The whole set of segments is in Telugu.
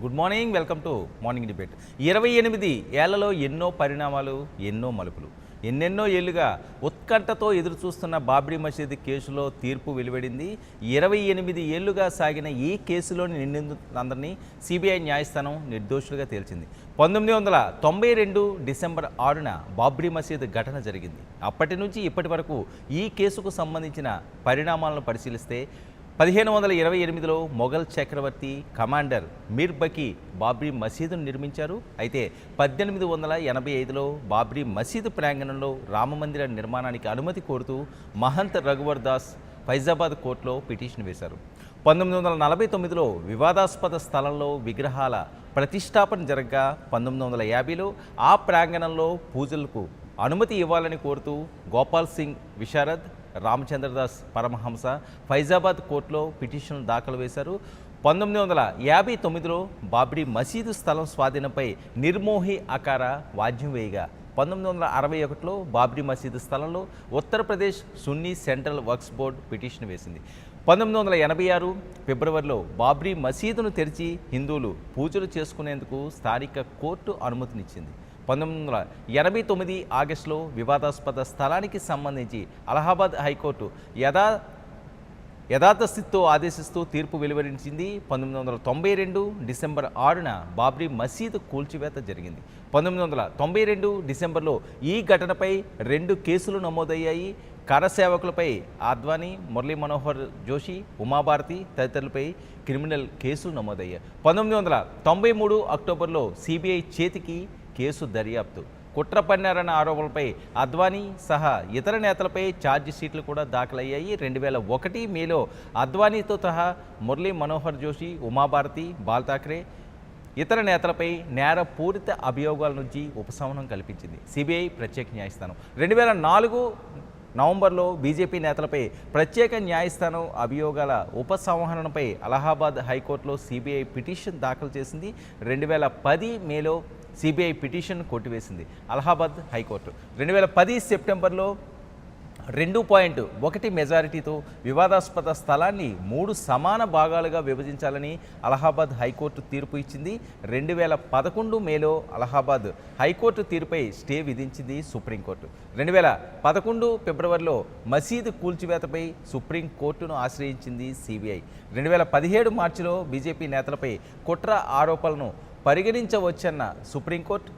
Good morning, welcome to morning debate. 28 ఏళ్లలో ఎన్నో పరిణామాలు, ఎన్నో మలుపులు. ఎన్నెన్నో ఏళ్లుగా ఉత్కంఠతో ఎదురుచూస్తున్న బాబ్రీ మసీదు కేసులో తీర్పు వెలువడింది. 28 ఏళ్లుగా సాగిన ఈ కేసులోని నిందితులందరినీ సిబిఐ న్యాయస్థానం నిర్దోషులుగా తేల్చింది. 1992 డిసెంబర్ 6న బాబ్రీ మసీదు ఘటన జరిగింది. అప్పటి నుంచి ఇప్పటి వరకు ఈ కేసుకు సంబంధించిన పరిణామాలను పరిశీలిస్తే 1528లో మొఘల్ చక్రవర్తి కమాండర్ మీర్ బకీ బాబ్రీ మసీదును నిర్మించారు. అయితే 1885లో బాబ్రీ మసీదు ప్రాంగణంలో రామమందిర నిర్మాణానికి అనుమతి కోరుతూ మహంత్ రఘువర్ దాస్ ఫైజాబాద్ కోర్టులో పిటిషన్ వేశారు. 1949లో వివాదాస్పద స్థలంలో విగ్రహాల ప్రతిష్టాపన జరగగా 1950లో ఆ ప్రాంగణంలో పూజలకు అనుమతి ఇవ్వాలని కోరుతూ గోపాల్ సింగ్ విశారద్, రామచంద్రదాస్ పరమహంస ఫైజాబాద్ కోర్టులో పిటిషన్ దాఖలు వేశారు. 1959లో బాబ్రీ మసీదు స్థలం స్వాధీనంపై నిర్మోహి అకార వాద్యం వేయగా 1961లో బాబ్రీ మసీదు స్థలంలో ఉత్తరప్రదేశ్ సున్నీ సెంట్రల్ వక్ఫ్ బోర్డు పిటిషన్ వేసింది. 1986 ఫిబ్రవరిలో బాబ్రీ మసీదును తెరిచి హిందువులు పూజలు చేసుకునేందుకు స్థానిక కోర్టు అనుమతినిచ్చింది. 1989 ఆగస్టులో వివాదాస్పద స్థలానికి సంబంధించి అలహాబాద్ హైకోర్టు యథాతథస్థితితో ఆదేశిస్తూ తీర్పు వెలువరించింది. 1992 డిసెంబర్ 6న బాబ్రీ మసీదు కూల్చివేత జరిగింది. 1992 డిసెంబర్లో ఈ ఘటనపై 2 కేసులు నమోదయ్యాయి. కరసేవకులపై ఆద్వానీ, మురళీ మనోహర్ జోషి, ఉమాభారతి తదితరులపై క్రిమినల్ కేసులు నమోదయ్యాయి. 1993 అక్టోబర్లో సిబిఐ చేతికి కేసు దర్యాప్తు. కుట్ర పన్నారన్న ఆరోపణలపై అద్వానీ సహా ఇతర నేతలపై ఛార్జ్ షీట్లు కూడా దాఖలయ్యాయి. 2001 మేలో అద్వానీతో సహా మురళీ మనోహర్ జోషి, ఉమాభారతి, బాల్ ఠాక్రే ఇతర నేతలపై నేరపూరిత అభియోగాల నుంచి ఉపశమనం కల్పించింది సిబిఐ ప్రత్యేక న్యాయస్థానం. 2004 నవంబర్లో బీజేపీ నేతలపై ప్రత్యేక న్యాయస్థానం అభియోగాల ఉపసంహరణపై అలహాబాద్ హైకోర్టులో సిబిఐ పిటిషన్ దాఖలు చేసింది. 2010 మేలో సిబిఐ పిటిషన్ కొట్టివేసింది అలహాబాద్ హైకోర్టు. 2010 సెప్టెంబర్లో 2.1 మెజారిటీతో వివాదాస్పద స్థలాన్ని 3 సమాన భాగాలుగా విభజించాలని అలహాబాద్ హైకోర్టు తీర్పు ఇచ్చింది. 2011 మేలో అలహాబాద్ హైకోర్టు తీర్పుపై స్టే విధించింది సుప్రీంకోర్టు. 2011 ఫిబ్రవరిలో మసీదు కూల్చివేతపై సుప్రీంకోర్టును ఆశ్రయించింది సిబిఐ. 2017 మార్చిలో బీజేపీ నేతలపై కుట్ర ఆరోపణలను పరిగణించవచ్చన్న సుప్రీంకోర్టు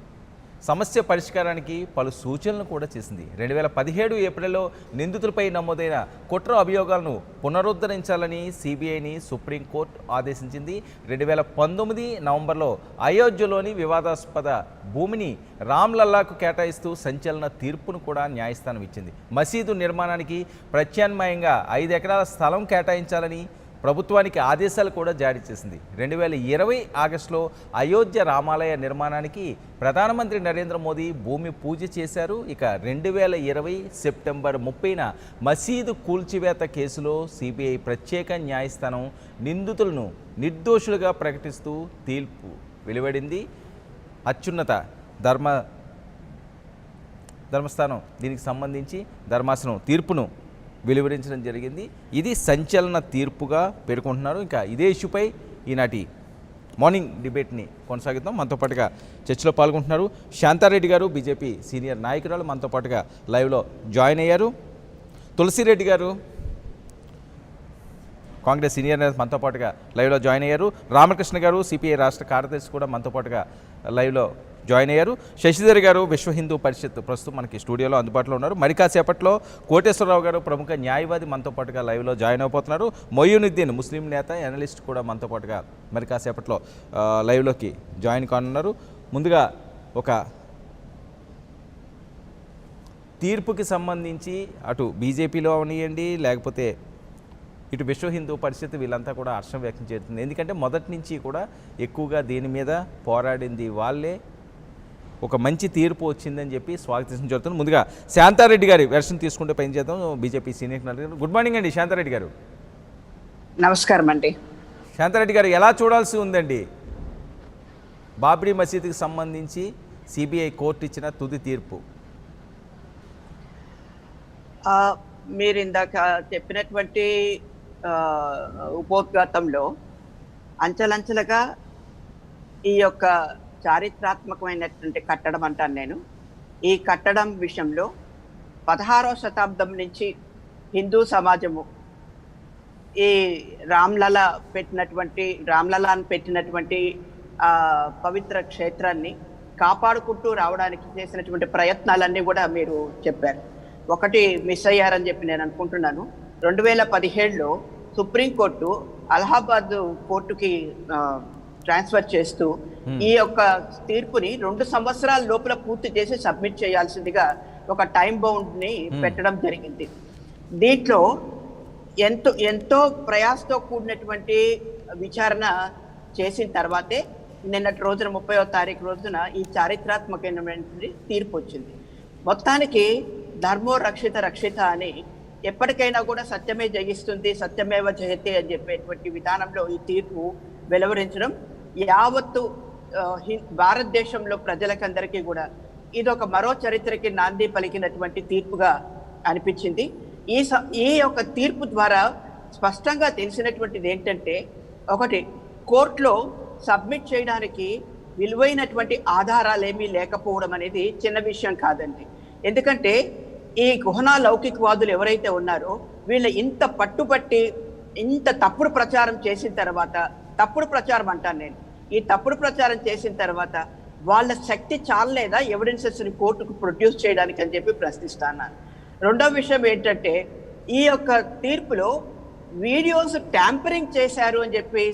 సమస్య పరిష్కారానికి పలు సూచనలు కూడా చేసింది. 2017 ఏప్రిల్లో నిందితులపై నమోదైన కుట్ర అభియోగాలను పునరుద్ధరించాలని సిబిఐని సుప్రీంకోర్టు ఆదేశించింది. 2019 నవంబర్లో అయోధ్యలోని వివాదాస్పద భూమిని రామ్లల్లాకు కేటాయిస్తూ సంచలన తీర్పును కూడా న్యాయస్థానం ఇచ్చింది. మసీదు నిర్మాణానికి ప్రత్యామ్నాయంగా 5 ఎకరాల స్థలం కేటాయించాలని ప్రభుత్వానికి ఆదేశాలు కూడా జారీ చేసింది. 2020 ఆగస్టులో అయోధ్య రామాలయ నిర్మాణానికి ప్రధానమంత్రి నరేంద్ర మోదీ భూమి పూజ చేశారు. ఇక 2020 సెప్టెంబర్ 30న మసీదు కూల్చివేత కేసులో సిబిఐ ప్రత్యేక న్యాయస్థానం నిందితులను నిర్దోషులుగా ప్రకటిస్తూ తీర్పు వెలువడింది. అత్యున్నత ధర్మస్థానం దీనికి సంబంధించి ధర్మాసనం తీర్పును వెలువరించడం జరిగింది. ఇది సంచలన తీర్పుగా పేర్కొంటున్నారు. ఇంకా ఇదే ఇష్యూపై ఈనాటి మార్నింగ్ డిబేట్ని కొనసాగిద్దాం. మనతో పాటుగా చర్చలో పాల్గొంటున్నారు శాంతారెడ్డి గారు, బీజేపీ సీనియర్ నాయకురాలు మనతో పాటుగా లైవ్లో జాయిన్ అయ్యారు. తులసిరెడ్డి గారు, కాంగ్రెస్ సీనియర్ నేత మనతో పాటుగా లైవ్లో జాయిన్ అయ్యారు. రామకృష్ణ గారు, సిపిఐ రాష్ట్ర కార్యదర్శి కూడా మనతో పాటుగా లైవ్లో జాయిన్ అయ్యారు. శశిధర్ గారు, విశ్వ హిందూ పరిషత్ ప్రస్తుతం మనకి స్టూడియోలో అందుబాటులో ఉన్నారు. మరి కాసేపట్లో కోటేశ్వరరావు గారు, ప్రముఖ న్యాయవాది మనతో పాటుగా లైవ్లో జాయిన్ అయిపోతున్నారు. మొయ్యునుద్దీన్, ముస్లిం నేత, ఎనలిస్ట్ కూడా మనతో పాటుగా మరి కాసేపట్లో లైవ్లోకి జాయిన్ కానున్నారు. ముందుగా ఒక తీర్పుకి సంబంధించి అటు బీజేపీలో అవనియండి, లేకపోతే ఇటు విశ్వ హిందూ పరిషత్ వీళ్ళంతా కూడా హర్షం వ్యక్తం చేస్తుంది. ఎందుకంటే మొదటి నుంచి కూడా ఎక్కువగా దీని మీద పోరాడింది వాళ్ళే. ఒక మంచి తీర్పు వచ్చిందని చెప్పి స్వాగతించడం జరుగుతుంది. ముందుగా శాంతారెడ్డి గారి వెర్షన్ తీసుకుంటే పని చేద్దాం. బీజేపీ సీనియర్ నాయకులు, గుడ్ మార్నింగ్ అండి శాంతారెడ్డి గారు. నమస్కారం అండి. శాంతారెడ్డి గారు, ఎలా చూడాల్సి ఉందండి బాబ్రీ మసీదుకి సంబంధించి సిబిఐ కోర్టు ఇచ్చిన తుది తీర్పు? మీరు ఇందాక చెప్పినటువంటి ఉపోద్ఘాతంలో అంచెలంచెలుగా ఈ యొక్క చారిత్రాత్మకమైనటువంటి కట్టడం అంటాను నేను. ఈ కట్టడం విషయంలో 16వ శతాబ్దం నుంచి హిందూ సమాజము ఈ రామ్లలాను పెట్టినటువంటి పవిత్ర క్షేత్రాన్ని కాపాడుకుంటూ రావడానికి చేసినటువంటి ప్రయత్నాలన్నీ కూడా మీరు చెప్పారు. ఒకటి మిస్ అయ్యారని చెప్పి నేను అనుకుంటున్నాను. 2017లో సుప్రీంకోర్టు అలహాబాద్ కోర్టుకి ట్రాన్స్ఫర్ చేస్తూ ఈ యొక్క తీర్పుని 2 సంవత్సరాల లోపల పూర్తి చేసి సబ్మిట్ చేయాల్సిందిగా ఒక టైం బౌండ్ ని పెట్టడం జరిగింది. దీంట్లో ఎంతో ప్రయాసతో కూడినటువంటి విచారణ చేసిన తర్వాతే నిన్నటి రోజున 30వ తారీఖు రోజున ఈ చారిత్రాత్మకమైనటువంటి తీర్పు వచ్చింది. మొత్తానికి ధర్మో రక్షిత రక్షిత అని ఎప్పటికైనా కూడా సత్యమే జయిస్తుంది, సత్యమేవ జయతే అని చెప్పేటువంటి విధానంలో ఈ తీర్పు వెలువరించడం యావత్తు భారతదేశంలో ప్రజలకందరికీ కూడా ఇదొక మరో చరిత్రకి నాంది పలికినటువంటి తీర్పుగా అనిపించింది. ఈ యొక్క తీర్పు ద్వారా స్పష్టంగా తెలిసినటువంటిది ఏంటంటే, ఒకటి, కోర్టులో సబ్మిట్ చేయడానికి విలువైనటువంటి ఆధారాలు ఏమీ లేకపోవడం అనేది చిన్న విషయం కాదండి. ఎందుకంటే ఈ గుహనా లౌకికవాదులు ఎవరైతే ఉన్నారో వీళ్ళు ఇంత పట్టుబట్టి ఇంత తప్పుడు ప్రచారం చేసిన తర్వాత, తప్పుడు ప్రచారం అంటాను నేను, ఈ తప్పుడు ప్రచారం చేసిన తర్వాత వాళ్ళ శక్తి చాలలేదా ఎవిడెన్సెస్ ని కోర్టుకు ప్రొడ్యూస్ చేయడానికి అని చెప్పి ప్రశ్నిస్తాను. రెండవ విషయం ఏంటంటే, ఈ యొక్క తీర్పులో వీడియోస్ ట్యాంపరింగ్ చేశారు అని చెప్పి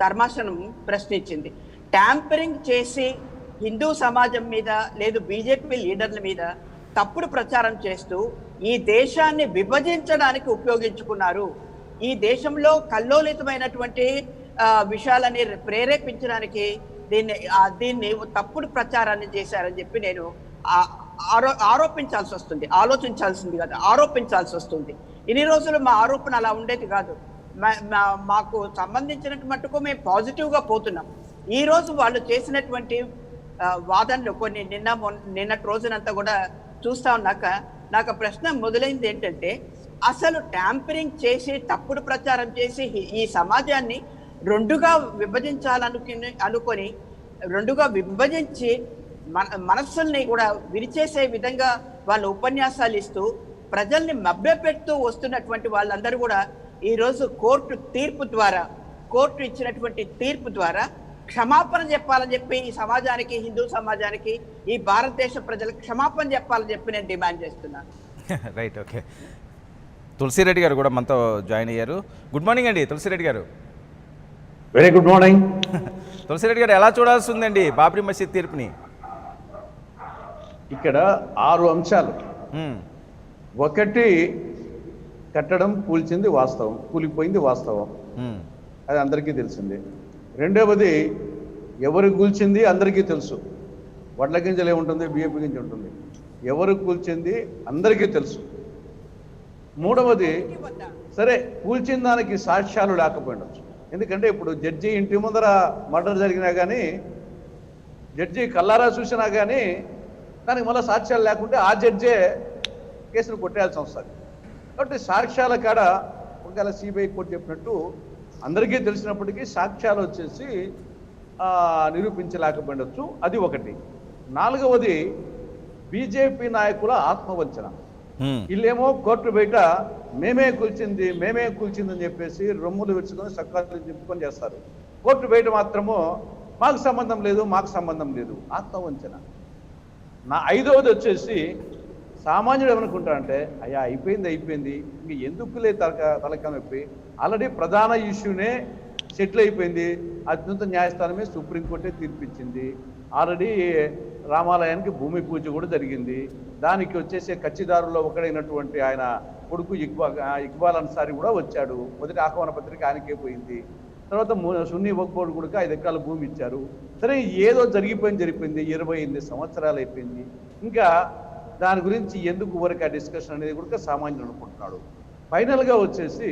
ధర్మాసనం ప్రశ్నించింది. ట్యాంపరింగ్ చేసి హిందూ సమాజం మీద లేదు బీజేపీ లీడర్ల మీద తప్పుడు ప్రచారం చేస్తూ ఈ దేశాన్ని విభజించడానికి ఉపయోగించుకున్నారు, ఈ దేశంలో కల్లోలితమైనటువంటి విషయాలని ప్రేరేపించడానికి దీన్ని తప్పుడు ప్రచారాన్ని చేశారని చెప్పి నేను ఆరోపించాల్సి వస్తుంది. ఆలోచించాల్సింది కాదు, ఆరోపించాల్సి వస్తుంది. ఇన్ని రోజులు మా ఆరోపణ అలా ఉండేది కాదు. మాకు సంబంధించినట్టు మట్టుకు మేము పాజిటివ్గా పోతున్నాం. ఈ రోజు వాళ్ళు చేసినటువంటి వాదనలు కొన్ని నిన్నటి రోజునంతా కూడా చూస్తా ఉన్నాక నాకు ప్రశ్న మొదలైంది ఏంటంటే, అసలు ట్యాంపరింగ్ చేసి తప్పుడు ప్రచారం చేసి ఈ సమాజాన్ని రెండుగా అనుకొని రెండుగా విభజించి మనస్సుల్ని కూడా విరిచేసే విధంగా వాళ్ళ ఉపన్యాసాలు ఇస్తూ ప్రజల్ని మభ్యపెడుతూ వస్తున్నటువంటి వాళ్ళందరూ కూడా ఈరోజు కోర్టు ఇచ్చినటువంటి తీర్పు ద్వారా క్షమాపణ చెప్పాలని చెప్పి ఈ సమాజానికి, హిందూ సమాజానికి, ఈ భారతదేశ ప్రజలకు క్షమాపణ చెప్పాలని చెప్పి నేను డిమాండ్ చేస్తున్నాను. Right, okay. తులసిరెడ్డి గారు కూడా మనతో జాయిన్ అయ్యారు. గుడ్ మార్నింగ్ అండి తులసిరెడ్డి గారు. Very good morning. తులసిరెడ్డి గారు, ఎలా చూడాల్సి ఉందండి బాబ్రీ మసీద్ తీర్పుని? ఇక్కడ 6 అంశాలు. ఒకటి, కట్టడం కూల్చింది వాస్తవం, కూలిపోయింది వాస్తవం, అది అందరికీ తెలిసిందే. రెండవది, ఎవరు కూల్చింది అందరికీ తెలుసు. వడ్ల గింజలు ఏముంటుంది, బియ్యపు గింజ ఉంటుంది. ఎవరు కూల్చింది అందరికీ తెలుసు. మూడవది, సరే కూల్చిన దానికి సాక్ష్యాలు లేకపోయిండొచ్చు. ఎందుకంటే ఇప్పుడు జడ్జి ఇంటి ముందర మర్డర్ జరిగినా కానీ, జడ్జి కల్లారా చూసినా కానీ దానికి మళ్ళీ సాక్ష్యాలు లేకుంటే ఆ జడ్జే కేసును కొట్టేయాల్సి వస్తుంది. కాబట్టి సాక్ష్యాల కాడ ఒకవేళ సిబిఐ కోర్టు చెప్పినట్టు అందరికీ తెలిసినప్పటికీ సాక్ష్యాలు వచ్చేసి నిరూపించలేకపోయిండొచ్చు. అది ఒకటి. నాలుగవది, బీజేపీ నాయకుల ఆత్మవంచన. వీళ్ళేమో కోర్టు బయట మేమే కూల్చింది అని చెప్పేసి రొమ్ములు విరుచుకొని సక్కాలు చెప్పుకొని చేస్తారు. కోర్టు బయట మాత్రము మాకు సంబంధం లేదు, ఆత్మవంచన. ఐదవది వచ్చేసి, సామాన్యుడు ఏమనుకుంటాడంటే, అయ్యా అయిపోయింది ఇంక ఎందుకులే తలకాయ నొప్పి, ఆల్రెడీ ప్రధాన ఇష్యూనే సెటిల్ అయిపోయింది, అత్యున్నత న్యాయస్థానమే సుప్రీంకోర్టే తీర్పిచ్చింది, ఆల్రెడీ రామాలయానికి భూమి పూజ కూడా జరిగింది, దానికి వచ్చేసే కచ్చిదారుల్లో ఒకడైనటువంటి ఆయన కొడుకు ఇక్బాల్ అన్సారీ కూడా వచ్చాడు, మొదటి ఆహ్వాన పత్రిక ఆయనకే పోయింది, తర్వాత సున్నీ వక్ఫ్ బోర్డు కూడా 5 ఎకరాల భూమి ఇచ్చారు. సరే ఏదో జరిగిపోయింది, 28 సంవత్సరాలు అయిపోయింది, ఇంకా దాని గురించి ఎందుకు ఊరికే డిస్కషన్ అనేది కూడా సామాన్యుడు అనుకుంటున్నాడు. ఫైనల్గా వచ్చేసి,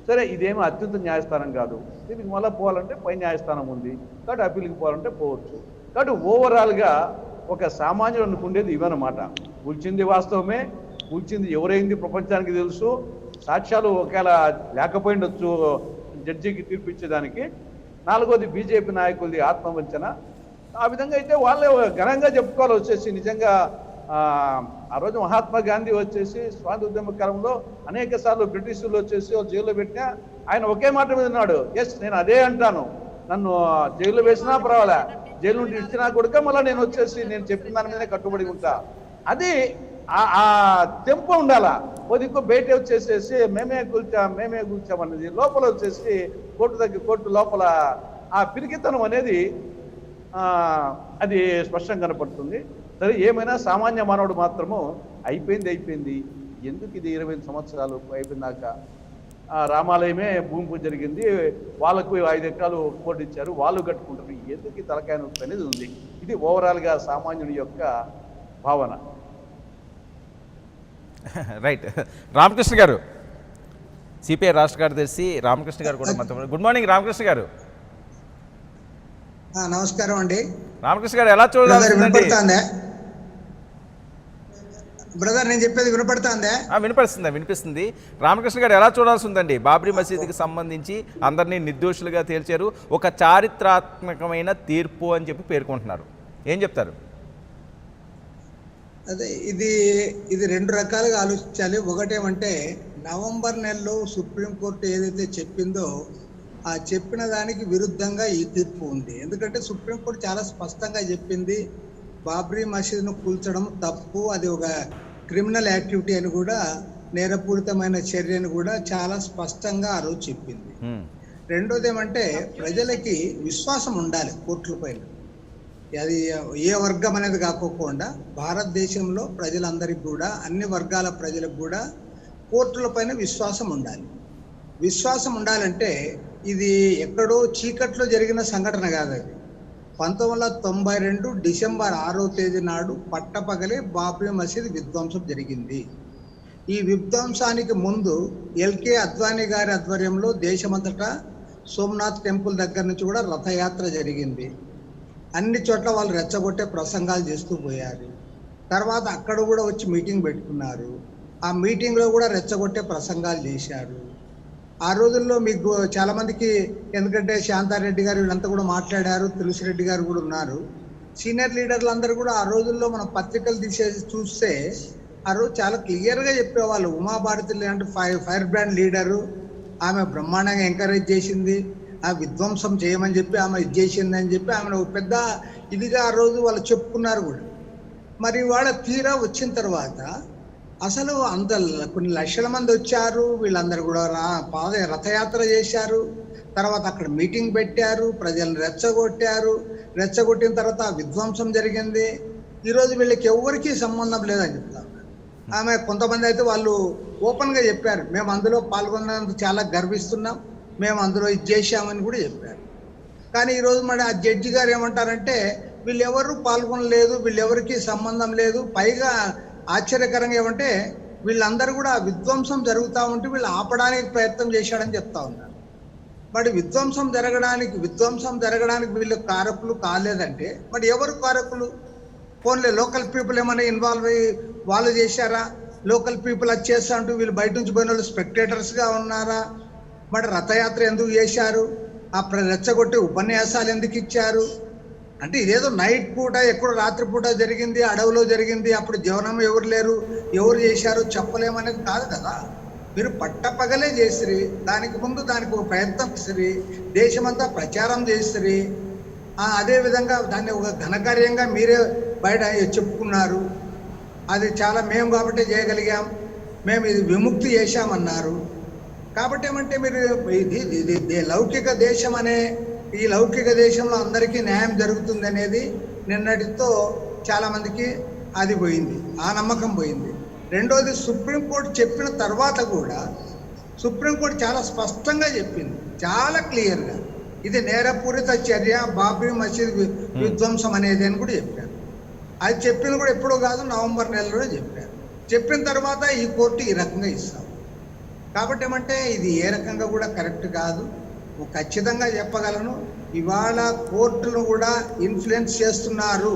సరే ఇదేమో అత్యున్నత న్యాయస్థానం కాదు, దీనికి మళ్ళీ పోవాలంటే పై న్యాయస్థానం ఉంది, కాబట్టి అప్పీల్కి పోవాలంటే పోవచ్చు. కాబట్టి ఓవరాల్గా ఒక సామాన్యుడు అనుకునేది ఇవన్నమాట. కూల్చింది వాస్తవమే, కూల్చింది ఎవరైంది ప్రపంచానికి తెలుసు, సాక్ష్యాలు ఒకవేళ లేకపోయిండొచ్చు జడ్జికి తీర్పిచ్చేదానికి, నాలుగోది బీజేపీ నాయకులది ఆత్మవంచన. ఆ విధంగా అయితే వాళ్ళే ఘనంగా చెప్పుకోవాలి. వచ్చేసి నిజంగా ఆ రోజు మహాత్మా గాంధీ వచ్చేసి స్వాతంత్ర ఉద్యమ కాలంలో అనేక సార్లు బ్రిటిషర్లు వచ్చేసి జైల్లో పెట్టినా ఆయన ఒకే మాట మీద ఉన్నాడు, ఎస్ నేను అదే అంటాను, నన్ను జైల్లో వేసినా పర్వాలే, జైలు నుండి ఇచ్చినా కూడా మళ్ళీ నేను వచ్చేసి నేను చెప్పిన దాని మీదనే కట్టుబడి ఉంటా. అది ఆ తెంపు ఉండాలా. కొద్దిగా బయట వచ్చేసేసి మేమే కూల్చామనేది లోపల వచ్చేసి కోర్టు లోపల ఆ పిరికితనం అనేది అది స్పష్టంగా కనపడుతుంది. సరే, ఏమైనా సామాన్య మానవుడు మాత్రము అయిపోయింది, ఎందుకు ఇది 25 సంవత్సరాలు అయిపోయినాక రామాలయమే భూమి పూజ జరిగింది, వాళ్ళకు 5 ఎకరాలు కోర్టు ఇచ్చారు, వాళ్ళు కట్టుకుంటారు, ఎందుకు తలకాయ నొప్పి అనేది ఉంది. ఇది ఓవరాల్గా సామాన్యుని యొక్క భావన. రైట్. రామకృష్ణ గారు, సిపిఐ రాష్ట్ర కార్యదర్శి రామకృష్ణ గారు కూడా మొత్తం. గుడ్ మార్నింగ్ రామకృష్ణ గారు. నమస్కారం అండి. రామకృష్ణ గారు ఎలా చూడాలి? బ్రదర్ నేను చెప్పేది వినపడుతుందా? వినిపిస్తుంది. రామకృష్ణ గారు ఎలా చూడాల్సి ఉందండి? బాబ్రీ మసీదుకి సంబంధించి అందరినీ నిర్దోషులుగా తేల్చారు, ఒక చారిత్రాత్మకమైన తీర్పు అని చెప్పి పేర్కొంటున్నారు, ఏం చెప్తారు? అదే ఇది రెండు రకాలుగా ఆలోచించాలి. ఒకటేమంటే నవంబర్ నెలలో సుప్రీంకోర్టు ఏదైతే చెప్పిందో ఆ చెప్పిన దానికి విరుద్ధంగా ఈ తీర్పు ఉంది. ఎందుకంటే సుప్రీంకోర్టు చాలా స్పష్టంగా చెప్పింది, బాబ్రీ మసీదును కూల్చడం తప్పు, అది ఒక క్రిమినల్ యాక్టివిటీ అని కూడా, నేరపూరితమైన చర్యను కూడా చాలా స్పష్టంగా ఆ రోజు చెప్పింది. రెండోది ఏమంటే ప్రజలకి విశ్వాసం ఉండాలి కోర్టుల పైన. అది ఏ వర్గం అనేది కాకోకుండా భారతదేశంలో ప్రజలందరికీ కూడా, అన్ని వర్గాల ప్రజలకు కూడా కోర్టుల పైన విశ్వాసం ఉండాలి. విశ్వాసం ఉండాలంటే ఇది ఎక్కడో చీకట్లో జరిగిన సంఘటన కాదు. అది 1992 డిసెంబర్ 6వ తేదీ నాడు పట్టపగలే బాబ్రీ మసీద్ విధ్వంసం జరిగింది. ఈ విధ్వంసానికి ముందు ఎల్కే అద్వానీ గారి ఆధ్వర్యంలో దేశమంతటా సోమనాథ్ టెంపుల్ దగ్గర నుంచి కూడా రథయాత్ర జరిగింది. అన్ని చోట్ల వాళ్ళు రెచ్చగొట్టే ప్రసంగాలు చేస్తూ పోయారు. తర్వాత అక్కడ కూడా వచ్చి మీటింగ్ పెట్టుకున్నారు. ఆ మీటింగ్లో కూడా రెచ్చగొట్టే ప్రసంగాలు చేశారు. ఆ రోజుల్లో మీకు చాలామందికి, ఎందుకంటే శాంతారెడ్డి గారు వీళ్ళంతా కూడా మాట్లాడారు, తులసిరెడ్డి గారు కూడా ఉన్నారు, సీనియర్ లీడర్లు అందరూ కూడా ఆ రోజుల్లో మనం పత్రికలు తీసేసి చూస్తే ఆ రోజు చాలా క్లియర్గా చెప్పేవాళ్ళు. ఉమాభారతి లాంటి ఫైర్ బ్రాండ్ లీడరు, ఆమె బ్రహ్మాండంగా ఎంకరేజ్ చేసింది, ఆ విధ్వంసం చేయమని చెప్పి ఆమె ఇది చేసింది అని చెప్పి ఆమెను పెద్ద ఇదిగా ఆ రోజు వాళ్ళు చెప్పుకున్నారు కూడా. మరి వాళ్ళ తీరా వచ్చిన తర్వాత అసలు అంత కొన్ని లక్షల మంది వచ్చారు, వీళ్ళందరూ కూడా రథయాత్ర చేశారు, తర్వాత అక్కడ మీటింగ్ పెట్టారు, ప్రజలను రెచ్చగొట్టిన తర్వాత విధ్వంసం జరిగింది. ఈరోజు వీళ్ళకి ఎవరికీ సంబంధం లేదని చెప్తారు. ఆమె కొంతమంది అయితే వాళ్ళు ఓపెన్గా చెప్పారు, మేము అందులో పాల్గొన్నందుకు చాలా గర్విస్తున్నాం, మేము అందులో ఇది చేశామని కూడా చెప్పారు. కానీ ఈరోజు మరి ఆ జడ్జి గారు ఏమంటారంటే వీళ్ళెవరూ పాల్గొనలేదు, వీళ్ళెవరికి సంబంధం లేదు, పైగా ఆశ్చర్యకరంగా ఏమంటే వీళ్ళందరూ కూడా విధ్వంసం జరుగుతూ ఉంటే వీళ్ళు ఆపడానికి ప్రయత్నం చేశాడని చెప్తా ఉన్నారు. మరి విధ్వంసం జరగడానికి వీళ్ళు కారకులు కాలేదంటే మరి ఎవరు కారకులు? ఫోన్లే లోకల్ పీపుల్ ఏమైనా ఇన్వాల్వ్ అయ్యి వాళ్ళు చేశారా? లోకల్ పీపుల్ అది చేస్తా అంటూ వీళ్ళు బయట నుంచి పోయిన వాళ్ళు స్పెక్టేటర్స్గా ఉన్నారా? మరి రథయాత్ర ఎందుకు చేశారు? ఆ రెచ్చగొట్టి ఉపన్యాసాలు ఎందుకు ఇచ్చారు? అంటే ఇదేదో నైట్ పూట ఎక్కడో రాత్రిపూట జరిగింది, అడవిలో జరిగింది, అప్పుడు జీవనం ఎవరు లేరు, ఎవరు చేశారు చెప్పలేమనేది కాదు కదా. మీరు పట్టపగలే చేసిరి, దానికి ముందు దానికి ఒక ప్రయత్నం చేసిరి, దేశమంతా ప్రచారం చేసిరి, అదేవిధంగా దాన్ని ఒక ఘనకార్యంగా మీరే బయట చెప్పుకున్నారు. అది చాలా మేము కాబట్టి చేయగలిగాం, మేము ఇది విముక్తి చేశామన్నారు. కాబట్టి ఏమంటే మీరు ఇది లౌకిక దేశం అనే ఈ లౌకిక దేశంలో అందరికీ న్యాయం జరుగుతుంది అనేది నిన్నటితో చాలామందికి అది పోయింది, ఆ నమ్మకం పోయింది. రెండోది సుప్రీంకోర్టు చెప్పిన తర్వాత కూడా సుప్రీంకోర్టు చాలా స్పష్టంగా చెప్పింది, చాలా క్లియర్గా, ఇది నేరపూరిత చర్య బాబ్రీ మసీద్ విధ్వంసం అనేది అని కూడా చెప్పారు. అది చెప్పింది కూడా ఎప్పుడో కాదు, నవంబర్ నెలలో చెప్పారు. చెప్పిన తర్వాత ఈ కోర్టు ఈ రకంగా ఇస్తాం. కాబట్టి ఏమంటే ఇది ఏ రకంగా కూడా కరెక్ట్ కాదు. ఖచ్చితంగా చెప్పగలను, ఇవాళ కోర్టులు కూడా ఇన్ఫ్లుయెన్స్ చేస్తున్నారు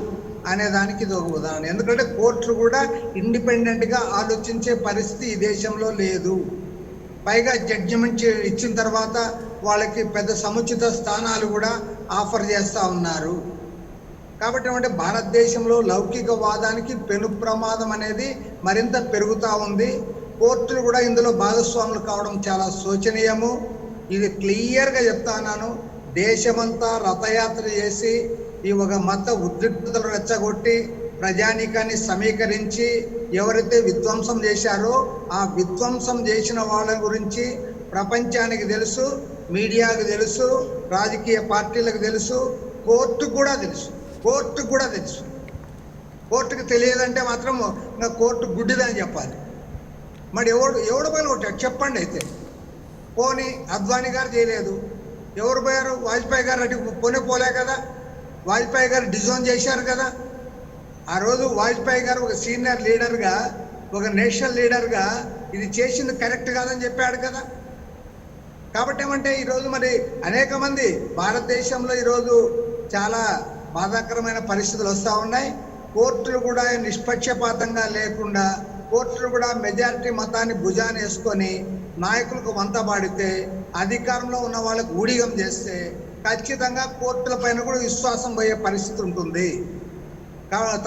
అనే దానికి ఇది ఒక ఉదాహరణ. ఎందుకంటే కోర్టులు కూడా ఇండిపెండెంట్గా ఆలోచించే పరిస్థితి ఈ దేశంలో లేదు. పైగా జడ్జిమెంట్ ఇచ్చిన తర్వాత వాళ్ళకి పెద్ద సముచిత స్థానాలు కూడా ఆఫర్ చేస్తూ ఉన్నారు. కాబట్టి ఏమంటే భారతదేశంలో లౌకికవాదానికి పెను ప్రమాదం అనేది మరింత పెరుగుతూ ఉంది. కోర్టులు కూడా ఇందులో భాగస్వాములు కావడం చాలా శోచనీయము. ఇది క్లియర్గా చెప్తా ఉన్నాను. దేశమంతా రథయాత్ర చేసి ఈ ఒక మత ఉద్రిక్తతలు రెచ్చగొట్టి ప్రజానీకాన్ని సమీకరించి ఎవరైతే విధ్వంసం చేశారో ఆ విధ్వంసం చేసిన వాళ్ళ గురించి ప్రపంచానికి తెలుసు, మీడియాకు తెలుసు, రాజకీయ పార్టీలకు తెలుసు, కోర్టుకు కూడా తెలుసు. కోర్టుకు తెలియదంటే మాత్రం ఇంకా కోర్టు గుడ్డిదని చెప్పాలి. మరి ఎవడు పైన కొట్టాడు చెప్పండి. అయితే పోనీ అద్వానీ గారు చేయలేదు, ఎవరు పోయారు? వాజ్పేయి గారు అటు పోలే కదా. వాజ్పేయి గారు డిజోన్ చేశారు కదా. ఆ రోజు వాజ్పేయి గారు ఒక సీనియర్ లీడర్గా, ఒక నేషనల్ లీడర్గా ఇది చేసింది కరెక్ట్ కాదని చెప్పాడు కదా. కాబట్టి ఏమంటే ఈరోజు మరి అనేక మంది భారతదేశంలో ఈరోజు చాలా బాధాకరమైన పరిస్థితులు వస్తూ ఉన్నాయి. కోర్టులు కూడా నిష్పక్షపాతంగా లేకుండా, కోర్టులు కూడా మెజారిటీ మతాన్ని భుజాన్ని వేసుకొని నాయకులకు వంతపాడితే, అధికారంలో ఉన్న వాళ్ళకు ఊడిగం చేస్తే ఖచ్చితంగా కోర్టుల పైన కూడా విశ్వాసం పోయే పరిస్థితి ఉంటుంది.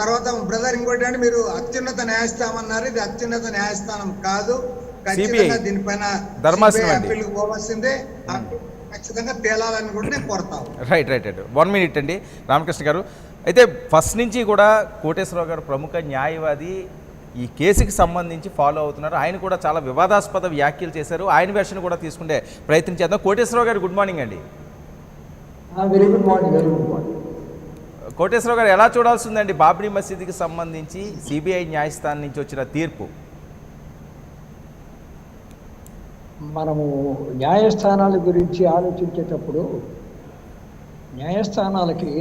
తర్వాత బ్రదర్ ఇంకోటి అంటే మీరు అత్యున్నత న్యాయస్థానం అన్నారు. ఇది అత్యున్నత న్యాయస్థానం కాదు. ఖచ్చితంగా దీనిపైన అప్పీల్కి పోవాల్సిందే. ఖచ్చితంగా తేలాలని కూడా నేను కోరుతాను. రైట్ 1 minute అండి రామకృష్ణ గారు. అయితే ఫస్ట్ నుంచి కూడా కోటేశ్వరరావు గారు ప్రముఖ న్యాయవాది ఈ కేసుకి సంబంధించి ఫాలో అవుతున్నారు. ఆయన కూడా చాలా వివాదాస్పద వ్యాఖ్యలు చేశారు. ఆయన వెర్షన్ కూడా తీసుకుంటే ప్రయత్నం చేద్దాం. కోటేశ్వరరావు గారు గుడ్ మార్నింగ్ అండి. Very good morning. కోటేశ్వరరావు గారు ఎలా చూడాల్సిందండి బాబ్రీ మసీదుకి సంబంధించి సిబిఐ న్యాయస్థానం నుంచి వచ్చిన తీర్పు? మనము న్యాయస్థానాల గురించి ఆలోచించేటప్పుడు న్యాయస్థానాలకి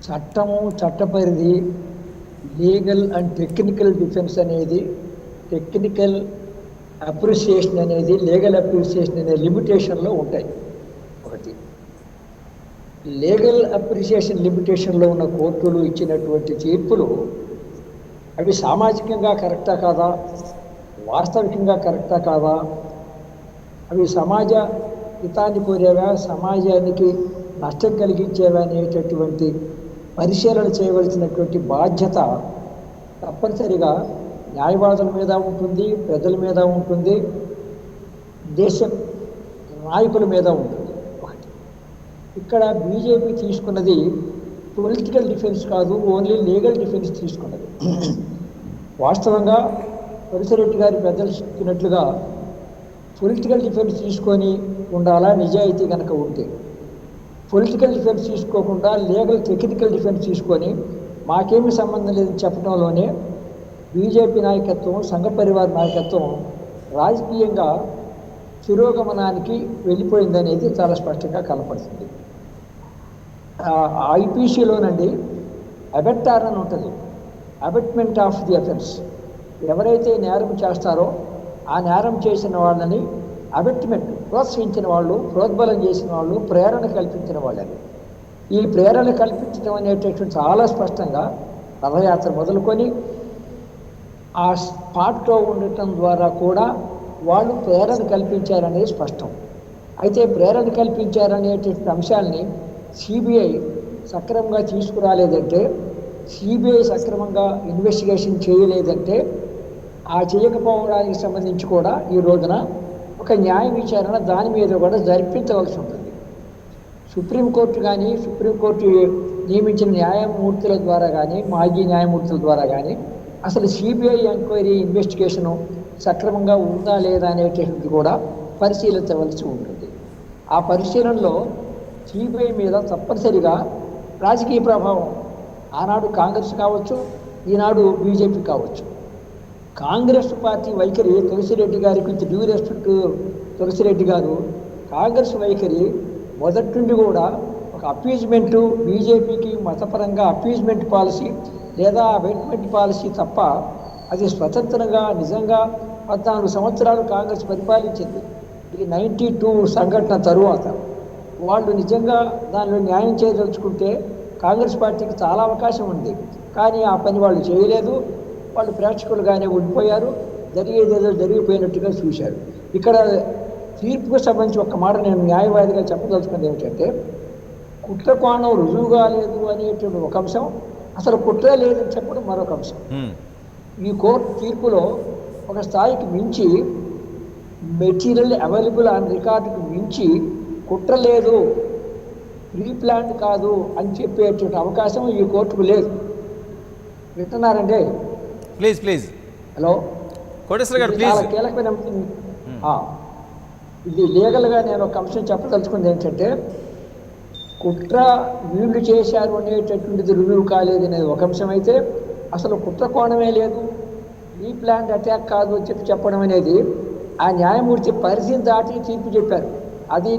చట్టము, చట్టపరిధి, లీగల్ అండ్ టెక్నికల్ డిఫెన్స్ అనేది, టెక్నికల్ అప్రిసియేషన్ అనేది, లీగల్ అప్రిసియేషన్ అనే లిమిటేషన్లో ఉంటాయి. ఒకటి లీగల్ అప్రిసియేషన్ లిమిటేషన్లో ఉన్న కోర్టులు ఇచ్చినటువంటి తీర్పులు అవి సామాజికంగా కరెక్టా కాదా, వాస్తవికంగా కరెక్టా కాదా, అవి సమాజ హితాన్ని కోరేవా, సమాజానికి నష్టం కలిగించేవా అనేటటువంటి పరిశీలన చేయవలసినటువంటి బాధ్యత తప్పనిసరిగా న్యాయవాదుల మీద ఉంటుంది, ప్రజల మీద ఉంటుంది, దేశ నాయకుల మీద ఉంటుంది. ఇక్కడ బీజేపీ తీసుకున్నది పొలిటికల్ డిఫెన్స్ కాదు, ఓన్లీ లీగల్ డిఫెన్స్ తీసుకున్నది. వాస్తవంగా తులసిరెడ్డి గారి పెద్దలు చెప్పినట్లుగా పొలిటికల్ డిఫెన్స్ తీసుకొని ఉండాలా నిజాయితీ కనుక ఉంటే. పొలిటికల్ డిఫెన్స్ తీసుకోకుండా లీగల్ టెక్నికల్ డిఫెన్స్ తీసుకొని మాకేమీ సంబంధం లేదని చెప్పడంలోనే బీజేపీ నాయకత్వం, సంఘ పరివార నాయకత్వం రాజకీయంగా తిరోగమనానికి వెళ్ళిపోయిందనేది చాలా స్పష్టంగా కనపడుతుంది. ఐపీసీలోనండి అబెట్టార్ అని ఉంటుంది, అబెట్మెంట్ ఆఫ్ ది అఫెన్స్. ఎవరైతే నేరం చేస్తారో ఆ నేరం చేసిన వాళ్ళని అబెట్మెంట్, ప్రోత్సహించిన వాళ్ళు, ప్రోద్బలం చేసిన వాళ్ళు, ప్రేరణ కల్పించిన వాళ్ళని. ఈ ప్రేరణ కల్పించడం అనేటటువంటి చాలా స్పష్టంగా రథయాత్ర మొదలుకొని ఆ స్పాట్లో ఉండటం ద్వారా కూడా వాళ్ళు ప్రేరణ కల్పించారనేది స్పష్టం. అయితే ప్రేరణ కల్పించారనేటువంటి అంశాలని సిబిఐ సక్రమంగా తీసుకురాలేదంటే, సిబిఐ సక్రమంగా ఇన్వెస్టిగేషన్ చేయలేదంటే, ఆ చేయకపోవడానికి సంబంధించి కూడా ఈ రోజున ఒక న్యాయ విచారణ దాని మీద కూడా జరిపించవలసి ఉంటుంది. సుప్రీంకోర్టు కానీ, సుప్రీంకోర్టు నియమించిన న్యాయమూర్తుల ద్వారా కానీ, మాజీ న్యాయమూర్తుల ద్వారా కానీ అసలు సిబిఐ ఎంక్వైరీ ఇన్వెస్టిగేషను సక్రమంగా ఉందా లేదా అనేటువంటిది కూడా పరిశీలించవలసి ఉంటుంది. ఆ పరిశీలనలో సిబిఐ మీద తప్పనిసరిగా రాజకీయ ప్రభావం, ఆనాడు కాంగ్రెస్ కావచ్చు, ఈనాడు బీజేపీ కావచ్చు. కాంగ్రెస్ పార్టీ వైఖరి తులసిరెడ్డి గారికి డ్యూ రెస్పెక్ట్ తులసిరెడ్డి గారు, కాంగ్రెస్ వైఖరి మొదటి నుండి కూడా ఒక అపీజ్మెంటు, బీజేపీకి మతపరంగా అపీజ్మెంట్ పాలసీ లేదా అబెట్మెంట్ పాలసీ తప్ప అది స్వతంత్రంగా నిజంగా 14 సంవత్సరాలు కాంగ్రెస్ పరిపాలించింది. ఇది 92 సంఘటన తరువాత వాళ్ళు నిజంగా దానిలో న్యాయం చేయదలుచుకుంటే కాంగ్రెస్ పార్టీకి చాలా అవకాశం ఉంది. కానీ ఆ పని వాళ్ళు చేయలేదు. వాళ్ళు ప్రేక్షకులుగానే ఉండిపోయారు, జరిగేదేదో జరిగిపోయినట్టుగా చూశారు. ఇక్కడ తీర్పుకు సంబంధించి ఒక మాట నేను న్యాయవాదిగా చెప్పదలుచుకున్నది ఏమిటంటే, కుట్ర కోణం రుజువు కాలేదు అనేటువంటి ఒక అంశం, అసలు కుట్ర లేదని చెప్పడం మరొక అంశం. ఈ కోర్టు తీర్పులో ఒక స్థాయికి మించి మెటీరియల్ అవైలబుల్ ఆన్ రికార్డుకు మించి కుట్ర లేదు, ప్రీ ప్లాన్ కాదు అని చెప్పేటువంటి అవకాశం ఈ కోర్టుకు లేదు. వింటున్నారండి? ప్లీజ్ హలో, కోటేశ్వర గారు చాలా ప్లీజ్. కీలకమైన అంశం. ఇది లీగల్గా నేను ఒక అంశం చెప్పదలుచుకుంది ఏంటంటే, కుట్ర వీళ్ళు చేశారు అనేటటువంటిది రుజువు కాలేదు అనేది ఒక అంశం అయితే, అసలు కుట్ర కోణమే లేదు, ఈ ప్లాన్ అటాక్ కాదు అని చెప్పడం అనేది ఆ న్యాయమూర్తి పరిధిని దాటి తీర్పు చెప్పారు. అది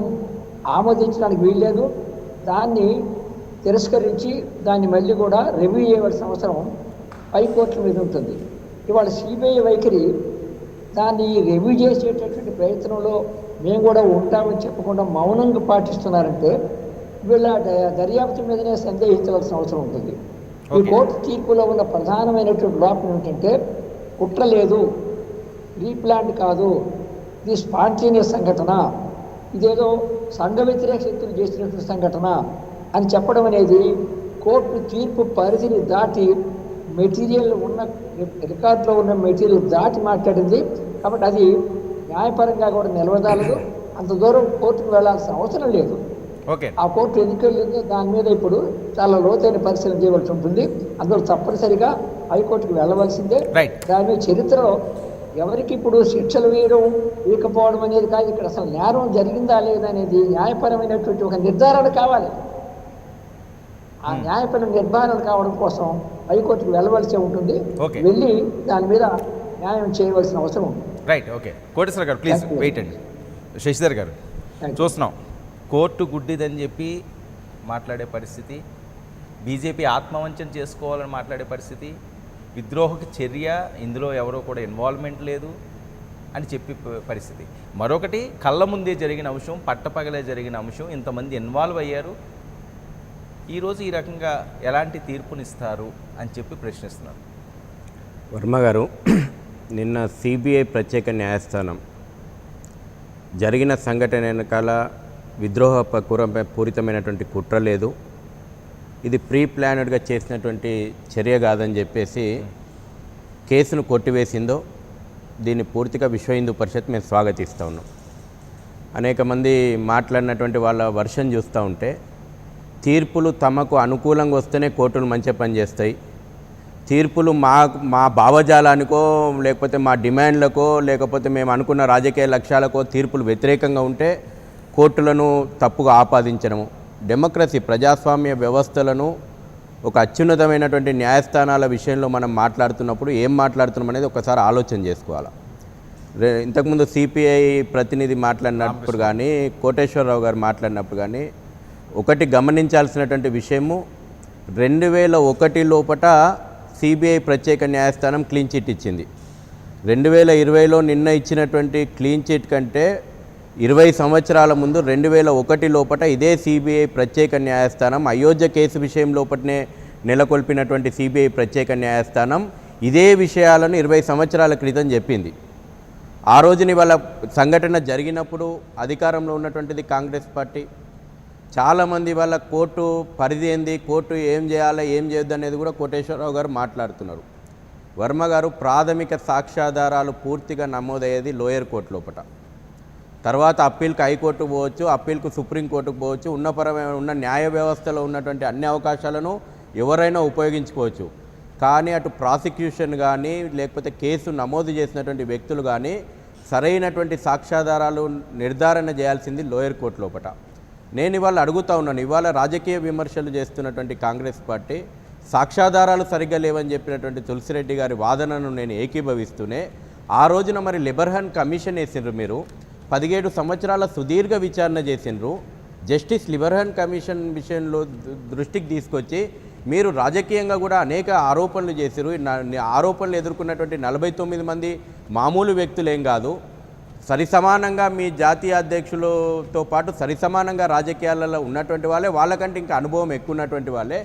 ఆమోదించడానికి వీల్లేదు. దాన్ని తిరస్కరించి దాన్ని మళ్ళీ కూడా రివ్యూ చేయవలసిన అవసరం హైకోర్టుల మీద ఉంటుంది. ఇవాళ సిబిఐ వైఖరి దాన్ని రివ్యూ చేసేటటువంటి ప్రయత్నంలో మేము కూడా ఉంటామని చెప్పకుండా మౌనంగా పాటిస్తున్నారంటే వీళ్ళ దర్యాప్తు మీదనే సందేహించవలసిన అవసరం ఉంటుంది. ఈ కోర్టు తీర్పులో ఉన్న ప్రధానమైనటువంటి లోపం ఏమిటంటే, కుట్ర లేదు, రీప్లాంట్ కాదు, ఇది స్పాంటేనియస్ సంఘటన, ఇదేదో సంఘ వ్యతిరేక శక్తులు చేసినటువంటి సంఘటన అని చెప్పడం అనేది కోర్టు తీర్పు పరిధిని దాటి మెటీరియల్ ఉన్న రికార్డులో ఉన్న మెటీరియల్ దాటి మాట్లాడింది. కాబట్టి అది న్యాయపరంగా కూడా నిలవదాలదు. అంత దూరం కోర్టుకు వెళ్లాల్సిన అవసరం లేదు. ఆ కోర్టు ఎందుకు వెళ్ళిందో దాని మీద ఇప్పుడు చాలా లోతైన పరిశీలన చేయవలసి ఉంటుంది. అందులో తప్పనిసరిగా హైకోర్టుకు వెళ్ళవలసిందే. దాని మీద చరిత్రలో ఎవరికి ఇప్పుడు శిక్షలు వేయడం వేయకపోవడం అనేది కాదు, ఇక్కడ అసలు నేరం జరిగిందా లేదా అనేది న్యాయపరమైనటువంటి ఒక నిర్ధారణ కావాలి. ఆ న్యాయపరమైన నిర్ధారణ కావడం కోసం హైకోర్టుకు వెళ్ళవలసి ఉంటుంది. వెళ్ళి దాని మీద న్యాయం చేయవలసిన అవసరం ఉంది. Right, okay. కోటేశ్వర గారు ప్లీజ్ వెయిట్ అండి. శశిధర్ గారు, చూస్తున్నాం కోర్టు గుడ్డిదని చెప్పి మాట్లాడే పరిస్థితి, బీజేపీ ఆత్మవంచన చేసుకోవాలని మాట్లాడే పరిస్థితి, విద్రోహక చర్య, ఇందులో ఎవరో కూడా ఇన్వాల్వ్మెంట్ లేదు అని చెప్పి పరిస్థితి. మరొకటి కళ్ళ ముందే జరిగిన అంశం, పట్టపగలే జరిగిన అంశం, ఇంతమంది ఇన్వాల్వ్ అయ్యారు, ఈరోజు ఈ రకంగా ఎలాంటి తీర్పునిస్తారు అని చెప్పి ప్రశ్నిస్తున్నారు. వర్మ గారు, నిన్న సిబిఐ ప్రత్యేక న్యాయస్థానం జరిగిన సంఘటన వెనకాల విద్రోహ పూరితమైనటువంటి కుట్ర లేదు, ఇది ప్రీ ప్లానెడ్గా చేసినటువంటి చర్య కాదని చెప్పేసి కేసును కొట్టివేసిందో దీన్ని పూర్తిగా విశ్వ హిందూ పరిషత్ మేము స్వాగతిస్తూ ఉన్నాం. అనేక మంది మాట్లాడినటువంటి వాళ్ళ వర్షన్ చూస్తూ ఉంటే, తీర్పులు తమకు అనుకూలంగా వస్తేనే కోర్టులు మంచి పని చేస్తాయి, తీర్పులు మా భావజాలానికో లేకపోతే మా డిమాండ్లకో లేకపోతే మేము అనుకున్న రాజకీయ లక్ష్యాలకో తీర్పులు వ్యతిరేకంగా ఉంటే కోర్టులను తప్పుగా ఆపాదించడము, డెమోక్రసీ ప్రజాస్వామ్య వ్యవస్థలను ఒక అత్యున్నతమైనటువంటి న్యాయస్థానాల విషయంలో మనం మాట్లాడుతున్నప్పుడు ఏం మాట్లాడుతున్నాం అనేది ఒకసారి ఆలోచన చేసుకోవాలి. ఇంతకుముందు సిపిఐ ప్రతినిధి మాట్లాడినప్పుడు కానీ కోటేశ్వరరావు గారు మాట్లాడినప్పుడు కానీ ఒకటి గమనించాల్సినటువంటి విషయము, 2001 లోపట సిబిఐ ప్రత్యేక న్యాయస్థానం క్లీన్ చిట్ ఇచ్చింది. 2020లో నిన్న ఇచ్చినటువంటి క్లీన్ చిట్ కంటే 20 సంవత్సరాల ముందు 2001 లోపట ఇదే సిబిఐ ప్రత్యేక న్యాయస్థానం అయోధ్య కేసు విషయం లోపటనే నెలకొల్పినటువంటి సిబిఐ ప్రత్యేక న్యాయస్థానం ఇదే విషయాలను 20 సంవత్సరాల క్రితం చెప్పింది. ఆ రోజుని వాళ్ళ సంఘటన జరిగినప్పుడు అధికారంలో ఉన్నటువంటిది కాంగ్రెస్ పార్టీ. చాలామంది వాళ్ళ కోర్టు పరిధి ఏంది, కోర్టు ఏం చేయాలి ఏం చేయొద్దు అనేది కూడా కోటేశ్వరరావు గారు మాట్లాడుతున్నారు. వర్మ గారు, ప్రాథమిక సాక్ష్యాధారాలు పూర్తిగా నమోదయ్యేది లోయర్ కోర్టు లోపట, తర్వాత అప్పీల్కి హైకోర్టు పోవచ్చు, అప్పీల్కు సుప్రీంకోర్టుకు పోవచ్చు, ఉన్న న్యాయ వ్యవస్థలో ఉన్నటువంటి అన్ని అవకాశాలను ఎవరైనా ఉపయోగించుకోవచ్చు. కానీ అటు ప్రాసిక్యూషన్ కానీ లేకపోతే కేసు నమోదు చేసినటువంటి వ్యక్తులు కానీ సరైనటువంటి సాక్ష్యాధారాలు నిర్ధారణ చేయాల్సింది లోయర్ కోర్టు లోపట. నేను ఇవాళ అడుగుతూ ఉన్నాను, ఇవాళ రాజకీయ విమర్శలు చేస్తున్నటువంటి కాంగ్రెస్ పార్టీ సాక్ష్యాధారాలు సరిగ్గా లేవని చెప్పినటువంటి తులసిరెడ్డి గారి వాదనను నేను ఏకీభవిస్తూనే, ఆ రోజున మరి లిబర్హన్ కమిషన్ వేసిండ్రు, మీరు 17 సంవత్సరాల సుదీర్ఘ విచారణ చేసిండ్రు, జస్టిస్ లిబర్హన్ కమిషన్ విషయంలో దృష్టికి తీసుకొచ్చి మీరు రాజకీయంగా కూడా అనేక ఆరోపణలు చేశారు. ఆరోపణలు ఎదుర్కొన్నటువంటి 49 మంది మామూలు వ్యక్తులేం కాదు, సరిసమానంగా మీ జాతీయ అధ్యక్షులతో పాటు సరిసమానంగా రాజకీయాలలో ఉన్నటువంటి వాళ్ళే, వాళ్ళకంటే ఇంకా అనుభవం ఎక్కువ ఉన్నటువంటి వాళ్ళే.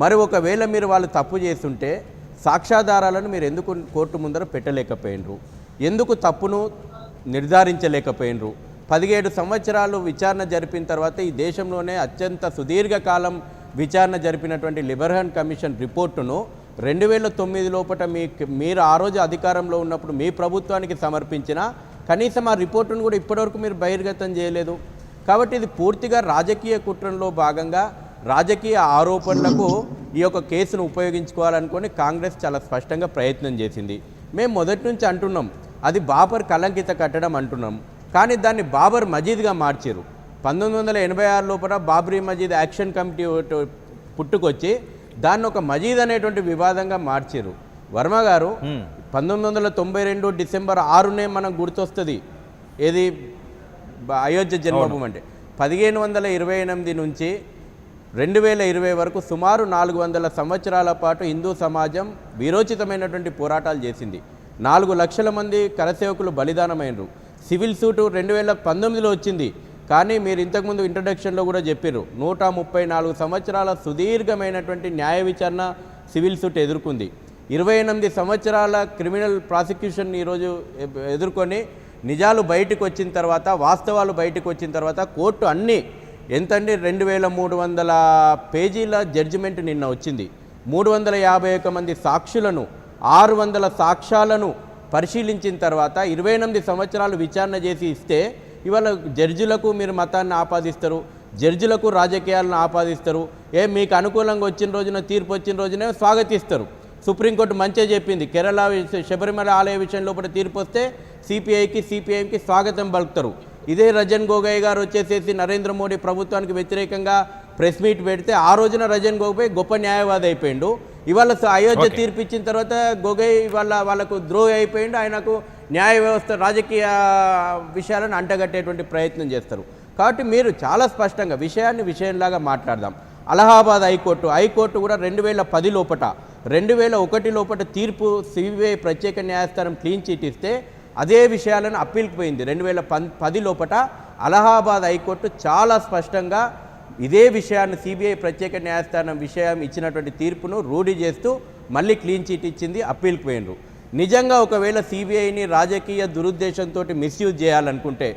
మరి ఒకవేళ మీరు వాళ్ళు తప్పు చేస్తుంటే సాక్ష్యాధారాలను మీరు ఎందుకు కోర్టు ముందర పెట్టలేకపోయినరు, ఎందుకు తప్పును నిర్ధారించలేకపోయినరు, 17 సంవత్సరాలు విచారణ జరిపిన తర్వాత ఈ దేశంలోనే అత్యంత సుదీర్ఘకాలం విచారణ జరిపినటువంటి లిబర్హన్ కమిషన్ రిపోర్టును 2009 లోపల మీరు ఆ రోజు అధికారంలో ఉన్నప్పుడు మీ ప్రభుత్వానికి సమర్పించిన కనీసం ఆ రిపోర్టును కూడా ఇప్పటివరకు మీరు బహిర్గతం చేయలేదు. కాబట్టి ఇది పూర్తిగా రాజకీయ కుట్రలో భాగంగా రాజకీయ ఆరోపణలకు ఈ యొక్క కేసును ఉపయోగించుకోవాలనుకొని కాంగ్రెస్ చాలా స్పష్టంగా ప్రయత్నం చేసింది. మేము మొదటి నుంచి అంటున్నాం అది బాబర్ కలంకిత కట్టడం అంటున్నాం, కానీ దాన్ని బాబర్ మజీద్గా మార్చారు. 1986 లోపల బాబ్రీ మజీద్ యాక్షన్ కమిటీ పుట్టుకొచ్చి దాన్ని ఒక మజీద్ అనేటువంటి వివాదంగా మార్చారు. వర్మ గారు 1992 డిసెంబర్ 6నే మనం గుర్తొస్తుంది ఏది అయోధ్య జన్మభూమి అంటే. 1528 నుంచి 2020 వరకు సుమారు 400 సంవత్సరాల పాటు హిందూ సమాజం వీరోచితమైనటువంటి పోరాటాలు చేసింది. 4 లక్షల మంది కరసేవకులు బలిదానమైనరు. సివిల్ సూటు 2019లో వచ్చింది, కానీ మీరు ఇంతకుముందు ఇంట్రడక్షన్లో కూడా చెప్పారు 134 సంవత్సరాల సుదీర్ఘమైనటువంటి న్యాయ విచారణ సివిల్ సూట్ ఎదుర్కొంది. 28 సంవత్సరాల క్రిమినల్ ప్రాసిక్యూషన్ ఈరోజు ఎదుర్కొని నిజాలు బయటకు వచ్చిన తర్వాత, వాస్తవాలు బయటకు వచ్చిన తర్వాత కోర్టు అన్నీ ఎంతండి 2300 పేజీల జడ్జిమెంట్ నిన్న వచ్చింది. 351 మంది సాక్షులను 600 సాక్ష్యాలను పరిశీలించిన తర్వాత 28 సంవత్సరాలు విచారణ చేసి ఇస్తే ఇవాళ జడ్జిలకు మీరు మతాన్ని ఆపాదిస్తారు, జడ్జిలకు రాజకీయాలను ఆపాదిస్తారు. మీకు అనుకూలంగా వచ్చిన రోజున తీర్పు వచ్చిన రోజునే స్వాగతిస్తారు. సుప్రీంకోర్టు మంచిగా చెప్పింది, కేరళ శబరిమల ఆలయ విషయంలో కూడా తీర్పు వస్తే సిపిఐకి స్వాగతం పలుకుతారు. ఇదే రజన్ గొగోయ్ గారు వచ్చేసేసి నరేంద్ర మోడీ ప్రభుత్వానికి వ్యతిరేకంగా ప్రెస్ మీట్ పెడితే ఆ రోజున రజన్ గొగోయ్ గొప్ప న్యాయవాది అయిపోయిండు. ఇవాళ అయోధ్య తీర్పు ఇచ్చిన తర్వాత గొగోయ్ వాళ్ళకు ద్రోహి అయిపోయిండు. ఆయనకు న్యాయ వ్యవస్థ రాజకీయ విషయాలను అంటగట్టేటువంటి ప్రయత్నం చేస్తారు. కాబట్టి మీరు చాలా స్పష్టంగా విషయంలాగా మాట్లాడదాం. అలహాబాద్ హైకోర్టు కూడా 2010 లోపట 2001 లోపల తీర్పు సిబిఐ ప్రత్యేక న్యాయస్థానం క్లీన్ చీట్ ఇస్తే అదే విషయాలను అప్పీల్కి పోయింది. 2010 లోపల అలహాబాద్ హైకోర్టు చాలా స్పష్టంగా ఇదే విషయాన్ని సిబిఐ ప్రత్యేక న్యాయస్థానం విషయం ఇచ్చినటువంటి తీర్పును రూఢి చేస్తూ మళ్ళీ క్లీన్ చీట్ ఇచ్చింది, అప్పీల్కి పోయినరు. నిజంగా ఒకవేళ సిబిఐని రాజకీయ దురుద్దేశంతో మిస్యూజ్ చేయాలనుకుంటే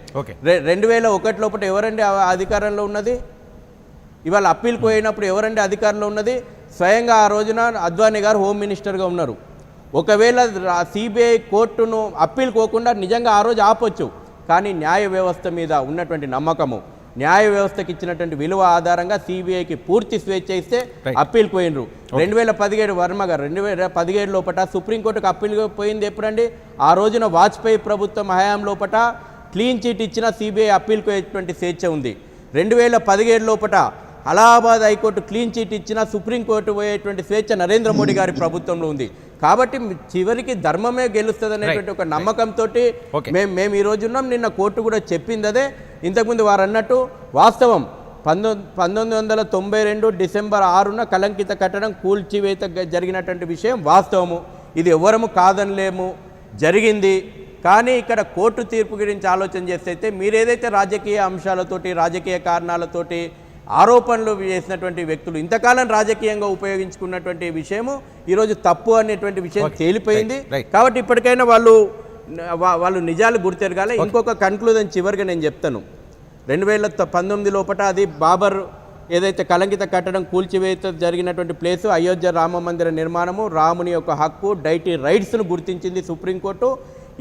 2001 లోపల ఎవరండి అధికారంలో ఉన్నది? ఇవాళ అప్పీల్కి పోయినప్పుడు ఎవరండి అధికారంలో ఉన్నది? స్వయంగా ఆ రోజున అద్వానీ గారు హోమ్ మినిస్టర్గా ఉన్నారు. ఒకవేళ సిబిఐ కోర్టును అప్పీల్ పోకుండా నిజంగా ఆ రోజు ఆపొచ్చు, కానీ న్యాయ వ్యవస్థ మీద ఉన్నటువంటి నమ్మకము, న్యాయ వ్యవస్థకి ఇచ్చినటువంటి విలువ ఆధారంగా సిబిఐకి పూర్తి స్వేచ్ఛ ఇస్తే అప్పీల్కి పోయినరు. 2017 వర్మ గారు 2017 లోపల సుప్రీంకోర్టుకు అప్పీల్ పోయింది ఎప్పుడండి? ఆ రోజున వాజ్పేయి ప్రభుత్వం హయాం లోపల క్లీన్ చీట్ ఇచ్చిన సిబిఐ అప్పీల్కి పోయేటువంటి స్వేచ్ఛ ఉంది. 2017 లోపల అలహాబాద్ హైకోర్టు క్లీన్ చీట్ ఇచ్చిన సుప్రీంకోర్టు పోయేటువంటి స్వేచ్ఛ నరేంద్ర మోడీ గారి ప్రభుత్వంలో ఉంది. కాబట్టి చివరికి ధర్మమే గెలుస్తుంది అనేటువంటి ఒక నమ్మకంతో మేము ఈ రోజు ఉన్నాం. నిన్న కోర్టు కూడా చెప్పింది అదే. ఇంతకుముందు వారు అన్నట్టు వాస్తవం 1992 డిసెంబర్ 6న కలంకిత కట్టడం కూల్చివేత జరిగినటువంటి విషయం వాస్తవము. ఇది ఎవరము కాదనలేము, జరిగింది. కానీ ఇక్కడ కోర్టు తీర్పు గురించి ఆలోచన చేస్తే మీరు ఏదైతే రాజకీయ అంశాలతోటి రాజకీయ కారణాలతోటి ఆరోపణలు చేసినటువంటి వ్యక్తులు ఇంతకాలం రాజకీయంగా ఉపయోగించుకున్నటువంటి విషయము ఈరోజు తప్పు అనేటువంటి విషయం తేలిపోయింది. కాబట్టి ఇప్పటికైనా వాళ్ళు నిజాలు గుర్తెరగాలి. ఇంకొక కన్క్లూజన్ చివరిగా నేను చెప్తాను. 2019 లోపల అది బాబర్ ఏదైతే కలంకిత కట్టడం కూల్చివేత జరిగినటువంటి ప్లేసు అయోధ్య రామ మందిర నిర్మాణము, రాముని యొక్క హక్కు డైటీ రైట్స్ను గుర్తించింది సుప్రీంకోర్టు.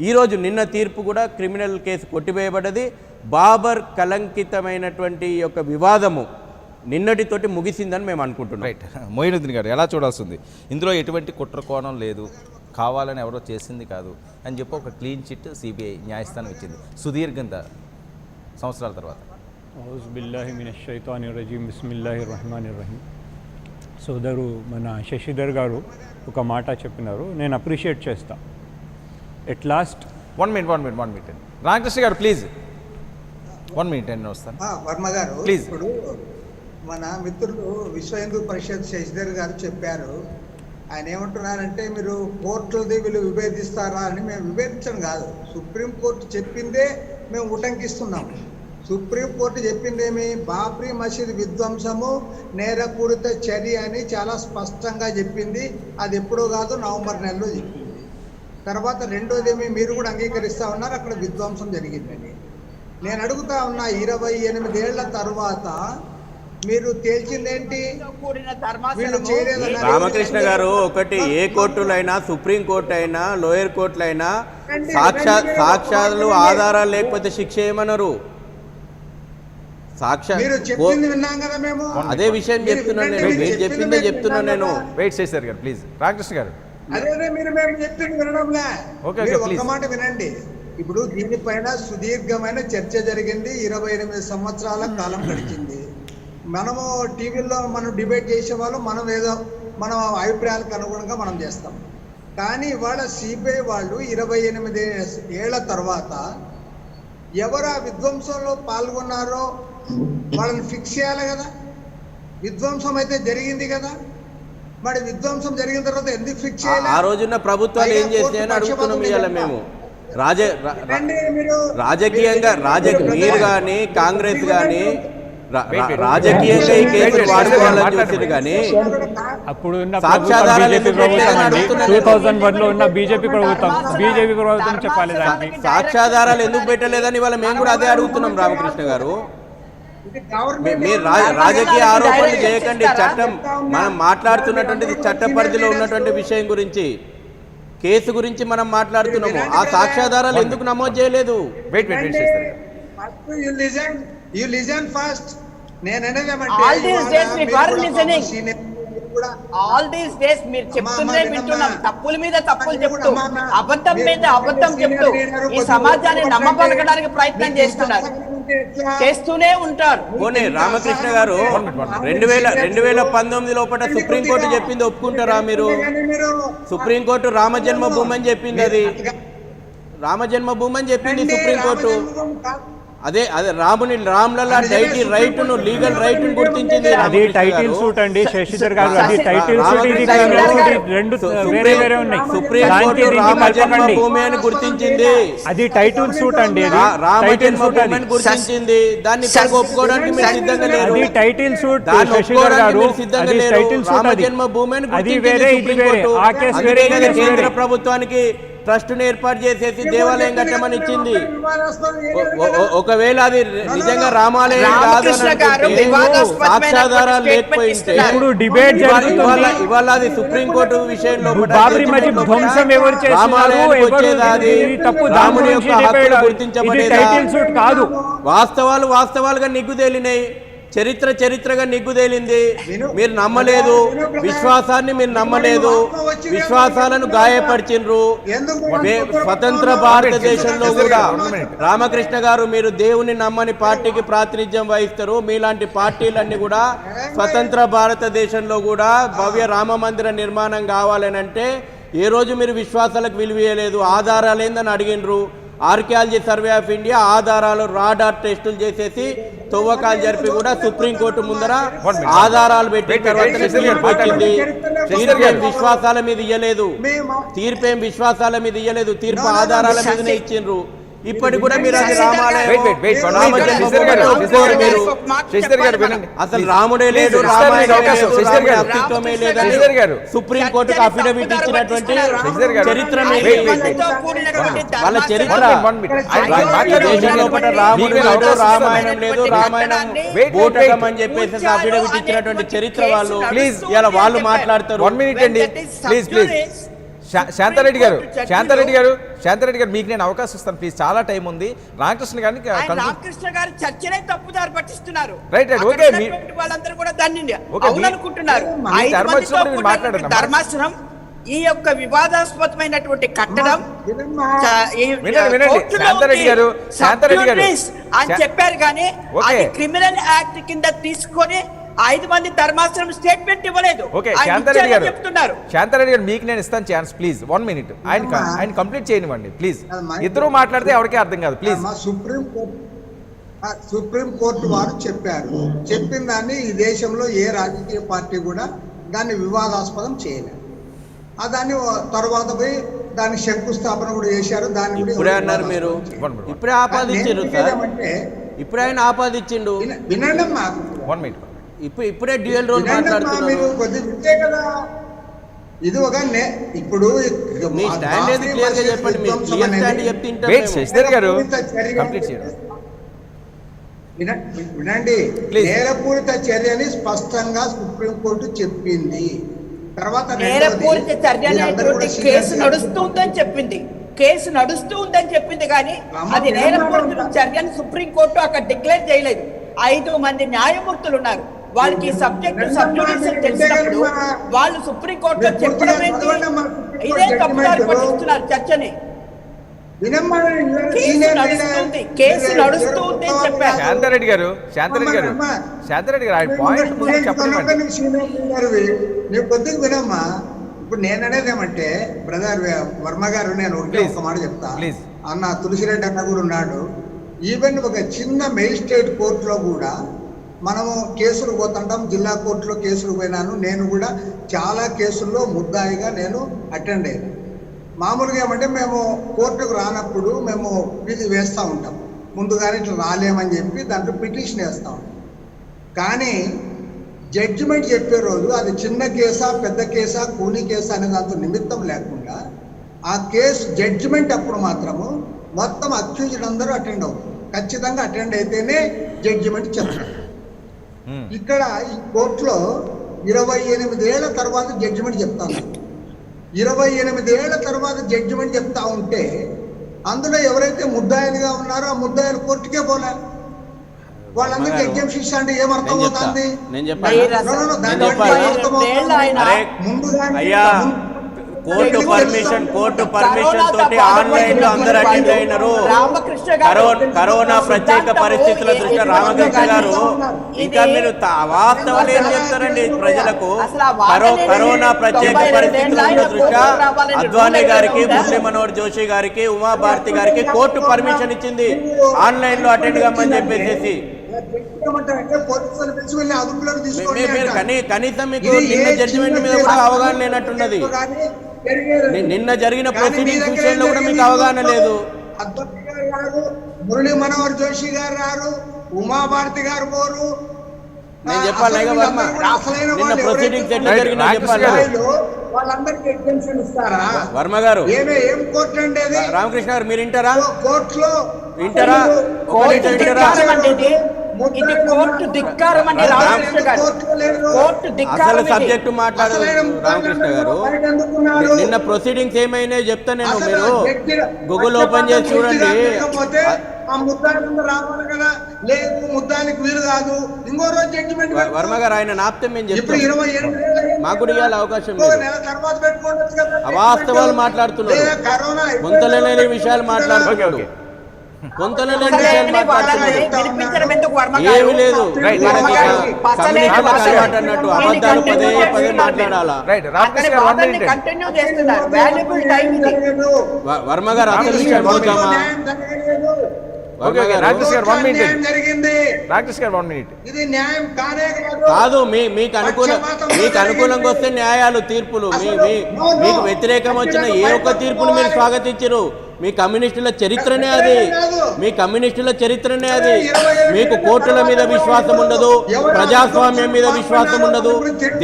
ఈరోజు నిన్న తీర్పు కూడా క్రిమినల్ కేసు కొట్టివేయబడ్డది. బాబర్ కలంకితమైనటువంటి యొక్క వివాదము నిన్నటితోటి ముగిసిందని మేము అనుకుంటున్నాం. రైట్. మొయినుద్దీన్ గారు ఎలా చూడాల్సింది? ఇందులో ఎటువంటి కుట్ర కోణం లేదు, కావాలని ఎవరో చేసింది కాదు అని చెప్పి ఒక క్లీన్ చిట్ సిబిఐ న్యాయస్థానం ఇచ్చింది సుదీర్ఘంగా సంవత్సరాల తర్వాత. ఔజు బిల్లాహి మినష్ షైతానిర్ రజీమ్ బిస్మిల్లాహిర్ రహమానిర్ రహీం. సోదరు మన శశిధర్ గారు ఒక మాట చెప్పినారు, నేను అప్రిషియేట్ చేస్తా. At last one minute Ramakrishna గారు ప్లీజ్ 1 minute నేను వస్తాను. వర్మ గారు ప్లీజ్. ఇప్పుడు మన మిత్రులు విశ్వ హిందూ పరిషత్ శశిధర్ గారు చెప్పారు. ఆయన ఏమంటున్నారంటే మీరు కోర్టులది వీళ్ళు విభేదిస్తారా అని. మేము విభేదించడం కాదు, సుప్రీంకోర్టు చెప్పిందే మేము ఉటంకిస్తున్నాం. సుప్రీంకోర్టు చెప్పిందేమి? బాబ్రీ మసీద్ విధ్వంసము నేరపూరిత చర్య అని చాలా స్పష్టంగా చెప్పింది. అది ఎప్పుడో కాదు, నవంబర్ నెలలో చెప్పింది. తర్వాత రెండోదేమి మీరు కూడా అంగీకరిస్తూ ఉన్నారు, అక్కడ విధ్వంసం జరిగిందని. నేను అడుగుతా ఉన్నా 28 ఏళ్ల తర్వాత మీరు తేల్చిందేంటి? కూడిన వీళ్ళు ధర్మాసనము చేయలేదన్నారు. రామకృష్ణ గారు, ఒకటి ఏ కోర్టులైనా, సుప్రీం కోర్టు అయినా, లోయర్ కోర్టులైనా సాక్ష్యాలు ఆధారాలు లేకపోతే శిక్ష ఏమన్నారు? మీరు చెప్పింది విన్నాం కదా మేము. అదే విషయం చెప్తున్నాను నేను, మీరు చెప్పిందే చెప్తున్నాను నేను. వెయిట్ చేశారు గారు ప్లీజ్. రామకృష్ణ గారు అదే మేము చెప్పింది వినడంలే. ఓకే, మీరు please. ఒక్క మాట వినండి. ఇప్పుడు దీనిపైన సుదీర్ఘమైన చర్చ జరిగింది. 28 సంవత్సరాల కాలం గడిచింది. మనము టీవీలో మనం డిబేట్ చేసేవాళ్ళు, మనం ఏదో మన అభిప్రాయాలకు అనుగుణంగా మనం చేస్తాం. కానీ ఇవాళ సిబిఐ వాళ్ళు 28 ఏళ్ల తర్వాత ఎవరు ఆ విధ్వంసంలో పాల్గొన్నారో వాళ్ళని ఫిక్స్ చేయాలి కదా. విధ్వంసం అయితే జరిగింది కదా, మరి విధ్వంసం జరిగిన తర్వాత ఎందుకు ఫిక్స్ చేయాలి? ఆ రోజున్న ప్రభుత్వాలు ఏం చేస్తాయని అడుగుతున్నాం ఇవాళ మేము. రాజకీయంగా మీరు కానీ కాంగ్రెస్ కానీ రాజకీయంగా ఈ కేసులు వాడుకోవాలని చూసింది కానీ అప్పుడు సాక్ష్యాధారాలు 2001 లో ఉన్న బీజేపీ ప్రభుత్వం చెప్పాలి దానికి. సాక్ష్యాధారాలు ఎందుకు పెట్టలేదని ఇవాళ మేము కూడా అదే అడుగుతున్నాం. రామకృష్ణ గారు, మీరు రాజకీయ ఆరోపణలు చేయకండి. చట్టం, మనం మాట్లాడుతున్నటువంటిది చట్ట పరిధిలో ఉన్నటువంటి విషయం గురించి, కేసు గురించి మనం మాట్లాడుతున్నాము. ఆ సాక్ష్యాధారాలు ఎందుకు నమోదు చేయలేదు? వెయిట్ చేస్తారు. You listen first. All these days we were listening. All these days మీరు చెప్తుందే వింటున్నాం. తప్పుల మీద తప్పులు చెప్తూ, అబద్ధం మీద అబద్ధం చెప్తూ ఈ సమాజాన్ని నమ్మబలగడానికి ప్రయత్నం చేస్తూనే ఉంటారు. పోనీ రామకృష్ణ గారు, 2019 లోపల సుప్రీంకోర్టు చెప్పింది ఒప్పుకుంటారా మీరు? సుప్రీంకోర్టు రామజన్మభూమి అని చెప్పింది. అది రామజన్మభూమి అని చెప్పింది సుప్రీంకోర్టు. అదే రామ్లలా రైట్ ను, లీగల్ రైట్ ను గుర్తించింది. అది టైటిల్ సూట్ అండి శశిధర్ గారు, అది టైటిల్ సూట్, ఇది క్రిమినల్ సూట్, రెండు వేరే వేరే ఉన్నాయి. సుప్రీంకోర్టు రామజన్మభూమి అని గుర్తించింది. అది టైటిల్ సూట్ అండి, రామజన్మభూమి అని గుర్తించింది. దాన్ని ఒప్పుకోవడానికి మీరు సిద్ధంగా లేరు. అది టైటిల్ సూట్ శశిధర్ గారు, అది టైటిల్ సూట్, రామజన్మభూమి అని అది వేరే, ఇది వేరే. ఆ కేసు వేరే, కేంద్ర ప్రభుత్వానికి ట్రస్ట్ ను ఏర్పాటు చేసేసి దేవాలయం కట్టమని ఇచ్చింది. ఒకవేళ అది నిజంగా రామాలయం కాదు సాక్ష్యాధారాలు లేకపోయింటే ఇప్పుడు డిబేట్ ఇవాళ అది సుప్రీంకోర్టు విషయంలో బాబ్రీ మసీద్ ధ్వంసం ఎవరు చేశారు, అది తప్పు, రాముడి యొక్క హక్కులు గుర్తించబడేదా? టైటిల్ సూట్ కాదు. వాస్తవాలుగా నిగ్గుదేలినాయి. చరిత్రగా నిగ్గుదేలింది. మీరు నమ్మలేదు, విశ్వాసాన్ని మీరు నమ్మలేదు, విశ్వాసాలను గాయపరిచిండ్రు. స్వతంత్ర భారతదేశంలో కూడా రామకృష్ణ గారు, మీరు దేవుని నమ్మని పార్టీకి ప్రాతినిధ్యం వహిస్తారు. మీలాంటి పార్టీలన్నీ కూడా స్వతంత్ర భారతదేశంలో కూడా భవ్య రామ మందిర నిర్మాణం కావాలని అంటే ఏ రోజు మీరు విశ్వాసాలకు విలువేయలేదు. ఆధారాలు ఏందని అడిగినరు. ఆర్కియాలజీ సర్వే ఆఫ్ ఇండియా ఆధారాలు రాడార్ టెస్టులు చేసేసి తవ్వకాలు జరిపి కూడా సుప్రీంకోర్టు ముందర ఆధారాలు పెట్టి తర్వాత తీర్పు వచ్చింది. తీర్పేం విశ్వాసాల మీద ఇయ్యలేదు, తీర్పు ఆధారాల మీదనే ఇచ్చిండ్రు. ఇప్పటికి కూడా మీరు అది అసలు రాముడే లేడు, అస్తిత్వమే లేదని సుప్రీంకోర్టుకు అఫిడవిట్ ఇచ్చినటువంటి చరిత్ర వాళ్ళ చరిత్ర. రాముడు లేడు, రామాయణం లేదు, రామాయణం బూటకం అని చెప్పేసి అఫిడవిట్ ఇచ్చినటువంటి చరిత్ర వాళ్ళు. ఇలా వాళ్ళు మాట్లాడతారు. 1 minute అండి ప్లీజ్. శాంతారెడ్డి గారు మీకు నేను అవకాశం ఇస్తాను ప్లీజ్. చాలా టైం ఉంది. రామకృష్ణ గారు చర్చనే తప్పుదారి పట్టిస్తున్నారు. రైట్ ఓకే, వాళ్ళందరూ కూడా దాన్ని అవుననుకుంటున్నారు. ధర్మాసనం ఈ యొక్క వివాదాస్పదమైనటువంటి కట్టడం శాంతారెడ్డి గారు అని చెప్పారు, కానీ అది క్రిమినల్ యాక్ట్ కింద తీసుకొని 5 మంది ధర్మాసనం స్టేట్మెంట్ ఇవ్వలేదు. శాంతారెడ్డి గారు మీకు నేను ఇస్తాను ఛాన్స్ ప్లీజ్. 1 minute ఆయన కంప్లీట్ చేయనివ్వండి ప్లీజ్. ఇద్దరు మాట్లాడితే ఎవరికీ అర్థం కాదు ప్లీజ్. సుప్రీంకోర్టు వారు చెప్పిన దాన్ని ఈ దేశంలో ఏ రాజకీయ పార్టీ కూడా దాన్ని వివాదాస్పదం చేయలేదు. దాన్ని తర్వాత పోయి దానికి శంకుస్థాపన కూడా చేశారు. దాన్ని ఇప్పుడే అన్నారు మీరు, ఇప్పుడే ఆపాదించారు సార్, ఇప్పుడే ఆయన ఆపాదించిండు. వినండి అమ్మా, 1 minute. ఇప్పుడే డ్యూయల్ రోల్ మాట్లాడుతున్నారు. ఇది ఒక ఇప్పుడు మీ స్టాండ్ ఏది క్లియర్ గా చెప్పండి. మీ క్లియర్ స్టాండ్ చెప్తే శశిధర్ గారు కంప్లీట్ చేయండి. వినండి, Please. నేరపూరిత చర్యని స్పష్టంగా సుప్రీంకోర్టు చెప్పింది. తర్వాత నేరపూరిత చర్య మీరందరూ కూడా అనేటువంటి కేసు serious నడుస్తుందని చెప్పింది. కేసు నడుస్తూ ఉందని చెప్పింది కానీ అది నేరపూరిత చర్యను సుప్రీంకోర్టు అక్కడ డిక్లేర్ చేయలేదు. 5 మంది న్యాయమూర్తులు ఉన్నారు. వాళ్ళకి సబ్జెక్టు సబ్జుడిషియల్ తెలిసినప్పుడు వాళ్ళు సుప్రీంకోర్టులో చెప్పడం ఏంటి? ఇదే తప్పుదారి పట్టిస్తున్నారు చర్చని. కేసు నడుస్తుంది అని చెప్పారు. శాంతారెడ్డి గారు ఆయన పాయింట్ ముందు చెప్పనివ్వండి. నువ్వు కొద్దిగా వినమ్మా. ఇప్పుడు నేను అనేది ఏమంటే బ్రదర్ వర్మ గారు, నేను ఒక మాట చెప్తా. అన్న తులసిరెడ్డి అన్న కూడా ఉన్నాడు. ఈవెన్ ఒక చిన్న మెజిస్ట్రేట్ కోర్టులో కూడా మనము కేసులు పోతుంటాం. జిల్లా కోర్టులో కేసులు పోయినాను. నేను కూడా చాలా కేసుల్లో ముద్దాయిగా నేను అటెండ్ అయ్యాను. మామూలుగా ఏమంటే మేము కోర్టుకు రానప్పుడు మేము ఇది వేస్తూ ఉంటాం. ముందుగానే ఇట్లా రాలేమని చెప్పి దాంట్లో పిటిషన్ వేస్తూ ఉంటాం. కానీ జడ్జిమెంట్ చెప్పే రోజు అది చిన్న కేసా పెద్ద కేసా కూని కేసా అనే దాంతో నిమిత్తం లేకుండా ఆ కేసు జడ్జిమెంట్ అప్పుడు మాత్రము మొత్తం అక్యూజ్డ్ అందరూ అటెండ్ అవుతారు. ఖచ్చితంగా అటెండ్ అయితేనే జడ్జిమెంట్ చెప్తారు. ఇక్కడ ఈ కోర్టులో 28 ఏళ్ల తర్వాత జడ్జిమెంట్ చెప్తాను. 28 ఏళ్ల తర్వాత జడ్జిమెంట్ చెప్తా ఉంటే అందులో ఎవరైతే ముద్దాయిలుగా ఉన్నారో ఆ ముద్దాయిలు కోర్టుకే పోలే. వాళ్ళందరికీ ఎగ్జామ్షన్ ఇస్తా అంటే ఏమర్థం అవుతుంది? కోర్టు పర్మిషన్ తోటి ఆన్లైన్ లో అందరు అటెండ్ అయినారు. కరోనా ప్రత్యేక పరిస్థితుల దృష్ట్యా రామకృష్ణ గారు ఇంకా మీరు వాస్తవాలు ఏం చెప్తారండి ప్రజలకు? కరోనా ప్రత్యేక పరిస్థితుల దృష్ట్యా అద్వానీ గారికి, మురళీ మనోహర్ జోషి గారికి, ఉమాభారతి గారికి కోర్టు పర్మిషన్ ఇచ్చింది ఆన్లైన్ లో అటెండ్ కమ్మని చెప్పేసి. కనీసం మీకు నిన్న జడ్జిమెంట్ మీద కూడా అవగాహన లేనట్టున్నది. నిన్న జరిగిన ప్రొసీడింగ్స్ విషయంలో కూడా మీకు అవగాహన లేదు. మురళీ మనోహర్ జోషి గారు రారు, ఉమాభారతి గారు పోరు. నేను చెప్పాలి నిన్న ప్రొసీడింగ్స్ ఎట్లా జరిగినా చెప్పాలి. వాళ్ళందరికీ ఎగ్జామ్షన్ ఇస్తారా? వర్మ గారు, ఏం కోర్టు అంటే రామకృష్ణ గారు మీరు వింటారా? కోర్టులో వింటారా? అసలు సబ్జెక్టు మాట్లాడదు రామకృష్ణ గారు. నిన్న ప్రొసీడింగ్స్ ఏమైనా చెప్తా నేను, మీరు గూగుల్ ఓపెన్ చేసి చూడండి. వర్మ గారు ఆయన నాప్తే మేము చెప్తాం. మాకు కూడా ఇవ్వాలి అవకాశం. అవాస్తవాలు మాట్లాడుతున్నారు, కొంతలేని విషయాలు మాట్లాడుతున్నాడు. ఏమి లేదు. అలవాటు అన్నట్టు అబద్ధాలు పదే మాట్లాడాలా? వర్మ గారు అసలు విషయం చూద్దామా? కాదు, మీకు అనుకూలంగా వస్తే న్యాయాలు తీర్పులు, మీకు వ్యతిరేకం వచ్చిన ఏ ఒక్క తీర్పును మీరు స్వాగతించరు. మీ కమ్యూనిస్టుల చరిత్రనే అది. మీకు కోర్టుల మీద విశ్వాసం ఉండదు, ప్రజాస్వామ్యం మీద విశ్వాసం ఉండదు,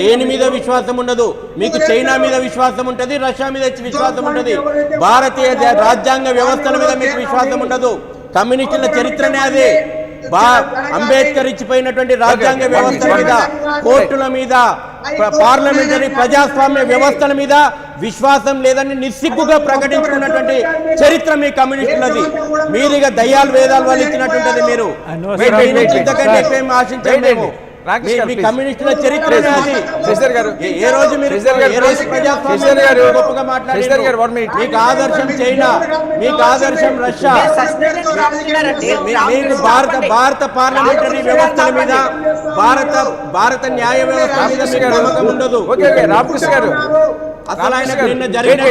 దేని మీద విశ్వాసం ఉండదు. మీకు చైనా మీద విశ్వాసం ఉంటుంది, రష్యా మీద విశ్వాసం ఉంటుంది, భారతీయ రాజ్యాంగ వ్యవస్థల మీద మీకు విశ్వాసం ఉండదు. కమ్యూనిస్టుల చరిత్రనే అది. అంబేద్కర్ ఇచ్చిపోయినటువంటి రాజ్యాంగ వ్యవస్థల మీద, కోర్టుల మీద, పార్లమెంటరీ ప్రజాస్వామ్య వ్యవస్థల మీద విశ్వాసం లేదని నిస్సిగ్గుగా ప్రకటించుకున్నటువంటి చరిత్ర మీ కమ్యూనిస్టులది. మీరుగా దయ్యాలు వేదాలు వాళ్ళు ఇచ్చినటువంటిది. మీరు ఆశించలేము. మీ కమ్యూనిస్టుల చరిత్ర ఏ రోజు మీరు గొప్పగా మాట్లాడారు. మీకు ఆదర్శం చైనా, మీకు ఆదర్శం రష్యా. మీకు భారత పార్లమెంటరీ వ్యవస్థల మీద, భారత న్యాయ వ్యవస్థ మీద మీకు నమ్మకం ఉండదు. రామకృష్ణ గారు, అసలు ఆయనకు నిన్న జరిగిన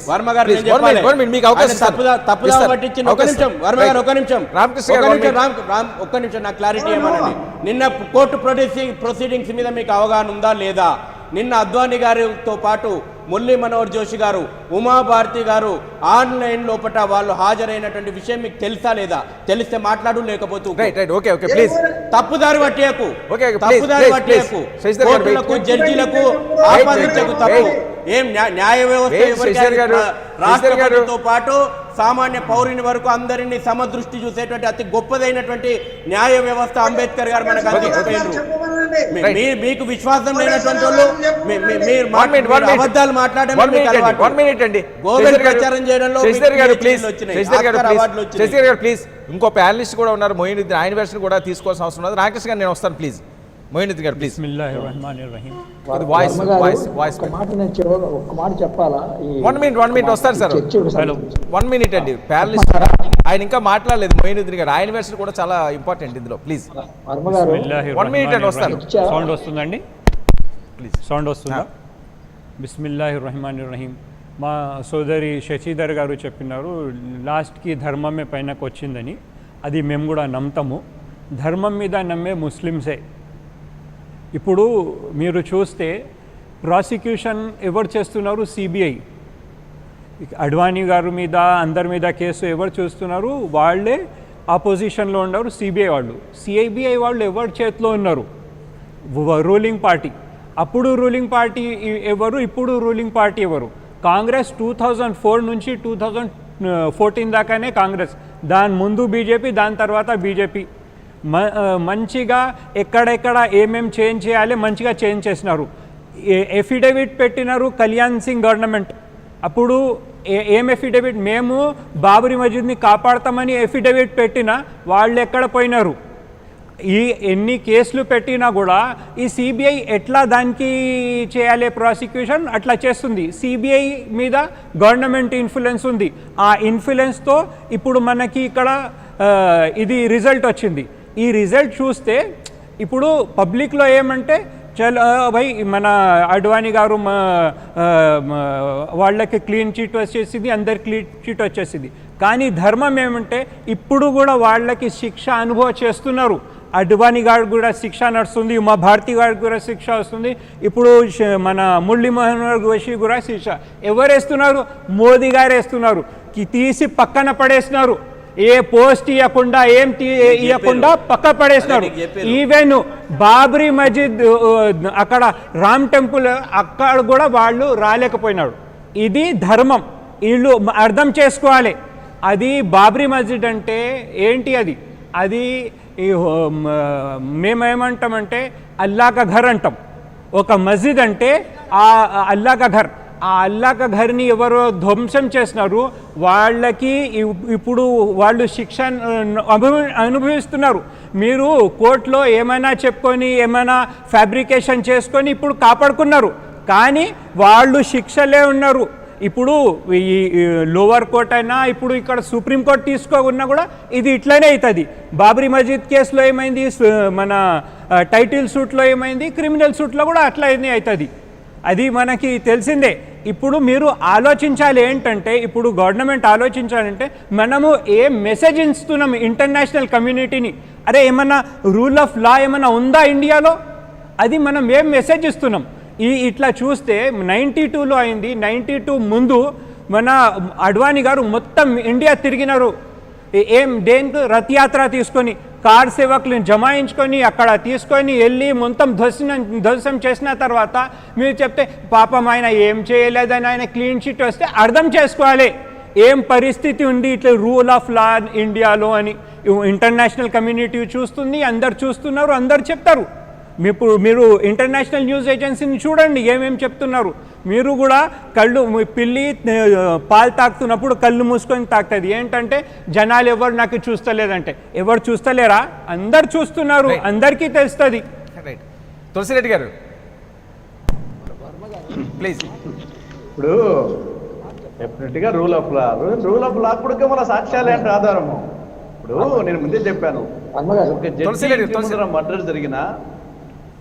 వర్మ గారు తప్పుదా పట్టించింది. ఒక నిమిషం నా క్లారిటీ ఏమనండి. నిన్న కోర్టు ప్రొసీడింగ్స్ మీద మీకు అవగాహన ఉందా లేదా? నిన్న అద్వానీ గారితో పాటు మురళీ మనోహర్ జోషి గారు, ఉమాభారతి గారు ఆన్లైన్ లోపల వాళ్ళు హాజరైనటువంటి విషయం మీకు తెలుసా లేదా? తెలిస్తే మాట్లాడు, లేకపోతే తప్పుదారి పట్టేయకు, తప్పుదారి పట్టేయకు, కోర్టులకు జడ్జీలకు ఆపాదించకు. తప్పు ఏం న్యాయ వ్యవస్థ రాష్ట్రపతితో పాటు సామాన్య పౌరుని వరకు అందరినీ సమదృష్టి చూసేటువంటి అతి గొప్పదైనటువంటి న్యాయ వ్యవస్థ అంబేద్కర్ గారు మనకు అందించారు. మీకు విశ్వాసం లేనటువంటి వాళ్ళు అబద్ధాలు మాట్లాడడం గోవింద్ ప్రచారం చేయడంలో ప్లీజ్. ఇంకో ప్యానలిస్ట్ కూడా ఉన్నారు, మొయినుద్దీన్, ఆయన వెర్షన్ కూడా తీసుకోవాల్సిన అవసరం ఉంది. రాకేష్ గారు నేను వస్తాను ప్లీజ్. మొయినుద్దీన్ గారు ప్లీజ్. ఒక్క మాట చెప్పాలా? 1 minute వస్తారు సార్. 1 minute అండి. ప్యానలిస్ట్ ఆయన ఇంకా మాట్లాడలేదు మొయినుద్దీన్ గారు, ఆయన వెర్షన్ కూడా చాలా ఇంపార్టెంట్ ఇందులో. ప్లీజ్ 1 minute అండి వస్తారు. సౌండ్ వస్తుందండి? ప్లీజ్ సౌండ్ వస్తుందా? బిస్మిల్లాహిర్ రహమానిర్ రహీం. మా సోదరి శశిధర్ గారు చెప్పినారు లాస్ట్కి ధర్మమే పైనకు వచ్చిందని. అది మేము కూడా నమ్ముతాము. ధర్మం మీద నమ్మే ముస్లిమ్సే. ఇప్పుడు మీరు చూస్తే ప్రాసిక్యూషన్ ఎవరు చేస్తున్నారు? సిబిఐ. అడ్వాణీ గారి మీద అందరి మీద కేసు ఎవరు చూస్తున్నారు? వాళ్ళే ఆపోజిషన్లో ఉన్నారు, సిబిఐ వాళ్ళు. సిఐబిఐ వాళ్ళు ఎవరి చేతిలో ఉన్నారు? Ruling party. అప్పుడు రూలింగ్ పార్టీ ఎవరు, ఇప్పుడు రూలింగ్ పార్టీ ఎవరు? కాంగ్రెస్ 2004 నుంచి 2014 దాకానే కాంగ్రెస్, దాని ముందు బీజేపీ, దాని తర్వాత బీజేపీ. మంచిగా ఎక్కడెక్కడ ఏమేం చేంజ్ చేయాలి మంచిగా చేంజ్ చేసినారు. ఎఫిడవిట్ పెట్టినారు కళ్యాణ్ సింగ్ గవర్నమెంట్. అప్పుడు ఏం ఎఫిడవిట్? మేము బాబరీ మస్జిద్ని కాపాడతామని ఎఫిడవిట్ పెట్టినా వాళ్ళు ఎక్కడ పోయినారు? ఈ ఎన్ని కేసులు పెట్టినా కూడా ఈ సిబిఐ ఎట్లా దానికి చేయాలి ప్రాసిక్యూషన్ అట్లా చేస్తుంది. సిబిఐ మీద గవర్నమెంట్ ఇన్ఫ్లుయెన్స్ ఉంది. ఆ ఇన్ఫ్లుయెన్స్తో ఇప్పుడు మనకి ఇక్కడ ఇది రిజల్ట్ వచ్చింది. ఈ రిజల్ట్ చూస్తే ఇప్పుడు పబ్లిక్లో ఏమంటే చలో భయ్ మన అడ్వాణీ గారు వాళ్ళకి క్లీన్ చిట్ వచ్చేసింది, అందరికి క్లీన్ చిట్ వచ్చేసింది. కానీ ధర్మం ఏమంటే ఇప్పుడు కూడా వాళ్ళకి శిక్ష అనుభవం చేస్తున్నారు. అడ్వాణీ గారికి కూడా శిక్ష నడుస్తుంది, ఉమా భారతి గారికి కూడా శిక్ష వస్తుంది. ఇప్పుడు మన మురళీ మనోహర్ జోషి కూడా శిక్ష. ఎవరు వేస్తున్నారు? మోదీ గారు వేస్తున్నారు. తీసి పక్కన పడేస్తున్నారు. ఏ పోస్ట్ ఇవ్వకుండా ఏం ఇవ్వకుండా పక్క పడేస్తున్నారు. ఈవెన్ బాబ్రీ మస్జిద్ అక్కడ రామ్ టెంపుల్ అక్కడ కూడా వాళ్ళు రాలేకపోయినాడు. ఇది ధర్మం, వీళ్ళు అర్థం చేసుకోవాలి. అది బాబ్రీ మస్జిద్ అంటే ఏంటి? అది మేమేమంటామంటే అల్లాహ్ కా ఘర్ అంటాం. ఒక మస్జిద్ అంటే ఆ అల్లాహ్ కా ఘర్. ఆ అల్లాహ్ కా ఘర్ని ఎవరో ధ్వంసం చేసినారు, వాళ్ళకి ఇప్పుడు వాళ్ళు శిక్ష అనుభవిస్తున్నారు. మీరు కోర్టులో ఏమైనా చెప్పుకొని ఏమైనా ఫ్యాబ్రికేషన్ చేసుకొని ఇప్పుడు కాపాడుకున్నారు, కానీ వాళ్ళు శిక్షలే ఉన్నారు. ఇప్పుడు ఈ లోవర్ కోర్ట్ అయినా ఇప్పుడు ఇక్కడ సుప్రీంకోర్టు తీసుకోకున్నా కూడా ఇది ఇట్లనే అవుతుంది. బాబ్రీ మస్జిద్ కేసులో ఏమైంది, మన టైటిల్ సూట్లో ఏమైంది, క్రిమినల్ సూట్లో కూడా అట్లనే అవుతుంది. అది మనకి తెలిసిందే. ఇప్పుడు మీరు ఆలోచించాలి ఏంటంటే, ఇప్పుడు గవర్నమెంట్ ఆలోచించాలంటే మనము ఏం మెసేజ్ ఇస్తున్నాం ఇంటర్నేషనల్ కమ్యూనిటీని? అరే ఏమన్నా రూల్ ఆఫ్ లా ఏమన్నా ఉందా ఇండియాలో? అది మనం ఏం మెసేజ్ ఇస్తున్నాం? ఇట్లా చూస్తే 92లో అయింది. 92 ముందు మన అడ్వాణీ గారు మొత్తం ఇండియా తిరిగినారు. దేనికి? రథయాత్ర తీసుకొని కార్ సేవకులను జమాయించుకొని అక్కడ తీసుకొని వెళ్ళి మొత్తం ధ్వంసం చేసిన తర్వాత మీరు చెప్తే పాపం ఆయన ఏం చేయలేదని ఆయన క్లీన్ చిట్ వస్తే అర్థం చేసుకోవాలి ఏం పరిస్థితి ఉంది ఇట్లా రూల్ ఆఫ్ లా ఇండియాలో అని. ఇంటర్నేషనల్ కమ్యూనిటీ చూస్తుంది, అందరు చూస్తున్నారు, అందరు చెప్తారు. మీరు ఇంటర్నేషనల్ న్యూస్ ఏజెన్సీని చూడండి ఏమేమి చెప్తున్నారు. మీరు కూడా కళ్ళు పిల్లి పాలు తాకుతున్నప్పుడు కళ్ళు మూసుకొని తాకుతుంది. ఏంటంటే జనాలు ఎవరు నాకు చూస్తలేదంటే, ఎవరు చూస్తలేరా? అందరు చూస్తున్నారు, అందరికీ తెలుస్తుంది. తులసిరెడ్డి గారు ప్లీజ్. ఇప్పుడు డెఫినెట్గా రూల్ ఆఫ్ లా కూడా మన సాక్ష్యాలు ఏంటి ఆధారము? ఇప్పుడు నేను ముందే చెప్పాను, మర్డర్ జరిగిన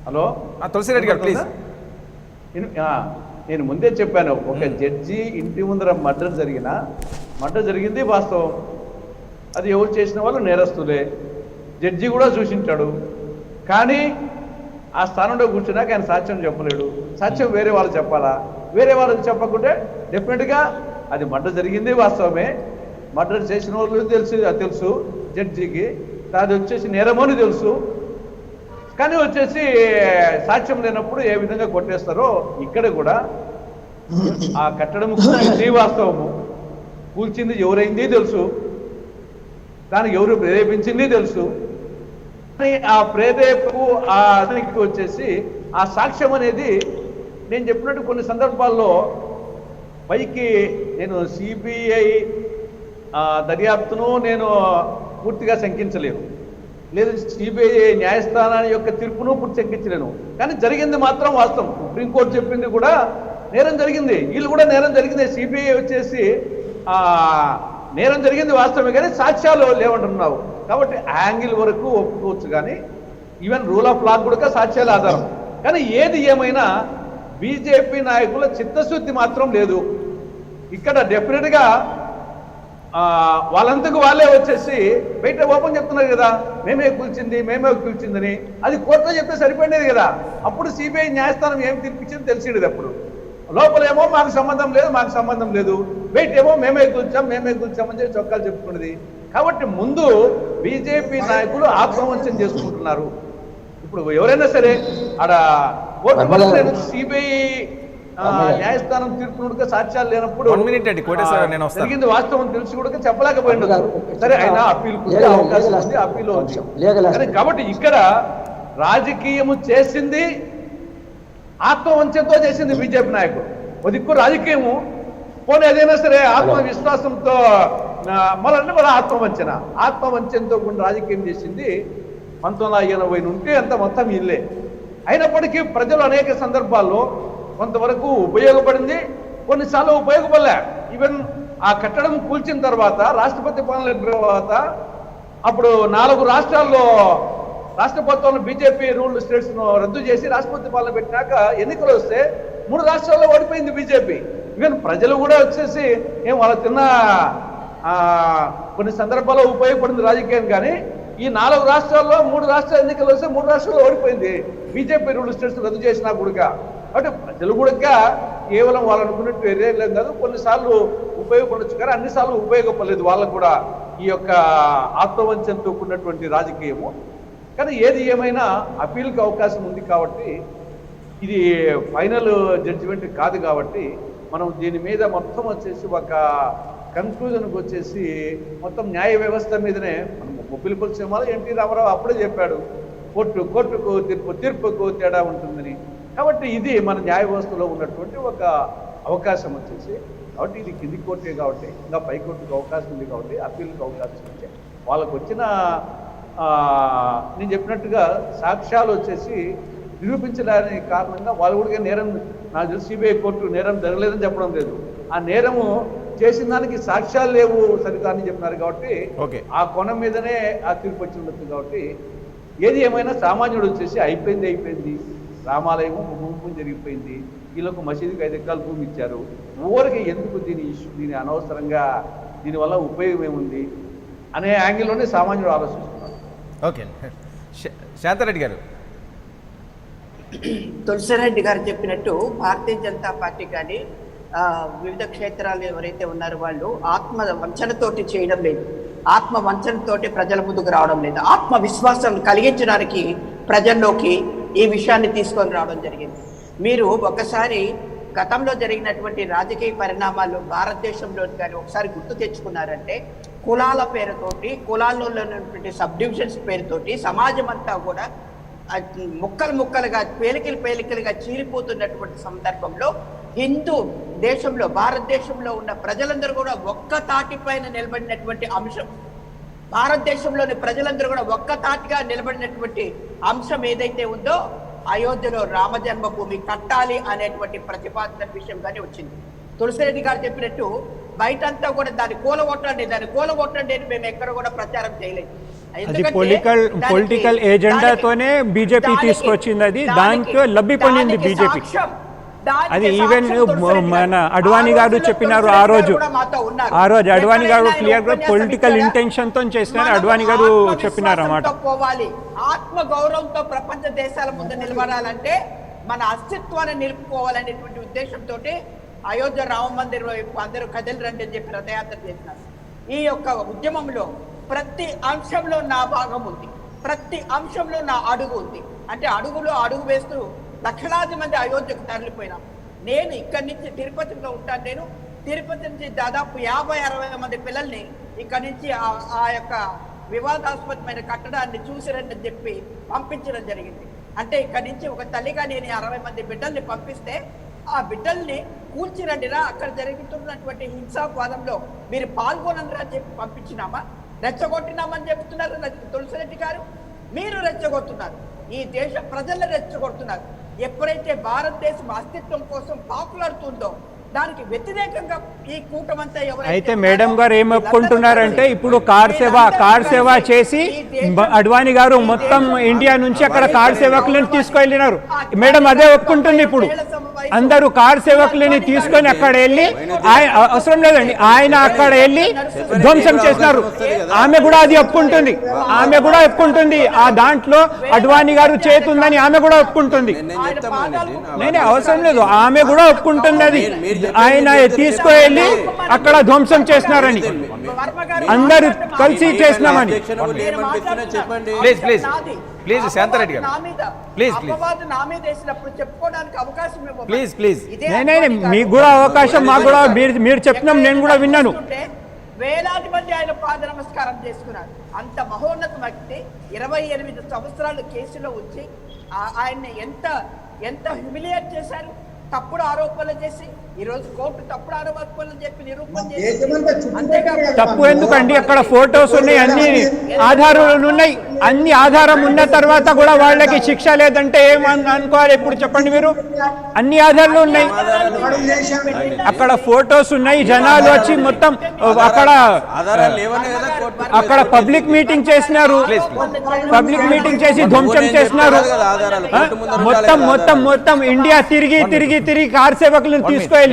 హలో తులసిరెడ్డి గారు ప్లీజ్. నేను ముందే చెప్పాను, ఒక జడ్జి ఇంటి ముందర మర్డర్ జరిగింది వాస్తవం. అది ఎవరు చేసిన వాళ్ళు నేరస్తులే, జడ్జి కూడా చూసింటాడు. కానీ ఆ స్థానంలో కూర్చున్నాక ఆయన సాక్ష్యం చెప్పలేడు. సాక్ష్యం వేరే వాళ్ళు చెప్పాలా? వేరే వాళ్ళకి చెప్పకుంటే డెఫినెట్గా అది మర్డర్ జరిగింది వాస్తవమే. మర్డర్ చేసిన వాళ్ళు తెలుసు జడ్జికి, అది వచ్చేసి నేరమని తెలుసు. కానీ వచ్చేసి సాక్ష్యం లేనప్పుడు ఏ విధంగా కొట్టేస్తారో ఇక్కడ కూడా ఆ కట్టడం కూల్చింది వాస్తవము, కూల్చింది ఎవరైంది తెలుసు, దానికి ఎవరు ప్రేరేపించింది తెలుసు. కానీ ఆ ప్రేరేపకు ఆ అతనికి వచ్చేసి ఆ సాక్ష్యం అనేది నేను చెప్పినట్టు కొన్ని సందర్భాల్లో పైకి నేను సిబిఐ దర్యాప్తును నేను పూర్తిగా శంకించలేను, లేదు సిబిఐ న్యాయస్థానాన్ని యొక్క తీర్పును పూర్తి శంకించలేను. కానీ జరిగింది మాత్రం వాస్తవం. సుప్రీంకోర్టు చెప్పింది కూడా నేరం జరిగింది, వీళ్ళు కూడా నేరం జరిగింది. సిబిఐ వచ్చేసి నేరం జరిగింది వాస్తవమే, కానీ సాక్ష్యాలు లేవంటున్నావు కాబట్టి యాంగిల్ వరకు ఒప్పుకోవచ్చు. కానీ ఈవెన్ రూల్ ఆఫ్ లా కూడా సాక్ష్యాల ఆధారం. కానీ ఏది ఏమైనా బీజేపీ నాయకుల చిత్తశుద్ధి మాత్రం లేదు. ఇక్కడ డెఫినెట్గా వాళ్ళంతకు వాళ్ళే వచ్చేసి బయట ఓపెన్ చెప్తున్నారు కదా, మేమే కూల్చిందని. అది కోర్టులో చెప్తే సరిపోయింది కదా. అప్పుడు సిబిఐ న్యాయస్థానం ఏం తీర్పిచ్చింది తెలిసింది. అప్పుడు లోపలేమో మాకు సంబంధం లేదు, బయట ఏమో మేమే కూల్చామని చెప్పి చొక్కాలు చెప్పుకున్నది. కాబట్టి ముందు బీజేపీ నాయకులు ఆత్మవంచన చేసుకుంటున్నారు. ఇప్పుడు ఎవరైనా సరే ఆడ కోర్టు సిబిఐ న్యాయస్థానం తీర్పునుడుగా సాక్ష్యాలు లేనప్పుడు జరిగింది వాస్తవం తెలిసి కూడా చెప్పలేకపోయింది. సరే అయినా అప్పీల్ అవకాశం ఉంది, అప్పీల్ ఉంది. కాబట్టి ఇక్కడ రాజకీయము చేసింది ఆత్మవంచనతో చేసింది బీజేపీ నాయకుడు. ఒక దిక్కు రాజకీయము పోనీ ఏదైనా సరే ఆత్మవిశ్వాసంతో మళ్ళీ ఆత్మవంచనతో కూడా రాజకీయం చేసింది 1980 నుండి అంత మొత్తం ఇల్లే. అయినప్పటికీ ప్రజలు అనేక సందర్భాల్లో కొంతవరకు ఉపయోగపడింది, కొన్నిసార్లు ఉపయోగపడలే. ఈవెన్ ఆ కట్టడం కూల్చిన తర్వాత రాష్ట్రపతి పాలన తర్వాత అప్పుడు 4 రాష్ట్రాల్లో రాష్ట్రపతిలో బీజేపీ రూల్ స్టేట్స్ ను రద్దు చేసి రాష్ట్రపతి పాలన పెట్టినాక ఎన్నికలు వస్తే 3 రాష్ట్రాల్లో ఓడిపోయింది బీజేపీ. ఈవెన్ ప్రజలు కూడా వచ్చేసి వాళ్ళ తిన్న కొన్ని సందర్భాల్లో ఉపయోగపడింది రాజకీయం. కానీ ఈ 4 రాష్ట్రాల్లో 3 రాష్ట్రాల ఎన్నికలు వస్తే 3 రాష్ట్రాల్లో ఓడిపోయింది బీజేపీ రూల్ స్టేట్స్ రద్దు చేసినా కూడా. కాబట్టి ప్రజలు కూడా కేవలం వాళ్ళు అనుకున్నట్టు వేరే కాదు, కొన్నిసార్లు ఉపయోగపడవచ్చు కానీ అన్నిసార్లు ఉపయోగపడలేదు వాళ్ళకు కూడా ఈ యొక్క ఆత్మవంచనతో కూడినటువంటి రాజకీయము. కానీ ఏది ఏమైనా అప్పీల్కి అవకాశం ఉంది కాబట్టి ఇది ఫైనల్ జడ్జిమెంట్ కాదు కాబట్టి మనం దీని మీద మొత్తం వచ్చేసి ఒక కన్క్లూజన్కి వచ్చేసి మొత్తం న్యాయ వ్యవస్థ మీదనే మనం బొబ్బిలిపల్లి సినిమాలో ఎన్టీ రామారావు అప్పుడే చెప్పాడు, కోర్టుకు తీర్పుకు తేడా ఉంటుందని. కాబట్టి ఇది మన న్యాయ వ్యవస్థలో ఉన్నటువంటి ఒక అవకాశం వచ్చేసి. కాబట్టి ఇది కింది కోర్టే కాబట్టి ఇంకా పై కోర్టుకు అవకాశం ఉంది కాబట్టి అప్పీల్కి అవకాశం ఉంది. వాళ్ళకు వచ్చిన నేను చెప్పినట్టుగా సాక్ష్యాలు వచ్చేసి నిరూపించడానికి కారణంగా వాళ్ళు కూడా నేరం, నాకు తెలిసి సిబిఐ కోర్టు నేరం జరగలేదని చెప్పడం లేదు, ఆ నేరము చేసిన దానికి సాక్ష్యాలు లేవు సరికాని చెప్పినారు కాబట్టి ఆ కోణం మీదనే ఆ తీర్పు వచ్చి ఉండొచ్చు. కాబట్టి ఏది ఏమైనా సామాన్యుడు వచ్చేసి అయిపోయింది, రామాలయము భూమి జరిగిపోయింది, వీళ్ళకు మసీదుకి 5 ఎకరాల భూమి ఇచ్చారు, ఊరికి ఎందుకు దీని అనవసరంగా దీనివల్ల ఉపయోగం ఏముంది అనే యాంగిల్లోనే సామాన్యుడు ఆలోచిస్తున్నారు. ఓకే, శాంతారెడ్డి గారు. తులసిరెడ్డి గారు చెప్పినట్టు భారతీయ జనతా పార్టీ కానీ వివిధ క్షేత్రాలు ఎవరైతే ఉన్నారో వాళ్ళు ఆత్మ వంచనతోటి చేయడం లేదు, ఆత్మ వంచనతోటి ప్రజల ముందుకు రావడం లేదు, ఆత్మవిశ్వాసం కలిగించడానికి ప్రజల్లోకి ఈ విషయాన్ని తీసుకొని రావడం జరిగింది. మీరు ఒకసారి గతంలో జరిగినటువంటి రాజకీయ పరిణామాలు భారతదేశంలో కానీ ఒకసారి గుర్తు తెచ్చుకున్నారంటే కులాల పేరుతోటి, కులాల్లో ఉన్నటువంటి సబ్ డివిజన్స్ పేరుతోటి సమాజం అంతా కూడా ముక్కలుగా పేలికలుగా చీలిపోతున్నటువంటి సందర్భంలో హిందూ దేశంలో భారతదేశంలో ఉన్న ప్రజలందరూ కూడా ఒక్క తాటిపైన నిలబడినటువంటి అంశం, భారతదేశంలోని ప్రజలందరూ కూడా ఒక్క తాటిగా నిలబడినటువంటి అంశం ఏదైతే ఉందో అయోధ్యలో రామ జన్మభూమి కట్టాలి అనేటువంటి ప్రతిపాదన విషయంగానే వచ్చింది. తులసిరెడ్డి గారు చెప్పినట్టు బయటంతా కూడా దాన్ని కూలగొట్టండి అని మేము ఎక్కడ కూడా ప్రచారం చేయలేదు. అది పొలిటికల్ ఏజెండాతోనే బీజేపీ తీసుకొచ్చింది, అది దాంట్లో లబ్ధి పొందింది బీజేపీ. అది ఈవెన్ మన అడ్వాణి గారు చెప్పినారు ఆ రోజు అడ్వాణి గారు క్లియర్ గా పొలిటికల్ ఇంటెన్షన్ తో చేసినారు, అడ్వాణి గారు చెప్పినారు అన్నమాట. ఆత్మ గౌరవంతో ప్రపంచ దేశాల ముందు నిలబడాలంటే మన అస్తిత్వాన్ని నిలుపుకోవాలనేటువంటి ఉద్దేశంతో అయోధ్య రామ మందిర్ వైపు అందరూ కదిలి రండి అని చెప్పి రథయాత్ర చేసినారు. ఈ యొక్క ఉద్యమంలో ప్రతి అంశంలో నా భాగం ఉంది, ప్రతి అంశంలో నా అడుగు ఉంది. అంటే అడుగులో అడుగు వేస్తూ లక్షలాది మంది అయోధ్యకు తరలిపోయినాం. నేను ఇక్కడి నుంచి తిరుపతిలో ఉంటాను. నేను తిరుపతి నుంచి దాదాపు 50-60 మంది పిల్లల్ని ఇక్కడి నుంచి ఆ యొక్క వివాదాస్పదమైన కట్టడాన్ని చూసిరండి అని చెప్పి పంపించడం జరిగింది. అంటే ఇక్కడి నుంచి ఒక తల్లిగా నేను 60 మంది బిడ్డల్ని పంపిస్తే ఆ బిడ్డల్ని కూల్చిరండిరా, అక్కడ జరుగుతున్నటువంటి హింసావాదంలో మీరు పాల్గొనండి అని చెప్పి పంపించినామా? రెచ్చగొట్టినామని చెప్తున్నారు తులసిరెడ్డి గారు. మీరు రెచ్చగొడుతున్నారు, ఈ దేశ ప్రజల్ని రెచ్చగొడుతున్నారు. ఎప్పుడైతే భారతదేశం అస్తిత్వం కోసం పాకులాడుతుందో దానికి వ్యతిరేకంగా ఈ కూటమంతా అయితే మేడం గారు ఏం ఒప్పుకుంటున్నారంటే ఇప్పుడు కార్ సేవ చేసి అడ్వాణి గారు మొత్తం ఇండియా నుంచి అక్కడ కార్ సేవకులను తీసుకెళ్ళినారు. మేడం అదే ఒప్పుకుంటుంది. ఇప్పుడు అందరూ కార్ సేవకులని తీసుకొని అక్కడ వెళ్ళి అవసరం లేదండి, ఆయన అక్కడ వెళ్ళి ధ్వంసం చేసినారు. ఆమె కూడా అది ఒప్పుకుంటుంది. ఆ దాంట్లో అడ్వాణి గారు చేతుందని ఆమె కూడా ఒప్పుకుంటుంది. నేనే అవసరం లేదు, ఆమె కూడా ఒప్పుకుంటుంది. అది ఆయన తీసుకువెళ్ళి అక్కడ ధ్వంసం చేసినారని, అందరూ కలిసి చేసినామని. ప్లీజ్ శాంతారెడ్డి గారు, ప్లీజ్. మీకు కూడా అవకాశం, మాకు కూడా మీరు చెప్పినాం, నేను కూడా విన్నాను. వేలాది మంది ఆయన పాద నమస్కారం చేసుకున్నారు. అంత మహోన్నత వ్యక్తి 28 సంవత్సరాలు కేసులో వచ్చి ఆయన్ని ఎంత హ్యూమిలియేట్ చేశారు. తప్పుడు ఆరోపణలు చేసి ఈరోజు కోర్టు తప్పుడు ఆరోపణలు చెప్పి నిరూపణ చేసి, తప్పు ఎందుకండి? అక్కడ ఫోటోస్ ఉన్నాయి, అన్ని ఆధారాలు ఉన్నాయి. అన్ని ఆధారం ఉన్న తర్వాత కూడా వాళ్ళకి శిక్ష లేదంటే ఏమనుకోవాలి? ఇప్పుడు చెప్పండి మీరు. అన్ని ఆధారాలు ఉన్నాయి, అక్కడ ఫోటోస్ ఉన్నాయి, జనాలు వచ్చి మొత్తం అక్కడ పబ్లిక్ మీటింగ్ చేసినారు, పబ్లిక్ మీటింగ్ చేసి ధ్వంసం చేసినారు. మొత్తం ఇండియా తిరిగి కార్ సేవకులను తీసుకెళ్లి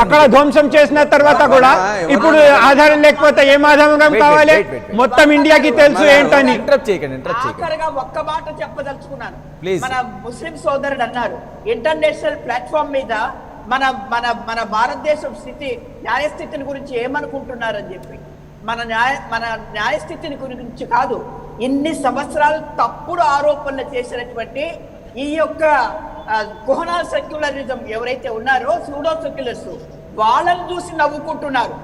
అక్కడ ధ్వంసం చేసిన తర్వాత కూడా ఇప్పుడు ఆధారం లేకపోతే ఏం ఆధారం కావాలి? మొత్తం ఇండియాకి తెలుసు ఏంటని. ఆఖరిగా ఒక్క మాట చెప్పదలుచుకున్నాను. మన ముస్లిం సోదరుడు అన్నారు, ఇంటర్నేషనల్ ప్లాట్ఫామ్ మీద మన భారతదేశం న్యాయస్థితిని గురించి ఏమనుకుంటున్నారని చెప్పి, మన న్యాయస్థితిని గురించి కాదు, ఇన్ని సంవత్సరాలు తప్పుడు ఆరోపణలు చేసినటువంటి ఈ యొక్క కుహనా సెక్యులరిజం ఎవరైతే ఉన్నారో, సూడో సెక్యులర్స్, వాళ్ళని చూసి నవ్వుకుంటున్నారు.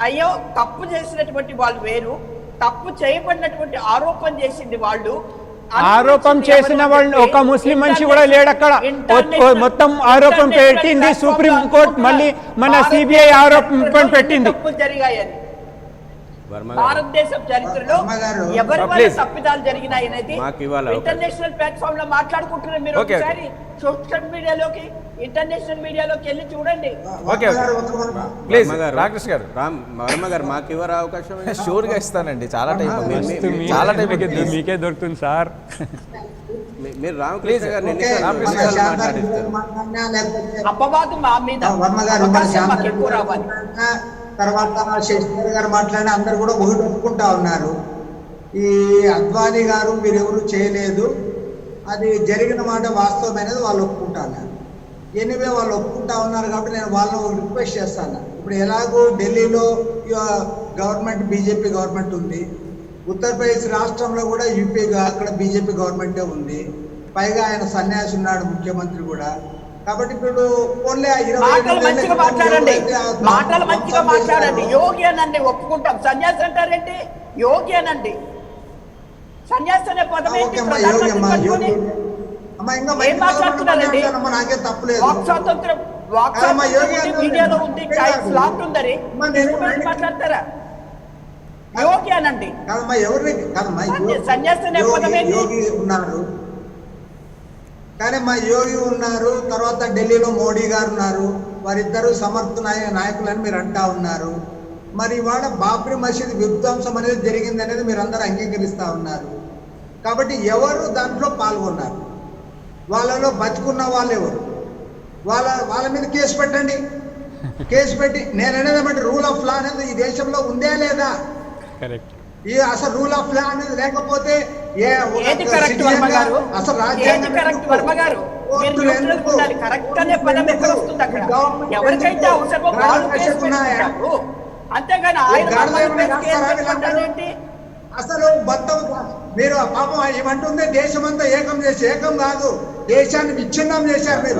అయ్యో, తప్పు చేసినటువంటి వాళ్ళు వేరు, తప్పు చేయబడినటువంటి ఆరోపణ చేసింది వాళ్ళు. ఆరోపణ చేసిన వాళ్ళు ఒక ముస్లిం మనిషి కూడా లేడు అక్కడ. మొత్తం ఆరోపణ పెట్టింది సుప్రీం కోర్టు, మళ్ళీ మన సిబిఐ ఆరోపణ పెట్టింది. జరిగాయని భారతదేశం చరిత్రలో ఎవరి వల్ల తప్పిదాలు జరిగినాయి అనేది ఇంటర్నేషనల్ ప్లాట్ఫామ్ లో మాట్లాడుకుంటున్నారు. మీరు ఒకసారి సోషల్ మీడియాలోకి, ఇంటర్నేషనల్ మీడియాలోకి వెళ్ళి చూడండి. రామకృష్ణ గారు, వర్మ గారు మాకు ఇవ్వరు అవకాశం? షూర్ గా ఇస్తానండి. చాలా టైం మీకే దొరుకుతుంది సార్. మీరు రామకృష్ణ గారు మాట్లాడిస్తారు. అపవాదు మా మీద ఎక్కువ రావాలి. తర్వాత శశిధర్ గారు మాట్లాడిన అందరు కూడా ఒకటి ఒప్పుకుంటా ఉన్నారు. ఈ అద్వానీ గారు మీరెవరు చేయలేదు, అది జరిగిన మాట వాస్తవమైనది వాళ్ళు ఒప్పుకుంటా ఉన్నారు. ఎనివే వాళ్ళు ఒప్పుకుంటా ఉన్నారు కాబట్టి నేను వాళ్ళని రిక్వెస్ట్ చేస్తాను. ఇప్పుడు ఎలాగో ఢిల్లీలో గవర్నమెంట్ బీజేపీ గవర్నమెంట్ ఉంది, ఉత్తరప్రదేశ్ రాష్ట్రంలో కూడా యూపీ అక్కడ బీజేపీ గవర్నమెంటే ఉంది, పైగా ఆయన సన్యాసి ఉన్నాడు ముఖ్యమంత్రి కూడా. కాబట్టి ఇప్పుడు మాటలు మంచిగా మాట్లాడండి. యోగి అనండి, ఒప్పుకుంటాం. సన్యాసి అంటారేంటి? యోగి అనండి. సన్యాసి అనే పదం ఏం మాట్లాడుతున్నారండి? వాక్ స్వాతంత్రం మీడియాలో ఉంది, స్లాట్ ఉందని మాట్లాడతారా? యోగి అనండి. సన్యాసి అనే పదం ఏంటి? ఉన్నారు కానీ మా యోగి ఉన్నారు, తర్వాత ఢిల్లీలో మోడీ గారు ఉన్నారు, వారిద్దరూ సమర్థ నాయకులని మీరు అంటా ఉన్నారు. మరి ఇవాళ బాబ్రీ మసీద్ విధ్వంసం అనేది జరిగింది అనేది మీరు అందరూ అంగీకరిస్తూ ఉన్నారు. కాబట్టి ఎవరు దాంట్లో పాల్గొన్నారు? వాళ్ళలో బతుకున్న వాళ్ళు ఎవరు? వాళ్ళ మీద కేసు పెట్టండి. కేసు పెట్టి నేను అనేది ఏమంటే రూల్ ఆఫ్ లా అనేది ఈ దేశంలో ఉందే లేదా? అసలు రూల్ ఆఫ్ లా అనేది లేకపోతే ఏది కరెక్ట్ వర్మ గారు? ఏది కరెక్ట్ వర్మ గారు? మీరు న్యూట్రల్ ఉండాలి. కరెక్ట్ అనే పదం ఎక్కడ వస్తుంది అక్కడ? ఎవరికైతే అవసరమో వాళ్ళు కేసు పెట్టుకుంటారు. అంతేగాని ఆయన ఏంటి? అసలు మొత్తం మీరు పాపం ఏమంటుంది, దేశమంతా ఏకం కాదు, దేశాన్ని విచ్ఛిన్నం చేశారు మీరు.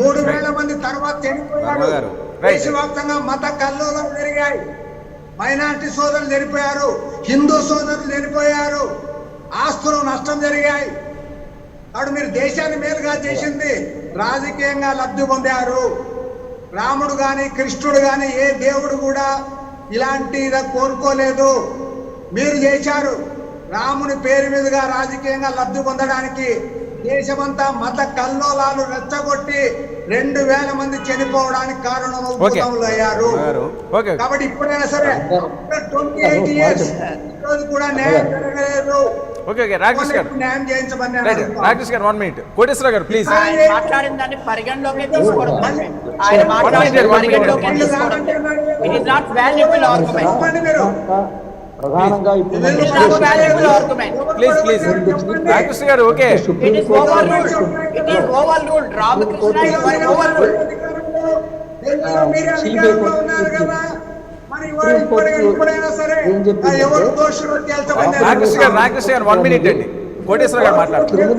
3,000 మంది తర్వాత చనిపోయారు. దేశవ్యాప్తంగా మత కల్లోలం జరిగాయి, మైనారిటీ సోదరులు చనిపోయారు, హిందూ సోదరులు చనిపోయారు, ఆస్తులు నష్టం జరిగాయి. అప్పుడు మీరు దేశాన్ని మేలుగా చేసింది రాజకీయంగా లబ్ధి పొందారు. రాముడు గాని కృష్ణుడు గాని ఏ దేవుడు కూడా ఇలాంటి కోరుకోలేదు, మీరు చేశారు. రాముని పేరు మీదుగా రాజకీయంగా లబ్ధి పొందడానికి దేశమంతా మత కల్లోలాలు రెచ్చగొట్టి 2,000 మంది చనిపోవడానికి కారణమవుతూ అయ్యారు. కాబట్టి ఇప్పుడైనా సరే 28 years కూడా న్యాయం జరగలేదు. న్యాయం చేయించమని రాకేష్ గారు 1 minute. కోటేశ్వర గారు ప్లీజ్. మాట్లాడిన దాన్ని పరిగణలోకి తీసుకోవడం, ఆయన మాట్లాడిన పరిగణలోకి తీసుకోవడం. It is not valuable argument. ప్రధానంగా ఇప్పుడు ప్లీజ్ రాకేష్ గారు okay. It is over ruled. Ramakrishna is over ruled. Rakesh గారు 1 minute అండి. కోటేశ్వర గారు మాట్లాడుతున్నారు.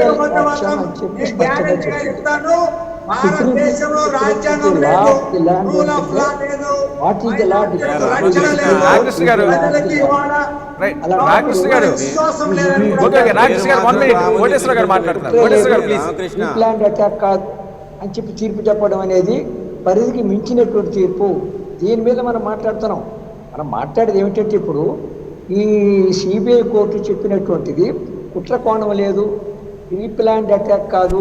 రాకేష్ గారు ఓకే రాకేష్ గారు 1 minute. కోటేశ్వర గారు మాట్లాడుతున్నారు. కోటేశ్వర గారు ప్లీజ్. ప్లాంట్ అటాక్ కాదు అని చెప్పి తీర్పు చెప్పడం అనేది పరిధికి మించినటువంటి తీర్పు. దీని మీద మనం మాట్లాడుతున్నాం. మనం మాట్లాడేది ఏమిటంటే ఇప్పుడు ఈ సిబిఐ కోర్టు చెప్పినటువంటిది కుట్ర కోణం లేదు, ప్రీ ప్లాన్డ్ అటాక్ కాదు,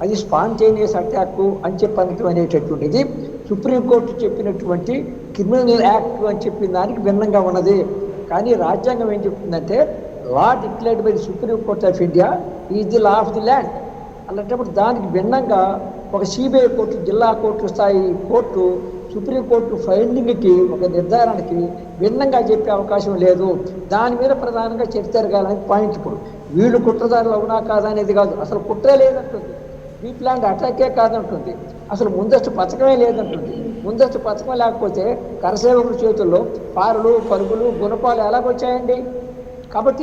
అది స్పాంటేనియస్ అటాక్ అని చెప్పనటం అనేటటువంటిది సుప్రీంకోర్టు చెప్పినటువంటి క్రిమినల్ యాక్ట్ అని చెప్పిన దానికి భిన్నంగా ఉన్నది. కానీ రాజ్యాంగం ఏం చెప్తుందంటే law declared by the Supreme Court of India is the law of the land. అలాంటప్పుడు దానికి భిన్నంగా ఒక సిబిఐ కోర్టు, జిల్లా కోర్టు స్థాయి కోర్టు సుప్రీంకోర్టు ఫైండింగ్కి, ఒక నిర్ధారణకి భిన్నంగా చెప్పే అవకాశం లేదు. దాని మీద ప్రధానంగా చర్చ జరగాలని పాయింట్. ఇప్పుడు వీళ్ళు కుట్రదారులు అవునా కాదా అనేది కాదు, అసలు కుట్రే లేదంటుంది, ప్రీ ప్లాన్డ్ అటాకే కాదంటుంది, అసలు ముందస్తు పథకమే లేదంటుంది. ముందస్తు పథకం లేకపోతే కరసేవకుల చేతుల్లో పారులు, పరుగులు, గుణపాలు ఎలాగొచ్చాయండి? కాబట్టి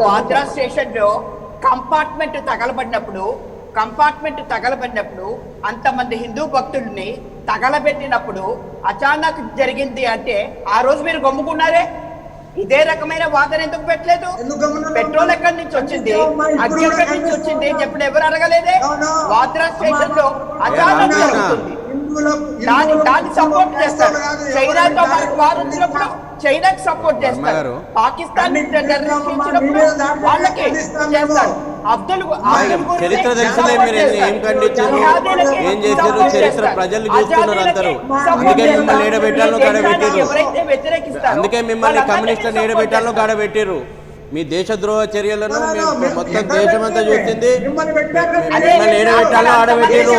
వాద్రా స్టేషన్ లో కంపార్ట్మెంట్ తగలబడినప్పుడు అంతమంది హిందూ భక్తుల్ని తగలబెట్టినప్పుడు అచానక్ జరిగింది అంటే ఆ రోజు మీరు గమ్ముకున్నారే. ఇదే రకమైన వాదన ఎందుకు పెట్టలేదు? పెట్రోల్ ఎక్కడి నుంచి వచ్చింది, అగ్ని ఎక్కడి నుంచి వచ్చింది చెప్పిన ఎవరు అడగలేదే. వాద్రా స్టేషన్ లో అచానక్ జరుగుతుంది, దాన్ని సపోర్ట్ చేస్తారు. చైనాతో మనకు వారు వచ్చినప్పుడు చైనాకి సపోర్ట్ చేస్తారు, పాకిస్తాన్ వాళ్ళకి చేస్తారు. చరిత్ర తెలిసిందే, మీరు ఏం ఖండించారు, ఏం చేశారు, చరిత్ర ప్రజలు చూస్తున్నారు అందరూ. అందుకే మిమ్మల్ని ఏడబెట్టాలను గడబెట్టారు, అందుకే మిమ్మల్ని కమ్యూనిస్టులను ఏడబెట్టాలను గడబెట్టారు. మీ దేశద్రోహ చర్యలను మొత్తం దేశమంతా చూస్తుంది. మిమ్మల్ని ఏడబెట్టాలను ఆడబెట్టారు.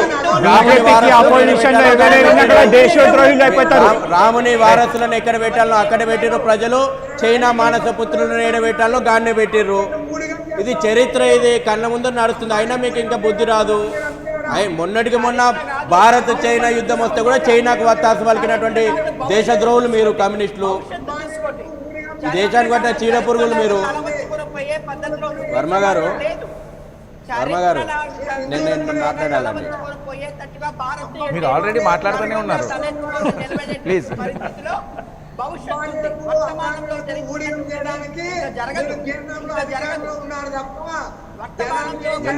రాముని వారసులను ఎక్కడ పెట్టాలో అక్కడ పెట్టారు ప్రజలు. చైనా మానస పుత్రులను ఏడబెట్టాలో గాన్నే పెట్టారు. ఇది చరిత్ర, ఇది కళ్ళ ముందు నడుస్తుంది. అయినా మీకు ఇంకా బుద్ధి రాదు. మొన్నటికి మొన్న భారత్ చైనా యుద్ధం వస్తే కూడా చైనాకు వత్తాసు పలికినటువంటి దేశద్రోహులు మీరు, కమ్యూనిస్టులు. ఈ దేశానికి పట్టిన చీడ పురుగులు మీరు. వర్మ గారు నేను మాట్లాడాలండి. మీరు ఆల్రెడీ మాట్లాడుతూనే ఉన్నారు. ప్లీజ్.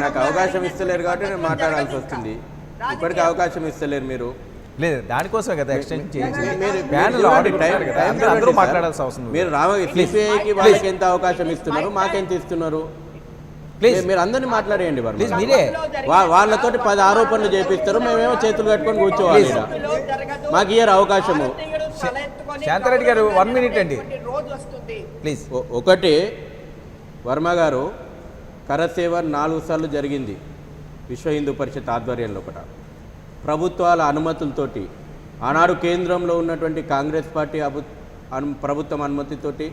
నాకు అవకాశం ఇస్తలేరు కాబట్టి నేను మాట్లాడాల్సి వస్తుంది. ఇప్పటికీ అవకాశం ఇస్తలేరు మీరు. లేదు, దానికోసం కదా ఎక్స్టెండ్ చేయించి అందరూ మాట్లాడాల్సిన అవసరం. మీరు సిపిఐకి వాళ్ళకి ఎంత అవకాశం ఇస్తున్నారు, మాకెంత ఇస్తున్నారు? ప్లీజ్ మీరు అందరినీ మాట్లాడేయండి. మీరే వాళ్ళతోటి 10 ఆరోపణలు చేపిస్తారు, మేమేమో చేతులు కట్టుకొని కూర్చోవాలి. మాకు ఇయ్యారు అవకాశము. శాంతారెడ్డి గారు 1 minute అండి ప్లీజ్. ఒకటి, వర్మ గారు కరసేవ 4 సార్లు జరిగింది విశ్వ హిందూ పరిషత్ ఆధ్వర్యంలో. ఒకట ప్రభుత్వాల అనుమతులతోటి, ఆనాడు కేంద్రంలో ఉన్నటువంటి కాంగ్రెస్ పార్టీ ప్రభుత్వం అనుమతితోటి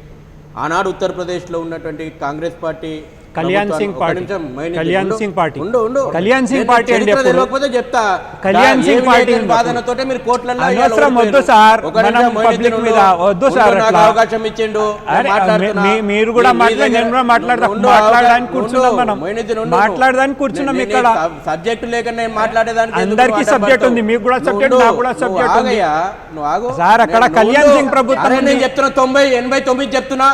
ఆనాడు ఉత్తరప్రదేశ్లో ఉన్నటువంటి కాంగ్రెస్ పార్టీ కళ్యాణ్ సింగ్ ఒక పార్టీ. నిమిషం, మైనిది. కళ్యాణ్ ఉండు, సింగ్ పార్టీ. ఉండు, ఉండు. కళ్యాణ్ సింగ్ నేను పార్టీ అండి చరిత్ర ఎప్పుడు? తెలియకపోతే చెప్తా. కళ్యాణ్ సింగ్ పార్టీ వాదనతోటే మీరు కోట్లలో అనవసరం వద్దు సార్, మనం పబ్లిక్ మీద వద్దు సార్ అట్లా. అవకాశం ఇచ్చిండు. అరే, మీరు కూడా మాట్లాడి, నేను కూడా మాట్లాడడానికి కూర్చున్నాం, మనం మాట్లాడడానికి కూర్చున్నాం ఇక్కడ. సబ్జెక్ట్ లేక నేను మాట్లాడేదానికి అందరికీ సబ్జెక్ట్ ఉంది, మీకు కూడా సబ్జెక్ట్, నాకు కూడా సబ్జెక్ట్ ఉంది నువ్వు ఆగు సార్. అక్కడ కళ్యాణ్ సింగ్ ప్రభుత్వం నేను చెప్తున్నా 90-89 చెప్తున్నా,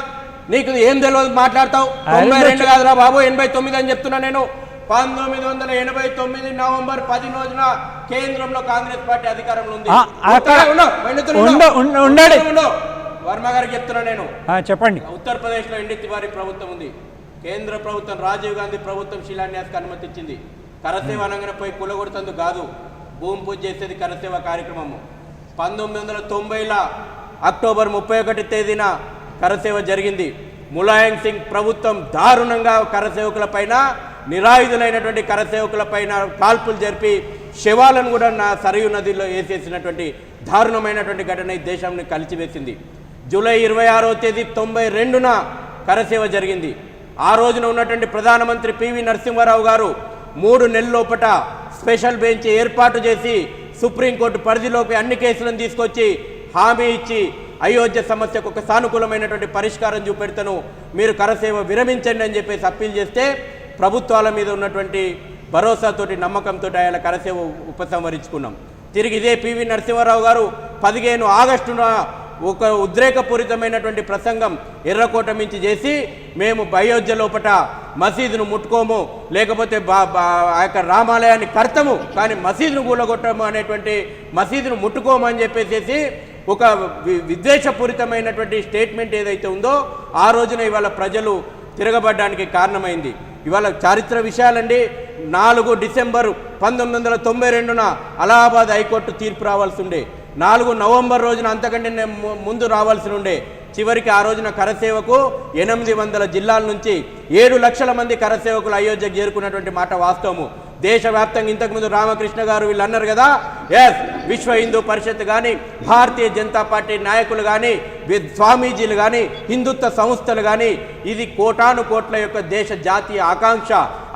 నీకు ఏం తెలియదు మాట్లాడతావు. 92 కాదురా బాబు, 89 అని చెప్తున్నా నేను. 1989 నవంబర్ 10 రోజున కేంద్రంలో కాంగ్రెస్ పార్టీ అధికారంలో ఉంది. వర్మ గారికి చెప్తున్నా నేను. చెప్పండి. ఉత్తరప్రదేశ్ లో ఎన్డీ తివారీ ప్రభుత్వం ఉంది. కేంద్ర ప్రభుత్వం రాజీవ్ గాంధీ ప్రభుత్వం శిలాన్యాస్కి అనుమతి ఇచ్చింది. కరసేవ అనగానే పోయి కులగొడుతుంది కాదు, భూమి పూజ చేసేది కరసేవ కార్యక్రమము. 1990 అక్టోబర్ 31 తేదీన కరసేవ జరిగింది. ములాయం సింగ్ ప్రభుత్వం దారుణంగా కరసేవకుల పైన, నిరాయుధులైనటువంటి కరసేవకుల పైన కాల్పులు జరిపి శవాలను కూడా సరయూ నదిలో వేసేసినటువంటి దారుణమైనటువంటి ఘటన ఈ దేశాన్ని కలిచివేసింది. జూలై 26వ తేదీ 92న కరసేవ జరిగింది. ఆ రోజున ఉన్నటువంటి ప్రధానమంత్రి పివి నరసింహారావు గారు 3 నెలల లోపట స్పెషల్ బెంచ్ ఏర్పాటు చేసి సుప్రీంకోర్టు పరిధిలోకి అన్ని కేసులను తీసుకొచ్చి హామీ ఇచ్చి అయోధ్య సమస్యకు ఒక సానుకూలమైనటువంటి పరిష్కారం చూపెడతాను, మీరు కరసేవ విరమించండి అని చెప్పేసి అప్పీల్ చేస్తే ప్రభుత్వాల మీద ఉన్నటువంటి భరోసాతోటి, నమ్మకంతో ఆయన కరసేవ ఉపసంహరించుకున్నాం. తిరిగి ఇదే పివి నరసింహారావు గారు 15 ఆగస్టున ఒక ఉద్రేకపూరితమైనటువంటి ప్రసంగం ఎర్రకోట మించి చేసి, మేము అయోధ్య లోపట మసీదును ముట్టుకోము, లేకపోతే ఆ యొక్క రామాలయాన్ని కర్తము, కానీ మసీదును కూలగొట్టము అనేటువంటి, మసీదును ముట్టుకోము అని చెప్పేసి ఒక విద్వేషపూరితమైనటువంటి స్టేట్మెంట్ ఏదైతే ఉందో ఆ రోజున ఇవాళ ప్రజలు తిరగబడ్డానికి కారణమైంది. ఇవాళ చారిత్ర విషయాలండి. 4 డిసెంబర్ 1992న అలహాబాద్ హైకోర్టు తీర్పు రావాల్సి ఉండే. 4 నవంబర్ రోజున అంతకంటే ముందు రావాల్సి ఉండే. చివరికి ఆ రోజున కరసేవకు 800 జిల్లాల నుంచి 7 లక్షల మంది కరసేవకులు అయోధ్యకు చేరుకున్నటువంటి మాట వాస్తవము. దేశవ్యాప్తంగా ఇంతకుముందు రామకృష్ణ గారు వీళ్ళు అన్నారు కదా, ఎస్, విశ్వ హిందూ పరిషత్ కానీ, భారతీయ జనతా పార్టీ నాయకులు కానీ, స్వామీజీలు కానీ, హిందుత్వ సంస్థలు కానీ, ఇది కోటాను కోట్ల యొక్క దేశ జాతీయ ఆకాంక్ష.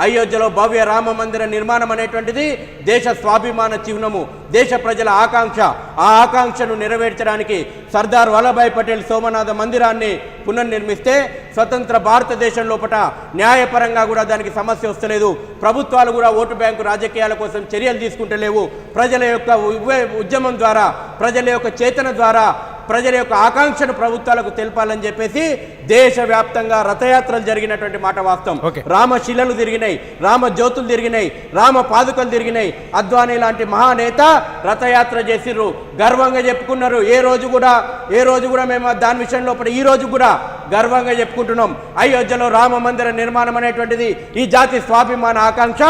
అయోధ్యలో భవ్య రామ మందిర నిర్మాణం అనేటువంటిది దేశ స్వాభిమాన చిహ్నము, దేశ ప్రజల ఆకాంక్ష. ఆ ఆకాంక్షను నెరవేర్చడానికి సర్దార్ వల్లభాయ్ పటేల్ సోమనాథ మందిరాన్ని పునర్నిర్మిస్తే స్వతంత్ర భారతదేశం లోపల న్యాయపరంగా కూడా దానికి సమస్య వస్తలేదు. ప్రభుత్వాలు కూడా ఓటు బ్యాంకు రాజకీయాల కోసం చర్యలు తీసుకుంటలేవు. ప్రజల యొక్క ఉద్యమం ద్వారా, ప్రజల యొక్క చేతన ద్వారా ప్రజల యొక్క ఆకాంక్షను ప్రభుత్వాలకు తెలపాలని చెప్పేసి దేశవ్యాప్తంగా రథయాత్రలు జరిగినటువంటి మాట వాస్తవం. రామశిలలు తిరిగినాయి, రామ జ్యోతులు తిరిగినాయి, రామ పాదుకలు తిరిగినాయి. అద్వానీ లాంటి మహానేత రథయాత్ర చేసిర్రు, గర్వంగా చెప్పుకున్నారు. ఏ రోజు కూడా మేము దాని విషయంలో ఈ రోజు కూడా గర్వంగా చెప్పుకుంటున్నాం. అయోధ్యలో రామ మందిర నిర్మాణం అనేటువంటిది ఈ జాతి స్వాభిమాన ఆకాంక్ష.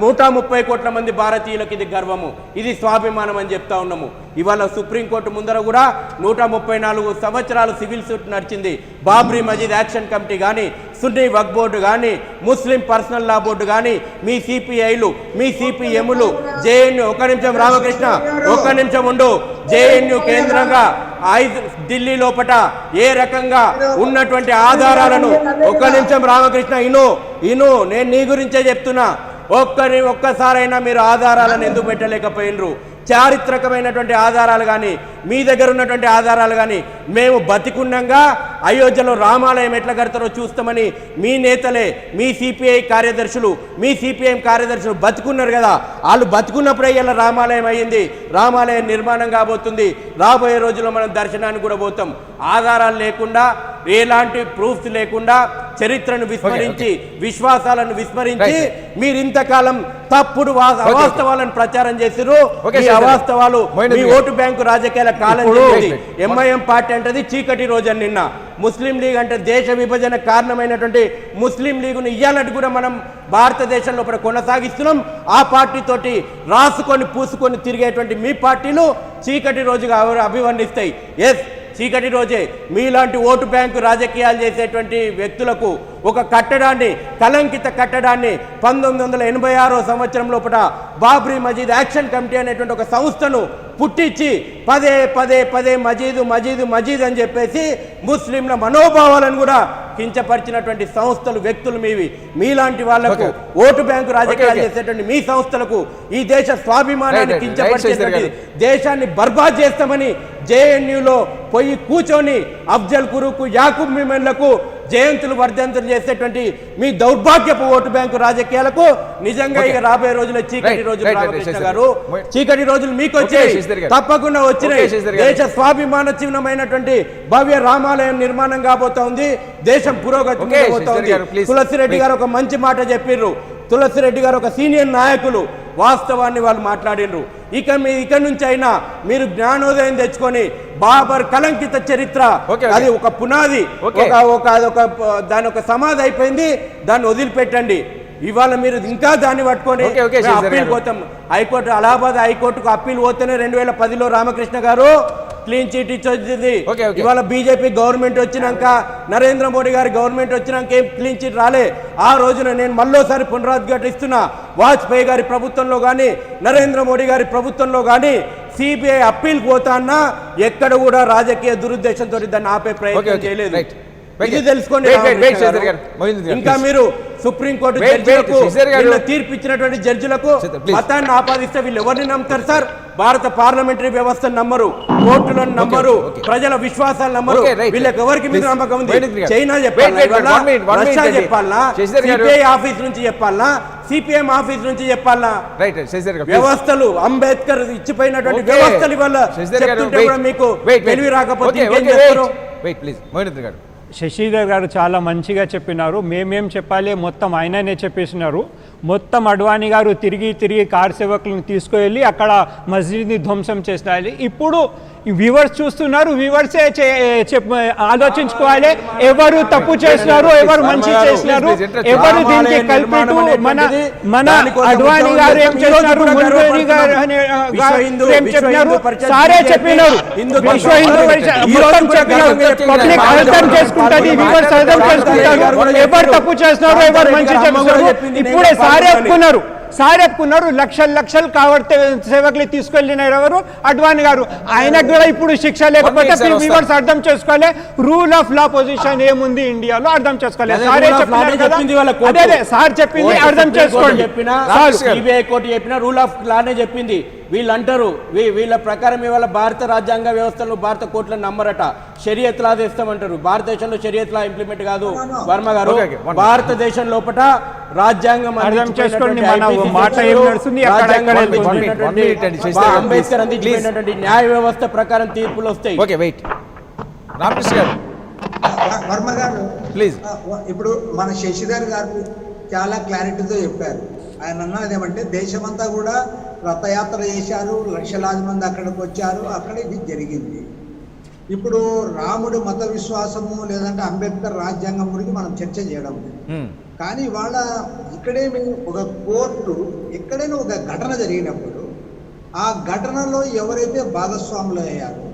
130 కోట్ల మంది భారతీయులకు ఇది గర్వము, ఇది స్వాభిమానం అని చెప్తా ఉన్నాము. ఇవాళ సుప్రీంకోర్టు ముందర కూడా 134 సంవత్సరాలు సివిల్ సూట్ నడిచింది. బాబ్రీ మజీద్ యాక్షన్ కమిటీ కానీ, సున్నీ వక్ఫ్ బోర్డు కానీ, ముస్లిం పర్సనల్ లా బోర్డు కానీ, మీ సిపిఐలు, మీ సిపిఎంలు, జేఎన్యూ, ఒక్క నిమిషం రామకృష్ణ, ఒక్క నిమిషం ఉండు. జేఎన్యూ కేంద్రంగా ఢిల్లీ లోపట ఏ రకంగా ఉన్నటువంటి ఆధారాలను, ఒక్క నిమిషం రామకృష్ణ ఇను నేను నీ గురించే చెప్తున్నా. ఒక్కసారైనా మీరు ఆధారాలను ఎందుకు పెట్టలేకపోయినరు? చారిత్రకమైనటువంటి ఆధారాలు కానీ, మీ దగ్గర ఉన్నటువంటి ఆధారాలు కానీ, మేము బతికున్నంగా అయోధ్యలో రామాలయం ఎట్లా కడతారో చూస్తామని మీ నేతలే, మీ సిపిఐ కార్యదర్శులు, మీ సిపిఎం కార్యదర్శులు బతుకున్నారు కదా, వాళ్ళు బతుకున్నప్పుడే ఇలా రామాలయం అయ్యింది. రామాలయం నిర్మాణం కాబోతుంది. రాబోయే రోజుల్లో మనం దర్శనానికి కూడా పోతాం. ఆధారాలు లేకుండా, ఎలాంటి ప్రూఫ్స్ లేకుండా, చరిత్రను విస్మరించి, విశ్వాసాలను విస్మరించి మీరు ఇంతకాలం తప్పుడు అవాస్తవాలను ప్రచారం చేసిరు. ఈ అవాస్తవాలు మీ ఓటు బ్యాంకు రాజకీయాల కాలం చేసింది. ఎంఐఎం పార్టీ అంటే చీకటి రోజు అని నిన్న, ముస్లిం లీగ్ అంటే దేశ విభజన కారణమైనటువంటి ముస్లిం లీగును ఇయ్యాలంటే కూడా మనం భారతదేశంలో కొనసాగిస్తున్నాం. ఆ పార్టీతోటి రాసుకొని పూసుకొని తిరిగేటువంటి మీ పార్టీలు చీకటి రోజుగా అభివర్ణిస్తాయి. ఎస్, చీకటి రోజే మీలాంటి ఓటు బ్యాంకు రాజకీయాలు చేసేటువంటి వ్యక్తులకు ఒక కట్టడాన్ని, కలంకిత కట్టడాన్ని 1986 సంవత్సరం లోపల బాబ్రీ మజీద్ యాక్షన్ కమిటీ అనేటువంటి ఒక సంస్థను పుట్టించి పదే పదే పదే మజీదు మజీదు మజీద్ అని చెప్పేసి ముస్లింల మనోభావాలను కూడా కించపరిచినటువంటి సంస్థలు, వ్యక్తులు మీవి. మీలాంటి వాళ్లకు ఓటు బ్యాంకు రాజకీయాలు చేసేటువంటి మీ సంస్థలకు ఈ దేశ స్వాభిమానాన్ని కించపరిచేటువంటి, దేశాన్ని బర్బాద్ చేస్తామని జేఎన్యూలో పోయి కూర్చొని అఫ్జల్ కురుకు, యాకూబ్ మెమెన్లకు జయంతులు వర్ధంతులు చేసేటువంటి మీ దౌర్భాగ్యపు ఓటు బ్యాంకు రాజకీయాలకు నిజంగా ఇక రాబోయే రోజుల్లో చీకటి రోజులు, రామకృష్ణ గారు, చీకటి రోజులు మీకు వచ్చాయి, తప్పకుండా వచ్చినాయి. దేశ స్వాభిమాన చిహ్నమైనటువంటి భవ్య రామాలయం నిర్మాణం కాబోతా ఉంది, దేశం పురోగతి కాబోతోంది. తులసిరెడ్డి గారు ఒక మంచి మాట చెప్పిర్రు. తులసిరెడ్డి గారు ఒక సీనియర్ నాయకులు, వాస్తవాన్ని వాళ్ళు మాట్లాడినరు. ఇక నుంచి అయినా మీరు జ్ఞానోదయం తెచ్చుకొని బాబర్ కలంకిత చరిత్ర అది ఒక పునాది, దాని ఒక సమాధి అయిపోయింది, దాన్ని వదిలిపెట్టండి. ఇవాళ మీరు ఇంకా దాన్ని పట్టుకొని అప్పీల్ పోతాం. హైకోర్టు, అలహాబాద్ హైకోర్టుకు అప్పీల్ పోతేనే 2010లో రామకృష్ణ గారు క్లీన్ చిట్ ఇచ్చింది. ఇవాళ బీజేపీ గవర్నమెంట్ వచ్చినాక, నరేంద్ర మోడీ గారి గవర్నమెంట్ వచ్చినాక ఏం క్లీన్ చిట్ రాలే. ఆ రోజున నేను మళ్ళోసారి పునరుద్ఘాటిస్తున్నా, వాజ్పేయి గారి ప్రభుత్వంలో కానీ నరేంద్ర మోడీ గారి ప్రభుత్వంలో కానీ సిబిఐ అప్పీల్ పోతా అన్నా ఎక్కడ కూడా రాజకీయ దురుద్దేశంతో దాన్ని ఆపే ప్రయత్నం చేయలేదు. ఇది తెలుసుకోండి. ఇంకా మీరు సుప్రీంకోర్టు జడ్జిలకు, తీర్పు ఇచ్చినటువంటి జడ్జిలకు మతాన్ని ఆపాదిస్తే వీళ్ళు ఎవరిని నమ్ముతారు సార్? భారత పార్లమెంటరీ వ్యవస్థను నమ్మరు, కోర్టులను నమ్మరు, ప్రజల విశ్వాసాలు నమ్మరు. వీళ్ళకి ఎవరికి మీద నమ్మకం ఉంది? చైనా చెప్పాలనా, రష్యా చెప్పాలనా, సిబిఐ ఆఫీస్ నుంచి చెప్పాలనా, సిపిఎం ఆఫీస్ నుంచి చెప్పాలనా? వ్యవస్థలు, అంబేద్కర్ ఇచ్చిపోయినటువంటి వ్యవస్థలు ఇవాళ చెప్తుంటే కూడా మీకు తెలివి రాకపోతే ఏం చేస్తారు? శశిధర్ గారు చాలా మంచిగా చెప్పినారు. మేమేం చెప్పాలి మొత్తం ఆయననే చెప్పేసినారు. మొత్తం అడ్వాణి గారు తిరిగి కార్ సేవకులను తీసుకువెళ్ళి అక్కడ మస్జిద్ని ధ్వంసం చేస్తారు. ఇప్పుడు వ్యూవర్స్ చూస్తున్నారు, వ్యూవర్సే ఆలోచించుకోవాలి ఎవరు తప్పు చేసినారు, ఎవరు మంచి చేసినారు, ఎవరు దీనికి కల్పిటు. మన అడ్వాణి గారు ఏం చేసినారు, మున్వేరి గారు ఏం చెప్పినారు, సారే చెప్పినారు. విశ్వ హిందూ మొత్తం చెప్పినారు. పబ్లిక్ అర్థం చేసుకుంటుంది, వ్యూవర్స్ అర్థం చేసుకుంటారు ఎవరు తప్పు చేస్తున్నారు, ఎవరు మంచి చేస్తున్నారు. ఇప్పుడే సారే ఒప్పుకున్నారు. లక్షలు కావడితే సేవకులు తీసుకెళ్ళినారు ఎవరు? అడ్వాణి గారు. ఆయనకు కూడా ఇప్పుడు శిక్ష లేకపోతే వ్యూవర్స్ అర్థం చేసుకోవాలి రూల్ ఆఫ్ లా పొజిషన్ ఏముంది ఇండియాలో అర్థం చేసుకోవాలి. సార్ చెప్పింది అర్థం చేసుకోండి. సిబిఐ కోర్టు చెప్పిన రూల్ ఆఫ్ లానే చెప్పింది. వీళ్ళు అంటారు వీళ్ళ ప్రకారం ఇవాళ భారత రాజ్యాంగ వ్యవస్థను, భారత కోర్టులను నమ్మరట, షరియత్ లా తెస్తామంటారు. భారతదేశంలో షరియత్ లా ఇంప్లిమెంట్ కాదు వర్మ గారు. భారతదేశం లోపల రాజ్యాంగం అంబేద్కర్ అందించినటువంటి న్యాయ వ్యవస్థ ప్రకారం తీర్పులు వస్తాయి. వర్మ గారు ప్లీజ్. ఇప్పుడు మన శశిధర్ గారు చాలా క్లారిటీతో చెప్పారు. ఆయన అన్నది ఏమంటే దేశమంతా కూడా రథయాత్ర చేశారు, లక్షలాది మంది అక్కడికి వచ్చారు, అక్కడ ఇది జరిగింది. ఇప్పుడు రాముడు మత విశ్వాసము లేదంటే అంబేద్కర్ రాజ్యాంగం గురించి మనం చర్చ చేయడం లేదు. కానీ వాళ్ళ ఇక్కడేమి ఒక కోర్టు ఎక్కడైనా ఒక ఘటన జరిగినప్పుడు ఆ ఘటనలో ఎవరైతే భాగస్వాములు అయ్యారో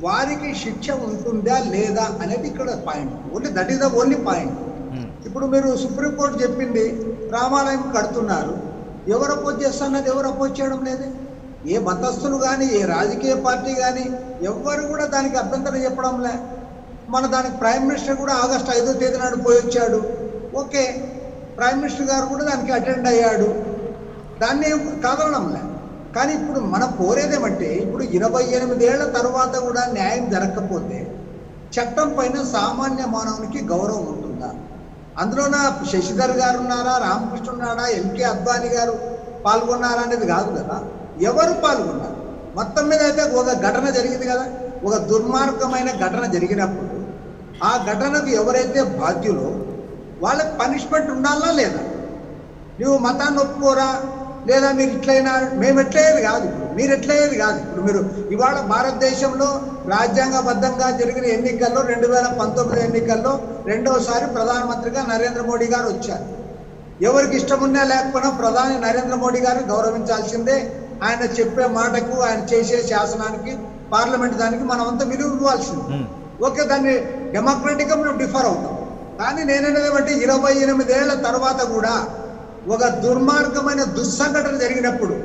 వారికి శిక్ష ఉంటుందా లేదా అనేది ఇక్కడ point. Only that is the only point. ఇప్పుడు మీరు సుప్రీంకోర్టు చెప్పింది రామాలయం కడుతున్నారు, ఎవరు అపోజ్ చేస్తున్నది, ఎవరు అపోజ్ చేయడం లేదు. ఏ మతస్థులు కానీ ఏ రాజకీయ పార్టీ కానీ ఎవ్వరు కూడా దానికి అభ్యంతరం చెప్పడం లే. దానికి ప్రైమ్ మినిస్టర్ కూడా ఆగస్టు 5వ తేదీ నాడు పోయి వచ్చాడు. ఓకే, ప్రైమ్ మినిస్టర్ గారు కూడా దానికి అటెండ్ అయ్యాడు, దాన్ని కాదనడం లే. కానీ ఇప్పుడు మనం కోరేదేమంటే ఇప్పుడు 28 ఏళ్ల తర్వాత కూడా న్యాయం జరగకపోతే చట్టం పైన సామాన్య మానవునికి గౌరవం ఉంటుందా? అందులోన శశిధర్ గారు ఉన్నారా, రామకృష్ణ ఉన్నారా, ఎంకే అద్వానీ గారు పాల్గొన్నారా అనేది కాదు కదా. ఎవరు పాల్గొన్నారు? మొత్తం మీద అయితే ఒక ఘటన జరిగింది కదా. ఒక దుర్మార్గమైన ఘటన జరిగినప్పుడు ఆ ఘటనకు ఎవరైతే బాధ్యులో వాళ్ళకి పనిష్మెంట్ ఉండాలా లేదా? నువ్వు మతాన్ని ఒప్పుకోరా, లేదా మీరు ఇట్లయినా మేము ఎట్లయ్యేది కాదు, మీరు ఎట్లయ్యేది కాదు. ఇప్పుడు మీరు ఇవాళ భారతదేశంలో రాజ్యాంగబద్ధంగా జరిగిన ఎన్నికల్లో 2019 ఎన్నికల్లో రెండవసారి ప్రధానమంత్రిగా నరేంద్ర మోడీ గారు వచ్చారు. ఎవరికి ఇష్టమున్నా లేకపోయినా ప్రధాని నరేంద్ర మోడీ గారు గౌరవించాల్సిందే. ఆయన చెప్పే మాటకు, ఆయన చేసే శాసనానికి పార్లమెంట్ దానికి మనం అంతా విలువ ఇవ్వాల్సింది. ఓకే, దాన్ని డెమోక్రటిక్గా మనం డిఫర్ అవుతాం. కానీ నేననేది ఏమంటే 28 ఏళ్ల తర్వాత కూడా ఒక దుర్మార్గమైన దుస్సంఘటన జరిగినప్పుడు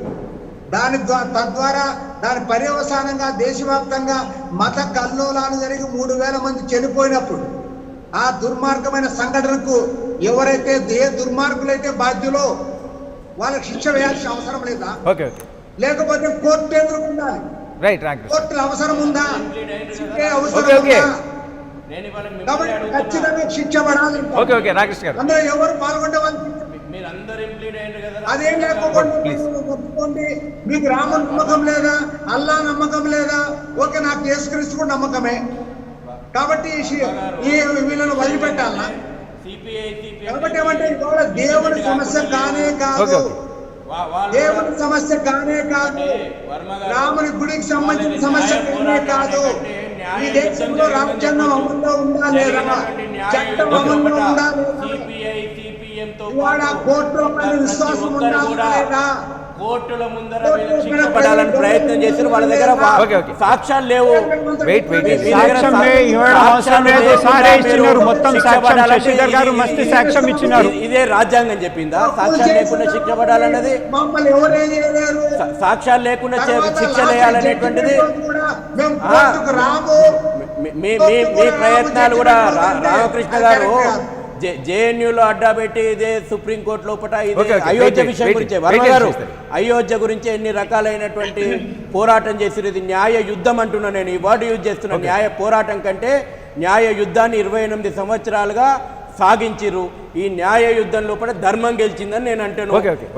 తద్వారా దాని పర్యవసానంగా దేశవ్యాప్తంగా మత కల్లోలాలు జరిగి 3,000 మంది చనిపోయినప్పుడు ఆ దుర్మార్గమైన సంఘటనకు ఎవరైతే దుర్మార్గులైతే బాధ్యులో వాళ్ళకి శిక్ష వేయాల్సిన అవసరం లేదా? లేకపోతే కోర్టు ఎదురు ఉండాలి. కోర్టుల అవసరం ఉందా? అవసరం ఉందా? కాబట్టి ఖచ్చితంగా శిక్ష పడాలి. అందులో ఎవరు పాల్గొంటే వాళ్ళు అదేం లేకపోతే మీకు రాముడు నమ్మకం లేదా, అల్లా నమ్మకం లేదా? ఓకే, నాకు యేసుక్రీస్తు కూడా నమ్మకమే. కాబట్టి ఈ వీళ్ళను వదిలిపెట్టాలనా? కాబట్టి ఏమంటే ఇవాళ దేవుడి సమస్య కానే కాదు, దేవుడి సమస్య కానే కాదు, రాముని గుడికి సంబంధించిన సమస్య కానే కాదు. ఈ దేశంలో రాజ్యాంగం అమల్లో ఉందా లేదా, చట్టం అమల్లో ఉందా లేదా, ఇవాళ కోర్టులో విశ్వాసం ఉందా లేదా, కోర్టుల ముందర శిక్ష పడాలని ప్రయత్నం చేశారు. వాళ్ళ దగ్గర సాక్ష్యాలు లేవు. ఇదే రాజ్యాంగం చెప్పిందా సాక్ష్యాలు లేకుండా శిక్ష పడాలన్నది? సాక్ష్యాలు లేకుండా శిక్ష వేయాలనేటువంటిది మీ ప్రయత్నాలు కూడా రామకృష్ణ గారు జేఎన్యూలో అడ్డా పెట్టి ఇదే సుప్రీంకోర్టు లోపల ఇదే అయోధ్య విషయం గురించి వర్మ గారు అయోధ్య గురించి ఎన్ని రకాలైనటువంటి పోరాటం చేసిరు. ఇది న్యాయ యుద్ధం అంటున్నా, నేను ఈ వర్డ్ యూజ్ చేస్తున్నా. న్యాయ పోరాటం కంటే న్యాయ యుద్ధాన్ని 28 సంవత్సరాలుగా సాగించిరు. ఈ న్యాయ యుద్ధం లోపల ధర్మం గెలిచిందని నేను అంటాను.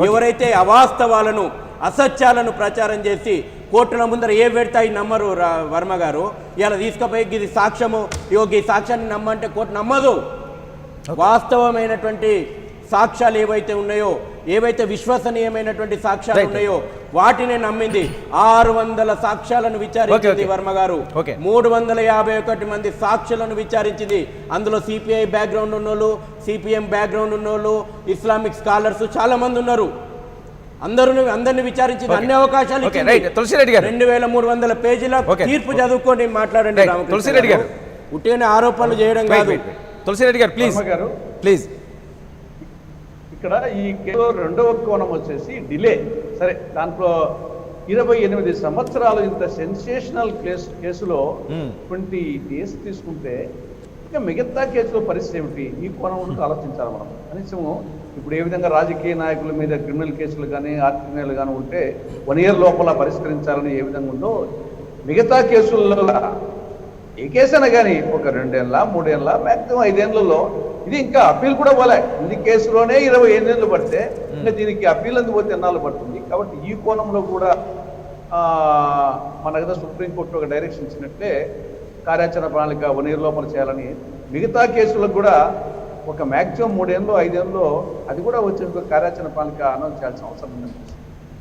ఎవరైతే అవాస్తవాలను అసత్యాలను ప్రచారం చేసి కోర్టుల ముందర ఏ పెడతాయి నమ్మరు వర్మ గారు. ఇలా తీసుకుపోయి ఇది సాక్ష్యము, ఈ సాక్ష్యాన్ని నమ్మంటే కోర్టు నమ్మదు. వాస్తవమైనటువంటి సాక్ష్యాలు ఏవైతే ఉన్నాయో, ఏవైతే విశ్వసనీయమైనటువంటి సాక్ష్యాలు ఉన్నాయో వాటినే నమ్మింది. 600 సాక్ష్యాలను విచారించింది వర్మ గారు. 351 మంది సాక్షులను విచారించింది. అందులో సిపిఐ బ్యాక్గ్రౌండ్ ఉన్నోళ్ళు, సిపిఎం బ్యాక్గ్రౌండ్ ఉన్నోళ్ళు, ఇస్లామిక్ స్కాలర్స్ చాలా మంది ఉన్నారు. అందరిని విచారించింది, అన్ని అవకాశాలు. 2300 పేజీల తీర్పు చదువుకొని మాట్లాడండి తులసిరెడ్డి గారు. ఉట్టిగానే ఆరోపణలు చేయడం కాదు. తులసిరెడ్డి గారు ప్లీజ్. ఇక్కడ ఈ కేసులో రెండవ కోణం వచ్చేసి డిలే. సరే, దాంట్లో 28 సంవత్సరాలు ఇంత సెన్సేషనల్ కేసులో 20 డేస్ తీసుకుంటే ఇంకా మిగతా కేసులో పరిస్థితి ఏమిటి? ఈ కోణం నుండి ఆలోచించాలి మనం. కనీసం ఇప్పుడు ఏ విధంగా రాజకీయ నాయకుల మీద క్రిమినల్ కేసులు కానీ ఆర్టినల్ కానీ ఉంటే 1 year లోపల పరిష్కరించాలని ఏ విధంగా ఉందో మిగతా కేసుల్లో ఏ కేసైనా కానీ ఒక 2 ఏళ్ళ 3 ఏళ్ళ మ్యాక్సిమం 5 ఏళ్లలో ఇది ఇంకా అప్పీల్ కూడా పోలే. ఇది కేసులోనే 25 ఏళ్ళు పడితే ఇంకా దీనికి అప్పీల్ ఎందుకు పోతే ఎన్నాళ్ళు పడుతుంది? కాబట్టి ఈ కోణంలో కూడా మన కదా సుప్రీంకోర్టు ఒక డైరెక్షన్ ఇచ్చినట్లే కార్యాచరణ ప్రణాళిక 1 year లోపల చేయాలని, మిగతా కేసులకు కూడా ఒక మ్యాక్సిమం 3 ఏళ్ళు 5 ఏళ్ళలో అది కూడా వచ్చే ఒక కార్యాచరణ ప్రణాళిక అనౌన్స్ చేయాల్సిన అవసరం ఉందనిపిస్తుంది.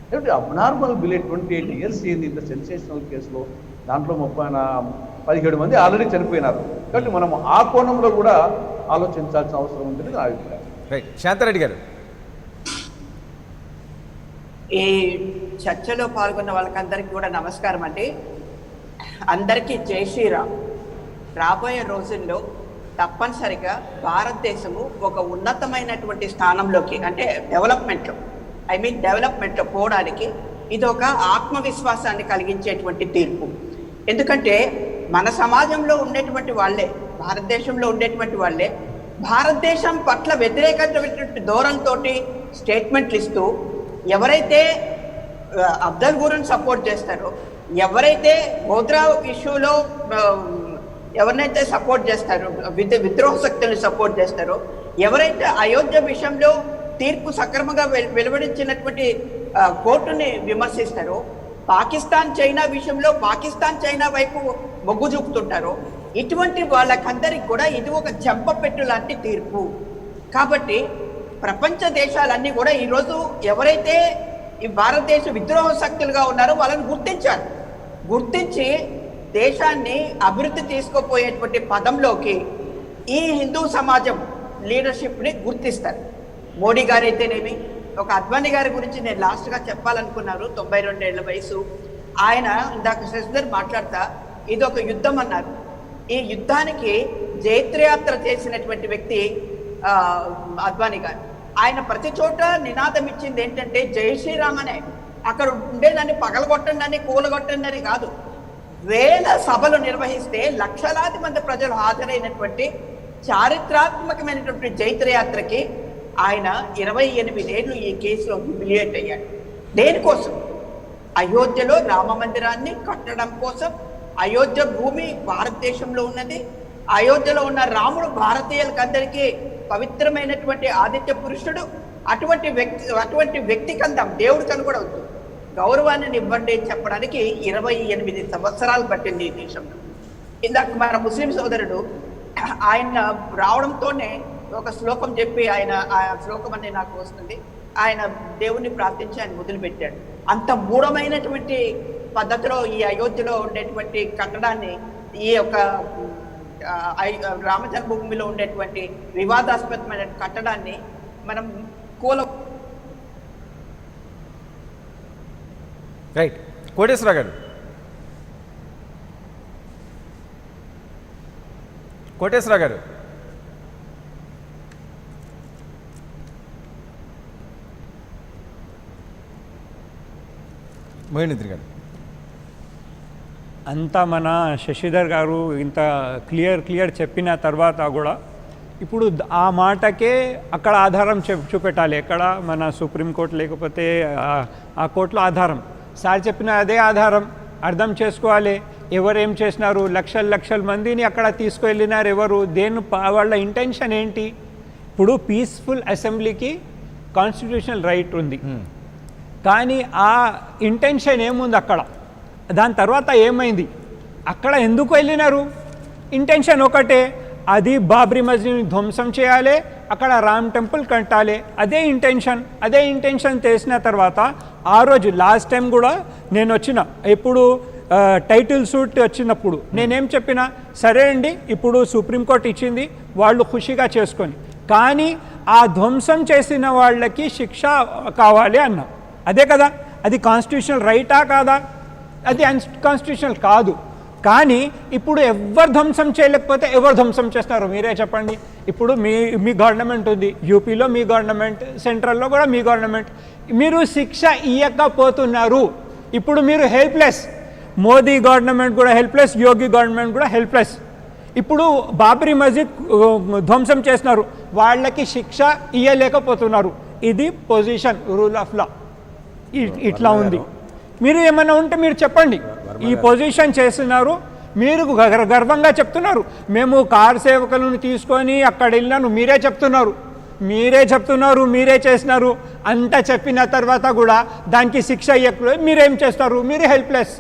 కాబట్టి అబ్నార్మల్ బిల్ 28 years ఏంది ఇంత సెన్సేషనల్ కేసులో? దాంట్లో 17 మంది ఆల్రెడీ చనిపోయినారు. కాబట్టి మనం ఆ కోణంలో కూడా ఆలోచించాల్సిన అవసరం ఉందని నా అభిప్రాయం. రైట్, శాంతారెడ్డి గారు. ఈ చర్చలో పాల్గొన్న వాళ్ళకందరికీ కూడా నమస్కారం అండి. అందరికీ జై శ్రీరామ్. రాబోయే రోజుల్లో తప్పనిసరిగా భారతదేశము ఒక ఉన్నతమైనటువంటి స్థానంలోకి, అంటే డెవలప్మెంట్లో పోవడానికి ఇది ఒక ఆత్మవిశ్వాసాన్ని కలిగించేటువంటి తీర్పు. ఎందుకంటే మన సమాజంలో ఉండేటువంటి వాళ్ళే, భారతదేశంలో ఉండేటువంటి వాళ్ళే భారతదేశం పట్ల వ్యతిరేకమైనటువంటి ధోరణితో స్టేట్మెంట్లు ఇస్తూ ఎవరైతే అఫ్జల్ గురుని సపోర్ట్ చేస్తారో, ఎవరైతే గోద్రా ఇష్యూలో ఎవరినైతే సపోర్ట్ చేస్తారో, విద్రోహ శక్తులను సపోర్ట్ చేస్తారో, ఎవరైతే అయోధ్య విషయంలో తీర్పు సక్రమంగా వెలువడించినటువంటి కోర్టుని విమర్శిస్తారో, పాకిస్తాన్ చైనా విషయంలో పాకిస్తాన్ చైనా వైపు మొగ్గు చూపుతుంటారో, ఇటువంటి వాళ్ళకందరికి కూడా ఇది ఒక చెంపపెట్టు లాంటి తీర్పు. కాబట్టి ప్రపంచ దేశాలన్నీ కూడా ఈరోజు ఎవరైతే ఈ భారతదేశ విద్రోహ శక్తులుగా ఉన్నారో వాళ్ళని గుర్తించి దేశాన్ని అభివృద్ధి తీసుకుపోయేటువంటి పదంలోకి ఈ హిందూ సమాజం లీడర్షిప్ని గుర్తిస్తారు. మోడీ గారు అయితేనేమి, ఒక అద్వానీ గారి గురించి నేను లాస్ట్గా చెప్పాలనుకున్నారు. 92 ఏళ్ల వయసు. ఆయన ఇందాక శశిధర్ మాట్లాడతా ఇది ఒక యుద్ధం అన్నారు. ఈ యుద్ధానికి జైత్రయాత్ర చేసినటువంటి వ్యక్తి అద్వానీ గారు. ఆయన ప్రతి చోట నినాదం ఇచ్చింది ఏంటంటే జై శ్రీరామ్ అనే. అక్కడ ఉండేదాన్ని పగలగొట్టండి అని కూలగొట్టండి అని కాదు. వేల సభలు నిర్వహిస్తే లక్షలాది మంది ప్రజలు హాజరైనటువంటి చారిత్రాత్మకమైనటువంటి జైత్రయాత్రకి ఆయన 28 ఏళ్ళు ఈ కేసులో హ్యూమిలియేట్ అయ్యాడు. దేనికోసం? అయోధ్యలో రామ మందిరాన్ని కట్టడం కోసం. అయోధ్య భూమి భారతదేశంలో ఉన్నది. అయోధ్యలో ఉన్న రాముడు భారతీయులకు అందరికీ పవిత్రమైనటువంటి ఆదిత్య పురుషుడు. అటువంటి వ్యక్తికి అందాం, దేవుడికని కూడా వద్దు, గౌరవాన్ని ఇవ్వండి చెప్పడానికి 28 సంవత్సరాలు పట్టింది ఈ దేశంలో. ఇందాక మన ముస్లిం సోదరుడు ఆయన రావడంతోనే ఒక శ్లోకం చెప్పి ఆ శ్లోకం అనేది నాకు వస్తుంది. ఆయన దేవుణ్ణి ప్రార్థించి ఆయన మొదలుపెట్టాడు. అంత మూఢమైనటువంటి పద్ధతిలో ఈ అయోధ్యలో ఉండేటువంటి కట్టడాన్ని, ఈ యొక్క రామ జన్మభూమిలో ఉండేటువంటి వివాదాస్పదమైన కట్టడాన్ని మనం రైట్. కోటేశ్వరరావు గారు, కోటేశ్వరరావు గారు, మోహినిద్రి గారు, అంతా మన శశిధర్ గారు ఇంత క్లియర్ చెప్పిన తర్వాత కూడా ఇప్పుడు ఆ మాటకే అక్కడ ఆధారం చూపెట్టాలి. ఎక్కడ మన సుప్రీంకోర్టు లేకపోతే ఆ కోర్టులో ఆధారం. సార్ చెప్పిన అదే ఆధారం అర్థం చేసుకోవాలి. ఎవరేం చేసినారు, లక్షల మందిని అక్కడ తీసుకువెళ్ళినారు, ఎవరు, వాళ్ళ ఇంటెన్షన్ ఏంటి? ఇప్పుడు పీస్ఫుల్ అసెంబ్లీకి కాన్స్టిట్యూషనల్ రైట్ ఉంది, కానీ ఆ ఇంటెన్షన్ ఏముంది అక్కడ? దాని తర్వాత ఏమైంది? అక్కడ ఎందుకు వెళ్ళినారు? ఇంటెన్షన్ ఒకటే, అది బాబ్రీ మస్జిద్ని ధ్వంసం చేయాలి, అక్కడ రామ్ టెంపుల్ కట్టాలి. అదే ఇంటెన్షన్ చేసిన తర్వాత ఆ రోజు లాస్ట్ టైం కూడా నేను వచ్చిన, ఎప్పుడు టైటిల్ సూట్ వచ్చినప్పుడు నేనేం చెప్పినా, సరే అండి ఇప్పుడు సుప్రీంకోర్టు ఇచ్చింది, వాళ్ళు ఖుషిగా చేసుకొని, కానీ ఆ ధ్వంసం చేసిన వాళ్ళకి శిక్ష కావాలి అన్నా. అదే కదా, అది కాన్స్టిట్యూషనల్ రైటా కాదా? అది అన్కాన్స్టిట్యూషనల్ కాదు. కానీ ఇప్పుడు ఎవరు ధ్వంసం చేయలేకపోతే ఎవరు ధ్వంసం చేస్తారు మీరే చెప్పండి. ఇప్పుడు మీ గవర్నమెంట్ ఉంది, యూపీలో మీ గవర్నమెంట్, సెంట్రల్లో కూడా మీ గవర్నమెంట్, మీరు శిక్ష ఇవ్వకపోతున్నారు. ఇప్పుడు మీరు హెల్ప్లెస్. మోదీ గవర్నమెంట్ కూడా హెల్ప్లెస్, యోగి గవర్నమెంట్ కూడా హెల్ప్లెస్. ఇప్పుడు బాబ్రీ మస్జిద్ ధ్వంసం చేస్తున్నారు, వాళ్ళకి శిక్ష ఇవ్వలేకపోతున్నారు. ఇది పొజిషన్, రూల్ ఆఫ్ లా ఇట్లా ఉంది. మీరు ఏమైనా ఉంటే మీరు చెప్పండి. ఈ పొజిషన్ చేస్తున్నారు, మీరు గర్వంగా చెప్తున్నారు, మేము కార్ సేవకులను తీసుకొని అక్కడ వెళ్ళినాను, మీరే చెప్తున్నారు, మీరే చేసినారు. అంత చెప్పిన తర్వాత కూడా దానికి శిక్ష ఇవ్వకపోతే మీరేం చేస్తారు? మీరు హెల్ప్లెస్.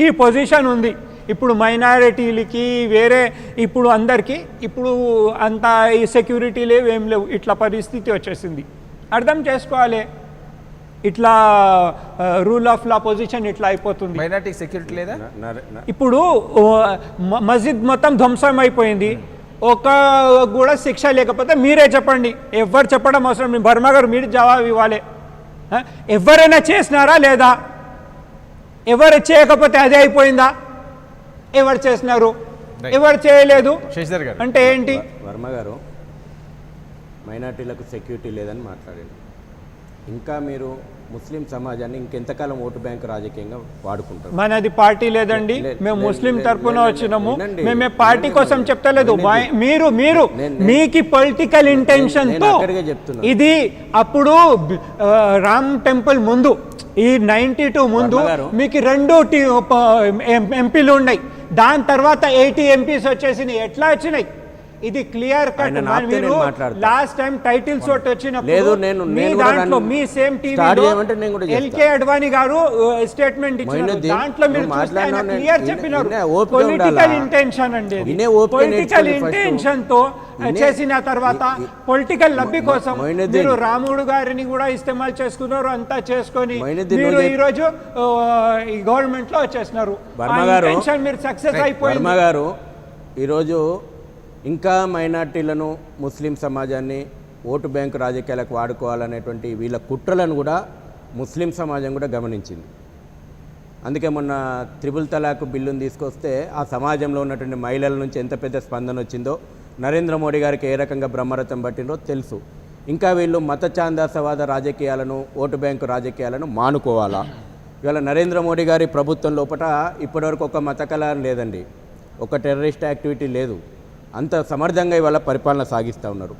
ఈ పొజిషన్ ఉంది. ఇప్పుడు మైనారిటీలకి వేరే, ఇప్పుడు అందరికీ ఇప్పుడు అంత ఈ సెక్యూరిటీ లేవు, ఏం లేవు, ఇట్లా పరిస్థితి వచ్చేసింది. అర్థం చేసుకోవాలి. ఇట్లా రూల్ ఆఫ్ లా పొజిషన్ ఇట్లా అయిపోతుంది. మైనారిటీ సెక్యూరిటీ లేదా? ఇప్పుడు మస్జిద్ మొత్తం ధ్వంసం అయిపోయింది, ఒక కూడా శిక్ష లేకపోతే మీరే చెప్పండి. ఎవరు చెప్పడం అవసరం లేదు. వర్మ గారు మీరు జవాబు ఇవ్వాలి. ఎవరైనా చేసినారా లేదా? ఎవరు చేయకపోతే అదే అయిపోయిందా? ఎవరు చేసినారు, ఎవరు చేయలేదు అంటే ఏంటి? వర్మ గారు మైనారిటీలకు సెక్యూరిటీ లేదని మాట్లాడండి. ఇంకా మీరు ముస్లిం సమాజాన్ని ఇంకెంతకాలం ఓటు బ్యాంక్ రాజకీయంగా వాడుకుంటారు? మనది పార్టీ లేదండి, మేము ముస్లిం తరఫున వచ్చినాము. మేము పార్టీ కోసం చెప్తలేదు. మీరు మీకు పొలిటికల్ ఇంటెన్షన్ తో ఇది, అప్పుడు రామ్ టెంపుల్ ముందు ఈ 92 ముందు మీకు 2 ఎంపీలు ఉన్నాయి, దాని తర్వాత 80 ఎంపీస్ వచ్చేసినాయి. ఎట్లా వచ్చినాయి? ఇది క్లియర్ కట్. మీరు లాస్ట్ టైం టైటిల్ షాట్ వచ్చినప్పుడు మీ దాంట్లో మీ సేమ్ టీవీలో ఎల్కే అడ్వాణి గారు స్టేట్మెంట్ ఇచ్చారు, దాంట్లో మీరు చూస్తే ఆయన క్లియర్ చెప్పినారు పొలిటికల్ ఇంటెన్షన్ అండి. పొలిటికల్ ఇంటెన్షన్ తో చేసిన తర్వాత పొలిటికల్ లబ్ధి కోసం మీరు రాముడు గారిని కూడా ఇస్తేమాల్ చేసుకున్నారు, అంతా చేసుకొని మీరు ఈ రోజు ఈ గవర్నమెంట్ లో వచ్చేసినారు. మీరు సక్సెస్ అయిపోయింది. వర్మ గారు ఈరోజు ఇంకా మైనార్టీలను, ముస్లిం సమాజాన్ని ఓటు బ్యాంకు రాజకీయాలకు వాడుకోవాలనేటువంటి వీళ్ళ కుట్రలను కూడా ముస్లిం సమాజం కూడా గమనించింది. అందుకే మొన్న త్రిపుల్ తలాక్ బిల్లును తీసుకొస్తే ఆ సమాజంలో ఉన్నటువంటి మహిళల నుంచి ఎంత పెద్ద స్పందన వచ్చిందో, నరేంద్ర మోడీ గారికి ఏ రకంగా బ్రహ్మరథం పట్టిందో తెలుసు. ఇంకా వీళ్ళు మత ఛాందాసవాద రాజకీయాలను, ఓటు బ్యాంకు రాజకీయాలను మానుకోవాలా? ఇవాళ నరేంద్ర మోడీ గారి ప్రభుత్వం లోపల ఇప్పటివరకు ఒక మత కళ లేదండి, ఒక టెర్రరిస్ట్ యాక్టివిటీ లేదు. అంత సమర్థంగా ఇవాళ పరిపాలన సాగిస్తూ ఉన్నారు.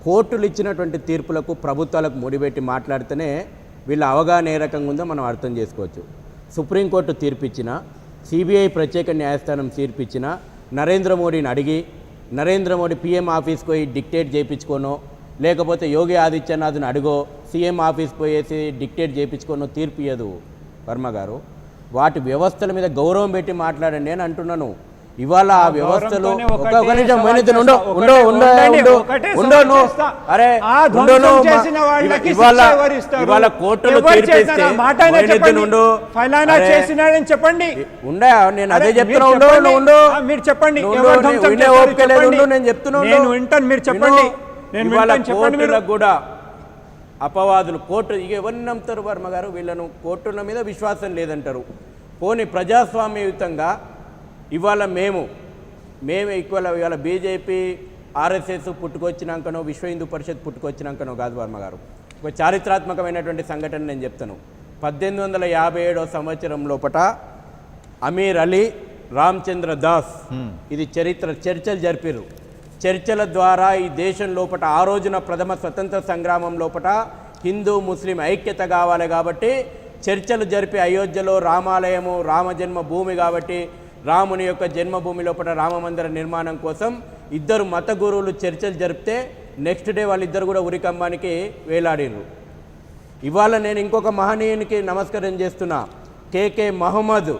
కోర్టులు ఇచ్చినటువంటి తీర్పులకు ప్రభుత్వాలకు ముడిపెట్టి మాట్లాడితేనే వీళ్ళ అవగాహన ఏ రకంగా ఉందో మనం అర్థం చేసుకోవచ్చు. సుప్రీంకోర్టు తీర్పిచ్చిన, సిబిఐ ప్రత్యేక న్యాయస్థానం తీర్పిచ్చిన, నరేంద్ర మోడీని అడిగి నరేంద్ర మోడీ పీఎం ఆఫీస్కి పోయి డిక్టేట్ చేయించుకోనో, లేకపోతే యోగి ఆదిత్యనాథ్ని అడిగో సీఎం ఆఫీస్కి పోయేసి డిక్టేట్ చేయించుకోనో తీర్పు ఇయ్యదు వర్మ గారు. వాటి వ్యవస్థల మీద గౌరవం పెట్టి మాట్లాడండి అని అంటున్నాను. ఇవాళ ఆ వ్యవస్థలో ఇవాళ కోర్టులు చెప్పండి. నేను అదే చెప్తున్నా, మీరు చెప్పండి. నేను చెప్తున్నాను, మీరు చెప్పండి. ఇవాళ కోర్టులకు కూడా అపవాదులు, కోర్టు ఇక ఎవరిని నమ్ముతారు వర్మ గారు? వీళ్ళను కోర్టుల మీద విశ్వాసం లేదంటారు. పోనీ ప్రజాస్వామ్యయుతంగా ఇవాళ మేము ఇవాళ బీజేపీ ఆర్ఎస్ఎస్ పుట్టుకొచ్చినాకనో, విశ్వ హిందూ పరిషత్ పుట్టుకొచ్చినాకనో కాదు వర్మ గారు. ఒక చారిత్రాత్మకమైనటువంటి సంఘటన నేను చెప్తాను. 1857 సంవత్సరం లోపట అమీర్ అలీ రామచంద్ర దాస్ ఇది చర్చలు జరిపారు. చర్చల ద్వారా ఈ దేశం లోపట ఆ రోజున ప్రథమ స్వతంత్ర సంగ్రామం లోపట హిందూ ముస్లిం ఐక్యత కావాలి కాబట్టి చర్చలు జరిపి అయోధ్యలో రామాలయము రామజన్మ భూమి కాబట్టి రాముని యొక్క జన్మభూమి లోపల రామమందిర నిర్మాణం కోసం ఇద్దరు మత గురువులు చర్చలు జరిపితే నెక్స్ట్ డే వాళ్ళిద్దరు కూడా ఉరికంబానికి వేలాడిరు. ఇవాళ నేను ఇంకొక మహనీయునికి నమస్కారం చేస్తున్నా. కేకే మహమ్మద్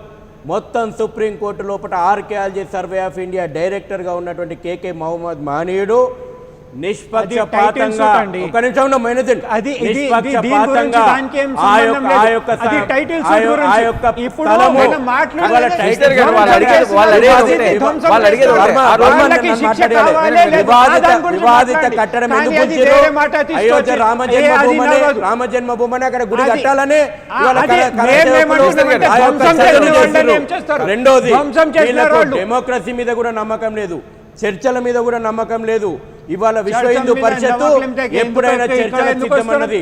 మొత్తం సుప్రీంకోర్టు లోపల ఆర్కియాలజీ సర్వే ఆఫ్ ఇండియా డైరెక్టర్గా ఉన్నటువంటి కేకే మహమ్మద్ మహనీయుడు నిష్పక్షపాతంగా వివాదిత కట్టడం రామ జన్మభూమని అక్కడ గుడి కట్టాలని రెండోది డెమోక్రసీ మీద కూడా నమ్మకం లేదు, చర్చల మీద కూడా నమ్మకం లేదు. ఇవాళ విశ్వ హిందూ పరిషత్తు ఎప్పుడైనా చర్చలకు సిద్ధమన్నది.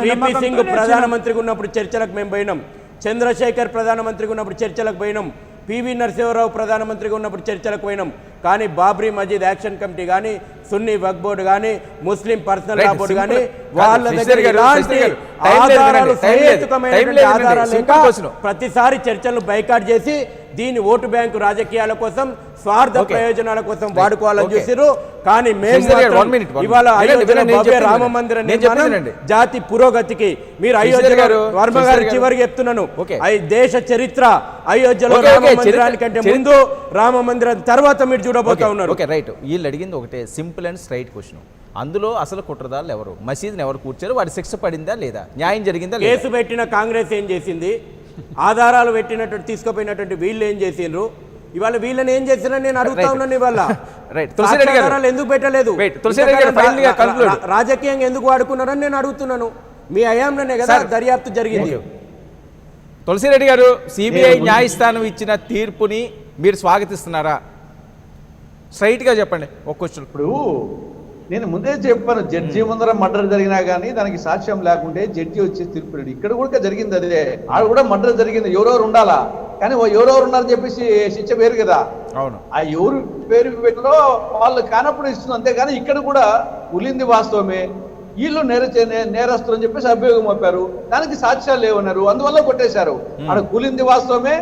విపి సింగ్ ప్రధానమంత్రిగా ఉన్నప్పుడు చర్చలకు మేము పోయినాం, చంద్రశేఖర్ ప్రధానమంత్రిగా ఉన్నప్పుడు చర్చలకు పోయినాం, పివి నరసింహారావు ప్రధానమంత్రిగా ఉన్నప్పుడు చర్చలకు పోయినాం. కానీ బాబ్రీ మస్జిద్ యాక్షన్ కమిటీ కానీ, సున్నీ వక్ఫ్ బోర్డు కానీ, ముస్లిం పర్సనల్ లా బోర్డు కానీ వాళ్ళ దగ్గర ఎలాంటి ఆధారాలు సహేతుకమైనటువంటి ఆధారాలు లేక ప్రతిసారి చర్చలను బైకాట్ చేసి దీని ఓటు బ్యాంకు రాజకీయాల కోసం, స్వార్థ ప్రయోజనాల కోసం వాడుకోవాలని చూసారు. కానీ మేము ఇవాళ అయోధ్య రామ మందిర నిర్మాణం జాతి పురోగతికి మీరు అయోధ్య వర్మ గారు చివరికి చెప్తున్నాను, దేశ చరిత్ర అయోధ్యలో రామ మందిరానికంటే ముందు, రామ మందిరం తర్వాత మీరు చూడబోతా ఉన్నారు. రైట్. వీళ్ళు అడిగింది ఒకటే సింపుల్ అండ్ స్ట్రైట్ క్వశ్చన్. అందులో అసలు కుట్రదారులు ఎవరు, మసీదుని ఎవరు కూర్చారు, వాడి శిక్ష పడిందా లేదా, న్యాయం జరిగిందా? కేసు పెట్టిన కాంగ్రెస్ ఏం చేసింది, ఆధారాలు పెట్టినటువంటి తీసుకుపోయినటువంటి వీళ్ళు ఏం చేసిండ్రు, ఇవాళ వీళ్ళని ఏం చేసిరని నేను అడుగుతా ఉన్నాను. ఇవాళ ఎందుకు పెట్టలేదు, రాజకీయంగా ఎందుకు వాడుకున్నారని నేను అడుగుతున్నాను. మీ హయాంలోనే కదా దర్యాప్తు జరిగింది. తులసిరెడ్డి గారు, సిబిఐ న్యాయస్థానం ఇచ్చిన తీర్పుని మీరు స్వాగతిస్తున్నారా? స్ట్రైట్ గా చెప్పండి. ఒక క్వశ్చన్. ఇప్పుడు నేను ముందే చెప్పాను, జడ్జి ముందర మర్డర్ జరిగినా కానీ దానికి సాక్ష్యం లేకుంటే జడ్జి వచ్చి తీర్పు. ఇక్కడ కూడా జరిగింది అదే, ఆడ కూడా మర్డర్ జరిగింది, ఎవరెవరు ఉండాలా, కానీ ఎవరెవరు ఉన్నారని చెప్పేసి శిక్ష వేరు కదా. అవును, ఆ ఎవరు పేరు పెట్టిలో వాళ్ళు కానప్పుడు ఇస్తుంది, అంతేగాని ఇక్కడ కూడా ఉలింది వాస్తవమే, వీళ్ళు నేరస్తులు అని చెప్పేసి అభియోగం మోపారు, దానికి సాక్ష్యాలు లేవన్నారు, అందువల్ల కొట్టేశారు. ఆడ కూలింది వాస్తవమే,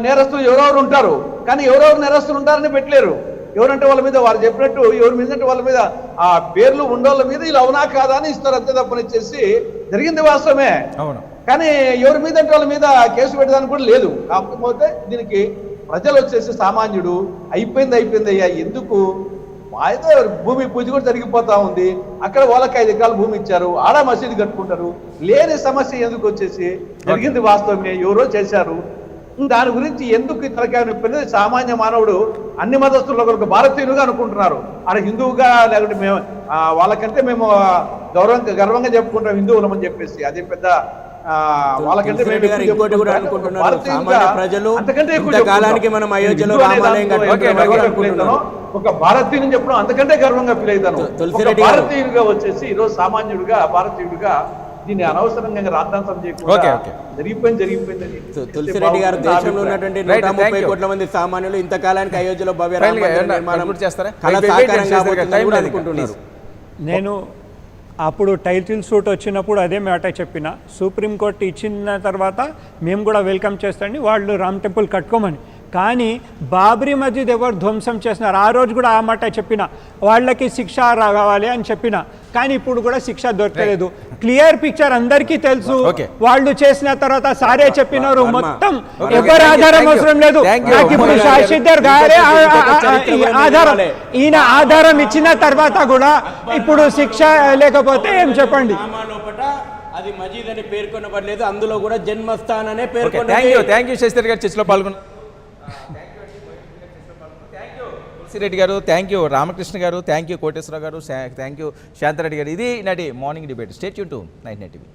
నేరస్తులు ఎవరెవరు ఉంటారు, కానీ ఎవరెవరు నేరస్తులు ఉంటారని పెట్టలేరు. ఎవరంటే వాళ్ళ మీద వారు చెప్పినట్టు ఎవరి మీద వాళ్ళ మీద ఆ పేర్లు ఉండోళ్ళ మీద వీళ్ళు అవునా కాదా అని ఇస్తారు, అంతే తప్పనిచ్చేసి జరిగింది వాస్తవమే. అవును, కానీ ఎవరి మీద అంటే వాళ్ళ మీద కేసు పెట్టడానికి కూడా లేదు. కాకపోతే దీనికి ప్రజలు వచ్చేసి సామాన్యుడు అయిపోయింది అయ్యా, ఎందుకు అయితే భూమి పూజ కూడా జరిగిపోతా ఉంది, అక్కడ వాళ్ళకి 5 ఎకరాల భూమి ఇచ్చారు, ఆడ మసీదు కట్టుకుంటారు, లేని సమస్య ఎందుకు వచ్చేసి జరిగింది వాస్తవమే, ఎవరో చేశారు, దాని గురించి ఎందుకు తలకాయ నొప్పి? సామాన్య మానవుడు అన్ని మతస్థుల్లో ఒక భారతీయులుగా అనుకుంటున్నారు, ఆడ హిందువుగా లేకుంటే మేము వాళ్ళకంటే మేము గర్వంగా చెప్పుకుంటాం హిందువులమని చెప్పేసి. అది పెద్ద వాళ్ళకంటే మేము తులసిరెడ్డి గారు ఎక్కువ ఇంకోటి కూడా చెప్పుకుంటాం. అనుకుంటున్నారు, భారతీయులుగా సామాన్య ప్రజలు అంతకంటే ఎక్కువ ఇంతకాలానికి చెప్పుకుంటాం. మనం అయోధ్యలో హిందూ అనే రామాలయం దాంతో కట్టుకుంటాం ఎంత గర్వంగా అనుకుంటున్నాం. ఫీల్ అవుతానో, ఒక భారతీయుని చెప్పడం అంతకంటే గర్వంగా ఫీల్ అవుతాను. ఒక తులసిరెడ్డి గారు. భారతీయుడిగా వచ్చేసి ఈరోజు సామాన్యుడిగా భారతీయుడిగా దీన్ని అనవసరంగా రాద్ధాంతం ఓకే, చేయకుండా ఓకే. జరిగిపోయిందని తులసిరెడ్డి గారు దేశంలో ఉన్నటువంటి Right, 130 thank you. కోట్ల మంది సామాన్యులు ఇంతకాలానికి అయోధ్యలో భవ్య Finally, రామ మందిర ఏమన్నా నిర్మాణం conclude చేస్తారా? కళ Wait, wait, సాకారం wait, చేస్తారు కాబోతుందని time కూడా లేదు ఇంకా, అనుకుంటున్నారు. నేను అప్పుడు టైటిల్ సూట్ వచ్చినప్పుడు అదే మాట చెప్పిన, సుప్రీంకోర్టు ఇచ్చిన తర్వాత మేము కూడా వెల్కమ్ చేస్తాండి వాళ్ళు రామ్ టెంపుల్ కట్టుకోమని. కానీ బాబ్రీ మస్జిద్ ఎవరు ధ్వంసం చేస్తున్నారు, ఆ రోజు కూడా ఆ మాట చెప్పిన, వాళ్ళకి శిక్ష రావాలి అని చెప్పిన. కానీ ఇప్పుడు కూడా శిక్ష దొరకలేదు. క్లియర్ పిక్చర్ అందరికీ తెలుసు. Okay. వాళ్ళు చేసిన తర్వాత సారే చెప్పినారు, వర్మ. మొత్తం Okay, ఎవరి thank you, ఆధారం thank you. అవసరం లేదు. Thank you. నాకు ఇప్పుడు శాశ్వతర్ గారే ఈ ఆధారం, ఈయన ఆధారం ఇచ్చిన తర్వాత కూడా ఇప్పుడు శిక్ష లేకపోతే ఏం చెప్పండి. అది మజీద్ అని పేర్కొనబడలేదు, అందులో కూడా జన్మస్థాన్ అనే ఓకే, థ్యాంక్ యూ శశిధర్ గారు చర్చలో పాల్గొన్నారు. తులసిరెడ్డి గారు, థ్యాంక్ యూ రామకృష్ణ గారు, థ్యాంక్ యూ కోటేశ్వరరావు గారు, థ్యాంక్ యూ శాంతారెడ్డి గారు. ఇది నాటి morning debate. Stay tune to 99 TV.